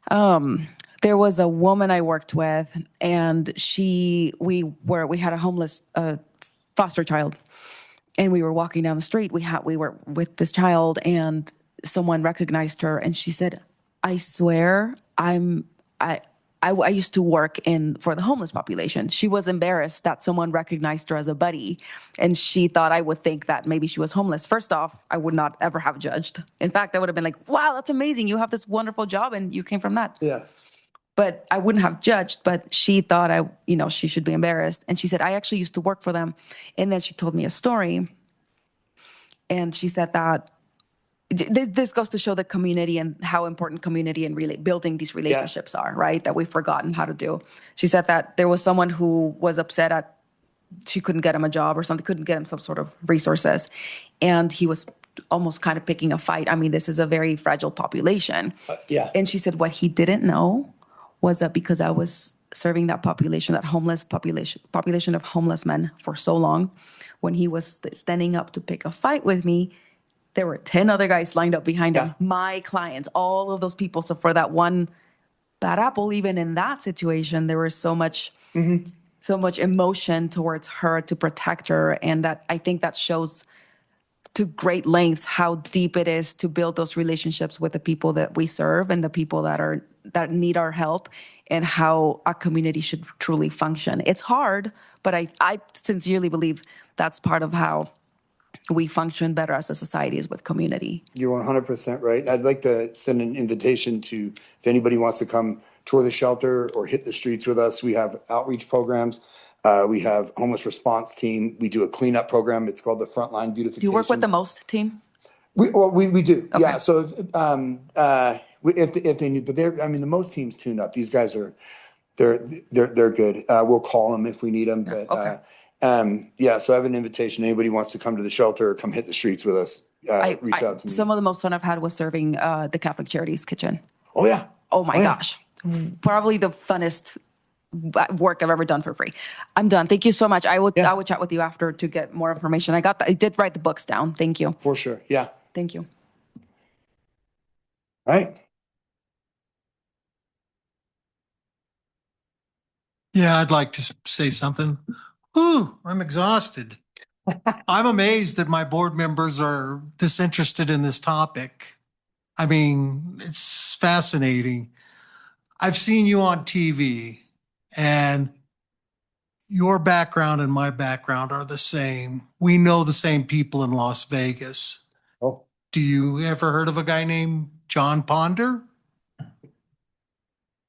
There was a woman I worked with, and we had a homeless foster child, and we were walking down the street. We were with this child, and someone recognized her, and she said, "I swear, I used to work for the homeless population." She was embarrassed that someone recognized her as a buddy, and she thought I would think that maybe she was homeless. First off, I would not ever have judged. In fact, I would have been like, "Wow, that's amazing. You have this wonderful job and you came from that." Yeah. But I wouldn't have judged, but she thought she should be embarrassed. And she said, "I actually used to work for them." And then she told me a story. And she said that this goes to show the community and how important community and really building these relationships are, right? That we've forgotten how to do. She said that there was someone who was upset she couldn't get him a job or something, couldn't get him some sort of resources. And he was almost kind of picking a fight. I mean, this is a very fragile population. And she said what he didn't know was that because I was serving that population, that homeless population of homeless men for so long, when he was standing up to pick a fight with me, there were 10 other guys lined up behind him, my clients, all of those people. So for that one bad apple, even in that situation, there was so much emotion towards her to protect her. And that, I think that shows to great lengths how deep it is to build those relationships with the people that we serve and the people that need our help, and how a community should truly function. It's hard, but I sincerely believe that's part of how we function better as a society, is with community. You're 100% right. I'd like to send an invitation to, if anybody wants to come tour the shelter or hit the streets with us, we have outreach programs. We have homeless response team. We do a cleanup program. It's called the Frontline Beautification. Do you work with the MOST team? We do. Okay. Yeah. So if they need, but the most teams tune up. These guys they're good. We'll call them if we need them. But okay. So I have an invitation. Anybody wants to come to the shelter or come hit the streets with us, reach out to me. Some of the most fun I've had was serving the Catholic Charities kitchen. Oh, yeah. Oh, my gosh. Probably the funnest work I've ever done for free. I'm done. Thank you so much. I would chat with you after to get more information. I did write the books down. Thank you. For sure. Yeah. Thank you. All right. Yeah, I'd like to say something. Ooh, I'm exhausted. I'm amazed that my board members are disinterested in this topic. I mean, it's fascinating. I've seen you on TV, and your background and my background are the same. We know the same people in Las Vegas. Oh. Do you ever heard of a guy named John Ponder?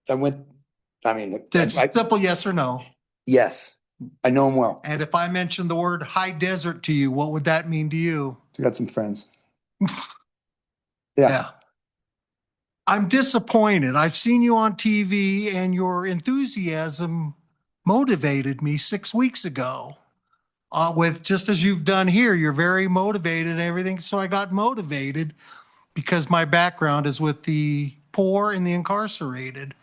That's simple yes or no. Yes. I know him well. And if I mentioned the word high desert to you, what would that mean to you? You got some friends. Yeah. I'm disappointed. I've seen you on TV, and your enthusiasm motivated me 6 weeks ago. With just as you've done here, you're very motivated and everything. So I got motivated because my background is with the poor and the incarcerated.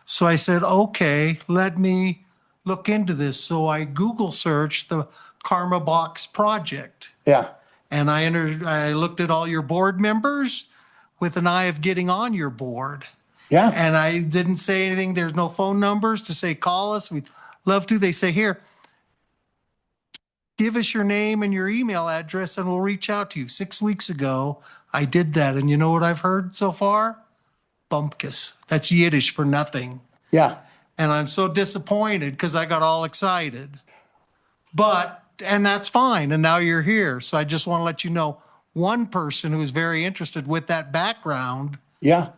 So I said, okay, let me look into this. So I Google searched the Karma Box Project. Yeah. And I looked at all your board members with an eye of getting on your board. Yeah. And I didn't say anything. There's no phone numbers to say, call us. We'd love to. They say, here, give us your name and your email address and we'll reach out to you. 6 weeks ago, I did that. And you know what I've heard so far? Bumpkus. That's Yiddish for nothing. Yeah. And I'm so disappointed because I got all excited. But, and that's fine. And now you're here. So I just want to let you know one person who is very interested with that background Yeah.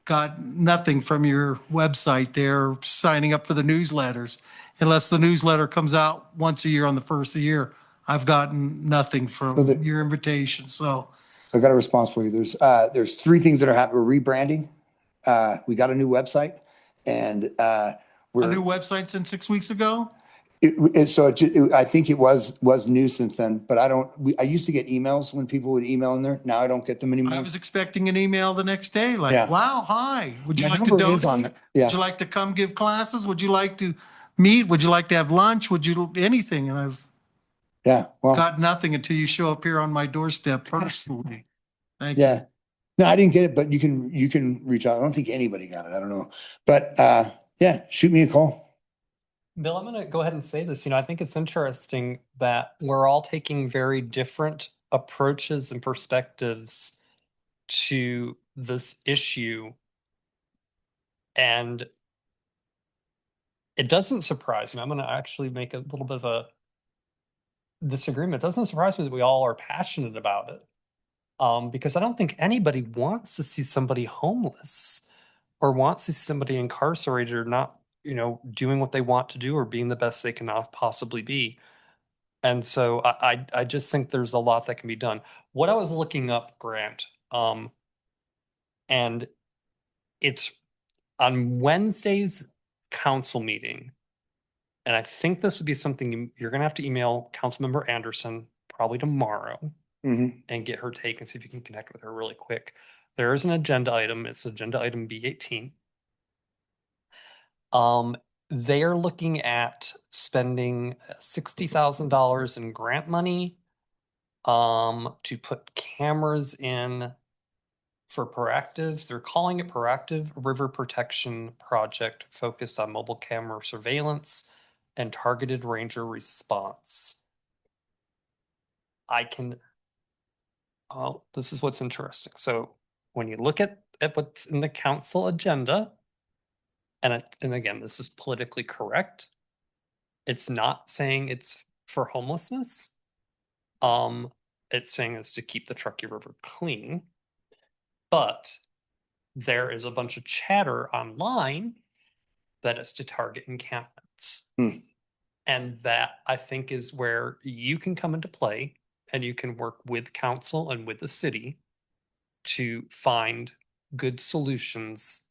got nothing from your website there signing up for the newsletters. Unless the newsletter comes out once a year on the first of the year, I've gotten nothing from your invitation. So I got a response for you. There's three things that are happening. We're rebranding. We got a new website, and a new website since 6 weeks ago? I think it was new since then, but I used to get emails when people would email in there. Now I don't get them anymore. I was expecting an email the next day, like, Yeah. wow, hi. Would you My like to number is donate? on there. Yeah. Would you like to come give classes? Would you like to meet? Would you like to have lunch? Would you anything? And I've Yeah. Well, got nothing until you show up here on my doorstep personally. Thank you. yeah. No, I didn't get it, but you can reach out. I don't think anybody got it. I don't know. But yeah, shoot me a call. Bill, I'm going to go ahead and say this. I think it's interesting that we're all taking very different approaches and perspectives to this issue. And it doesn't surprise me. I'm going to actually make a little bit of a disagreement. It doesn't surprise me that we all are passionate about it. Because I don't think anybody wants to see somebody homeless or wants to see somebody incarcerated or not, doing what they want to do or being the best they can possibly be. And so I just think there's a lot that can be done. What I was looking up, Grant, and it's on Wednesday's council meeting, and I think this would be something you're going to have to email Councilmember Anderson probably tomorrow and get her take and see if you can connect with her really quick. There is an agenda item. It's agenda item B18. They are looking at spending $60,000 in grant money to put cameras in for proactive. They're calling it Proactive River Protection Project, focused on mobile camera surveillance and targeted ranger response. This is what's interesting. So when you look at what's in the council agenda, and again, this is politically correct, it's not saying it's for homelessness. It's saying it's to keep the Truckee River clean. But there is a bunch of chatter online that it's to target encampments. And that, I think, is where you can come into play and you can work with council and with the city to find good solutions,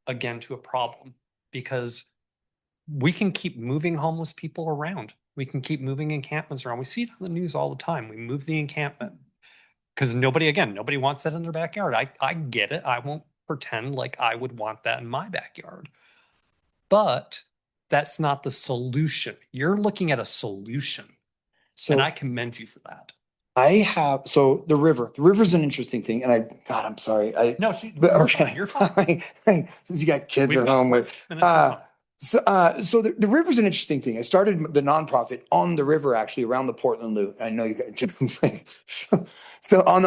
again, to a problem. Because we can keep moving homeless people around. We can keep moving encampments around. We see it on the news all the time. We move the encampment because nobody wants that in their backyard. I get it. I won't pretend like I would want that in my backyard. But that's not the solution. You're looking at a solution. And I commend you for that. So the river's an interesting thing. And I'm sorry. You're fine. You got kids at home with, so the river's an interesting thing. I started the nonprofit on the river, actually around the Portland Loop. I know you got different things. So on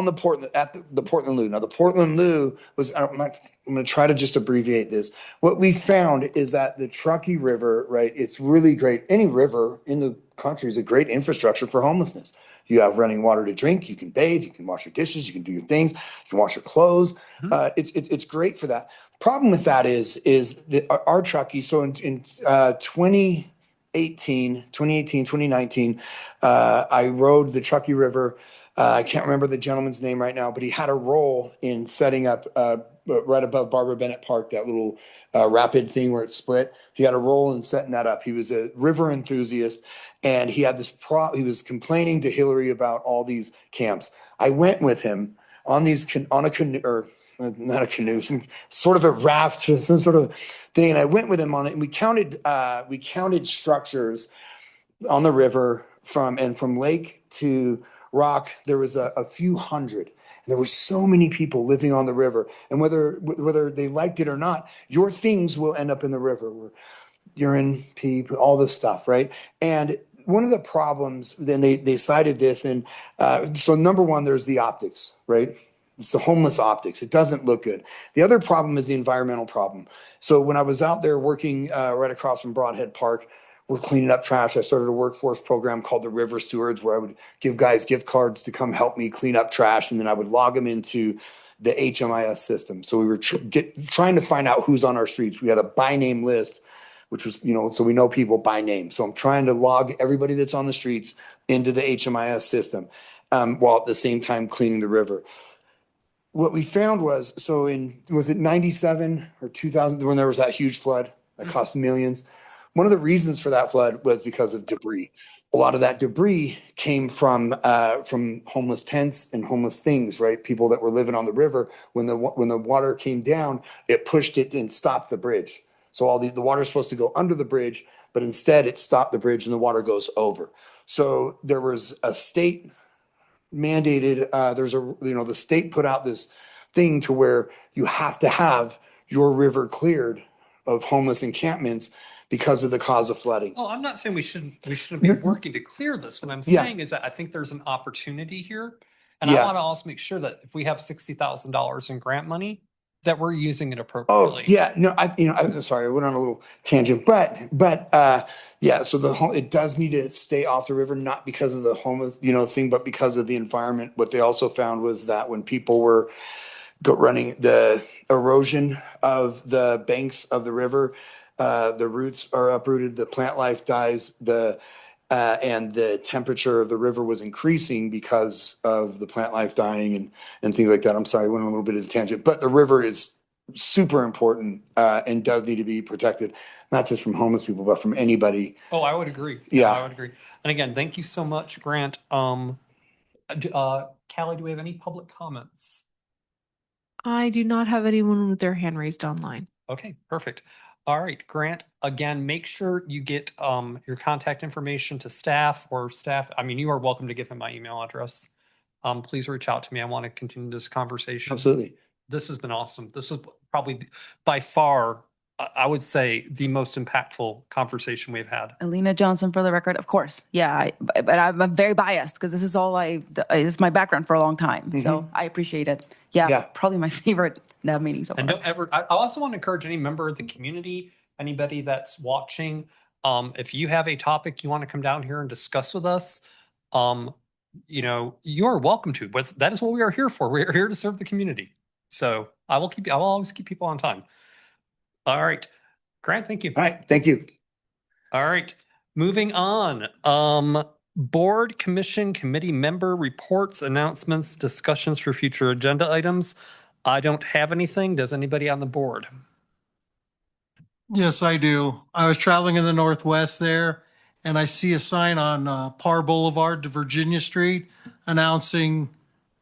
the Portland, at the Portland Loop. Now the Portland Loop was, I'm going to try to just abbreviate this. What we found is that the Truckee River, right? It's really great. Any river in the country is a great infrastructure for homelessness. You have running water to drink. You can bathe. You can wash your dishes. You can do your things. You can wash your clothes. It's great for that. Problem with that is our Truckee. So in 2018, 2019, I rode the Truckee River. I can't remember the gentleman's name right now, but he had a role in setting up right above Barbara Bennett Park, that little rapid thing where it split. He had a role in setting that up. He was a river enthusiast, and he had this he was complaining to Hillary about all these camps. I went with him on a canoe, or not a canoe, some sort of a raft, some sort of thing. And I went with him on it, and we counted structures on the river from lake to rock. There was a few hundred, and there were so many people living on the river. And whether they liked it or not, your things will end up in the river. Urine, pee, all this stuff, right? And one of the problems, then they cited this, and so number one, there's the optics, right? it's the homeless optics. It doesn't look good. The other problem is the environmental problem. So when I was out there working right across from Broadhead Park, we're cleaning up trash. I started a workforce program called the River Stewards, where I would give guys gift cards to come help me clean up trash, and then I would log them into the HMIS system. So we were trying to find out who's on our streets. We had a by name list, which was, so we know people by name. So I'm trying to log everybody that's on the streets into the HMIS system, while at the same time cleaning the river. What we found was, was it 97 or 2000 when there was that huge flood that cost millions? One of the reasons for that flood was because of debris. A lot of that debris came from homeless tents and homeless things, right? People that were living on the river. When the water came down, it pushed it and stopped the bridge. So all the water is supposed to go under the bridge, but instead it stopped the bridge and the water goes over. So there was a state mandated, the state put out this thing to where you have to have your river cleared of homeless encampments because of the cause of flooding. Oh, I'm not saying we shouldn't be working to clear this. What I'm Yeah. saying is that I think there's an opportunity here. And I Yeah. want to also make sure that if we have $60,000 in grant money, that we're using it Oh, appropriately. yeah, no, I'm sorry, I went on a little tangent, but, yeah, so it does need to stay off the river, not because of the homeless, thing, but because of the environment. What they also found was that when people were running the erosion of the banks of the river, the roots are uprooted, the plant life dies, and the temperature of the river was increasing because of the plant life dying and things like that. I'm sorry, I went on a little bit of a tangent, but the river is super important and does need to be protected, not just from homeless people, but from anybody. Oh, I would agree. Yeah. I would agree. And again, thank you so much, Grant. Callie, do we have any public comments? I do not have anyone with their hand raised online. Okay, perfect. All right, Grant, again, make sure you get your contact information to staff. I mean, you are welcome to give him my email address. Please reach out to me. I want to continue this conversation. Absolutely. This has been awesome. This is probably by far, I would say, the most impactful conversation we've had. Alina Johnson, for the record, of course. Yeah, but I'm very biased because this is this is my background for a long time. So I appreciate it. Yeah, probably my favorite NAB meeting so far. And don't ever, I also want to encourage any member of the community, anybody that's watching, if you have a topic you want to come down here and discuss with us, you are welcome to, but that is what we are here for. We are here to serve the community. So I will always keep people on time. All right, Grant, thank you. All right, thank you. All right, moving on. Board, commission, committee member reports, announcements, discussions for future agenda items. I don't have anything. Does anybody on the board? Yes, I do. I was traveling in the Northwest there, and I see a sign on Parr Boulevard to Virginia Street announcing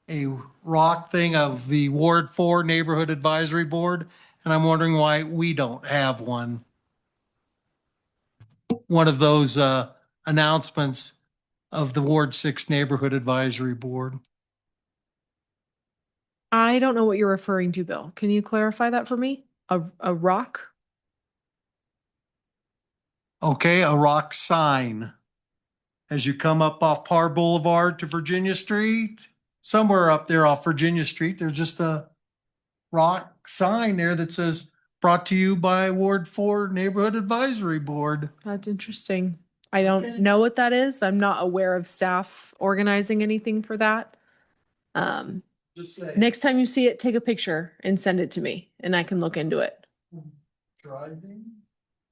a rock thing of the Ward 4 Neighborhood Advisory Board, and I'm wondering why we don't have one. One of those announcements of the Ward 6 Neighborhood Advisory Board. I don't know what you're referring to, Bill. Can you clarify that for me? A rock? Okay, a rock sign. As you come up off Parr Boulevard to Virginia Street, somewhere up there off Virginia Street, there's just a rock sign there that says, brought to you by Ward 4 Neighborhood Advisory Board. That's interesting. I don't know what that is. I'm not aware of staff organizing anything for that. Just say. Next time you see it, take a picture and send it to me and I can look into it. Driving?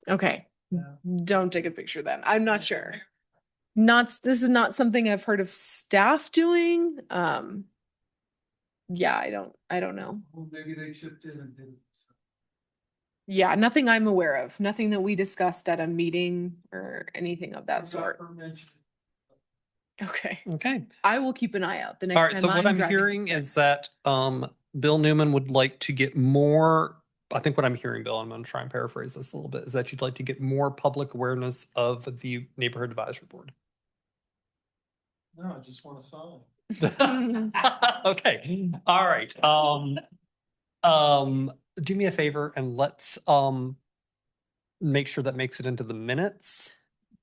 Okay. Yeah. Don't take a picture then. I'm not sure. This is not something I've heard of staff doing. Yeah, I don't know. Well, maybe they chipped in and did it. Yeah, nothing I'm aware of. Nothing that we discussed at a meeting or anything of that sort. Okay. Okay. I will keep an eye out the next All right. time So what I'm driving. hearing is that Bill Newman would like to get more. I think what I'm hearing, Bill, I'm going to try and paraphrase this a little bit, is that you'd like to get more public awareness of the Neighborhood Advisory Board. No, I just want a sign. Okay. All right. Do me a favor and let's make sure that makes it into the minutes.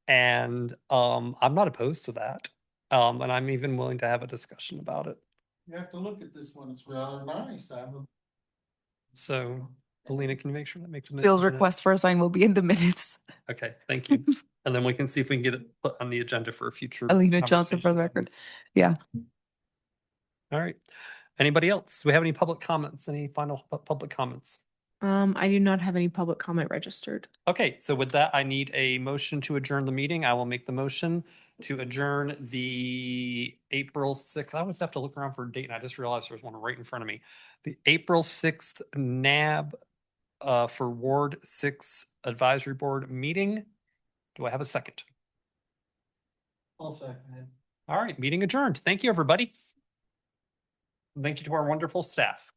And I'm not opposed to that. And I'm even willing to have a discussion about it. You have to look at this one. It's rather nice. So, Alina, can you make sure that makes the Bill's minute? request for a sign will be in the minutes. Okay, thank you. And then we can see if we can get it put on the agenda for a future. Alina Johnson for the conversation. record. Yeah. All right. Anybody else? Do we have any public comments? Any final public comments? I do not have any public comment registered. Okay, so with that, I need a motion to adjourn the meeting. I will make the motion to adjourn the April 6th. I always have to look around for a date, and I just realized there's one right in front of me. The April 6th NAB for Ward 6 Advisory Board meeting. Do I have a second? I'll second it. All right, meeting adjourned. Thank you, everybody. Thank you to our wonderful staff.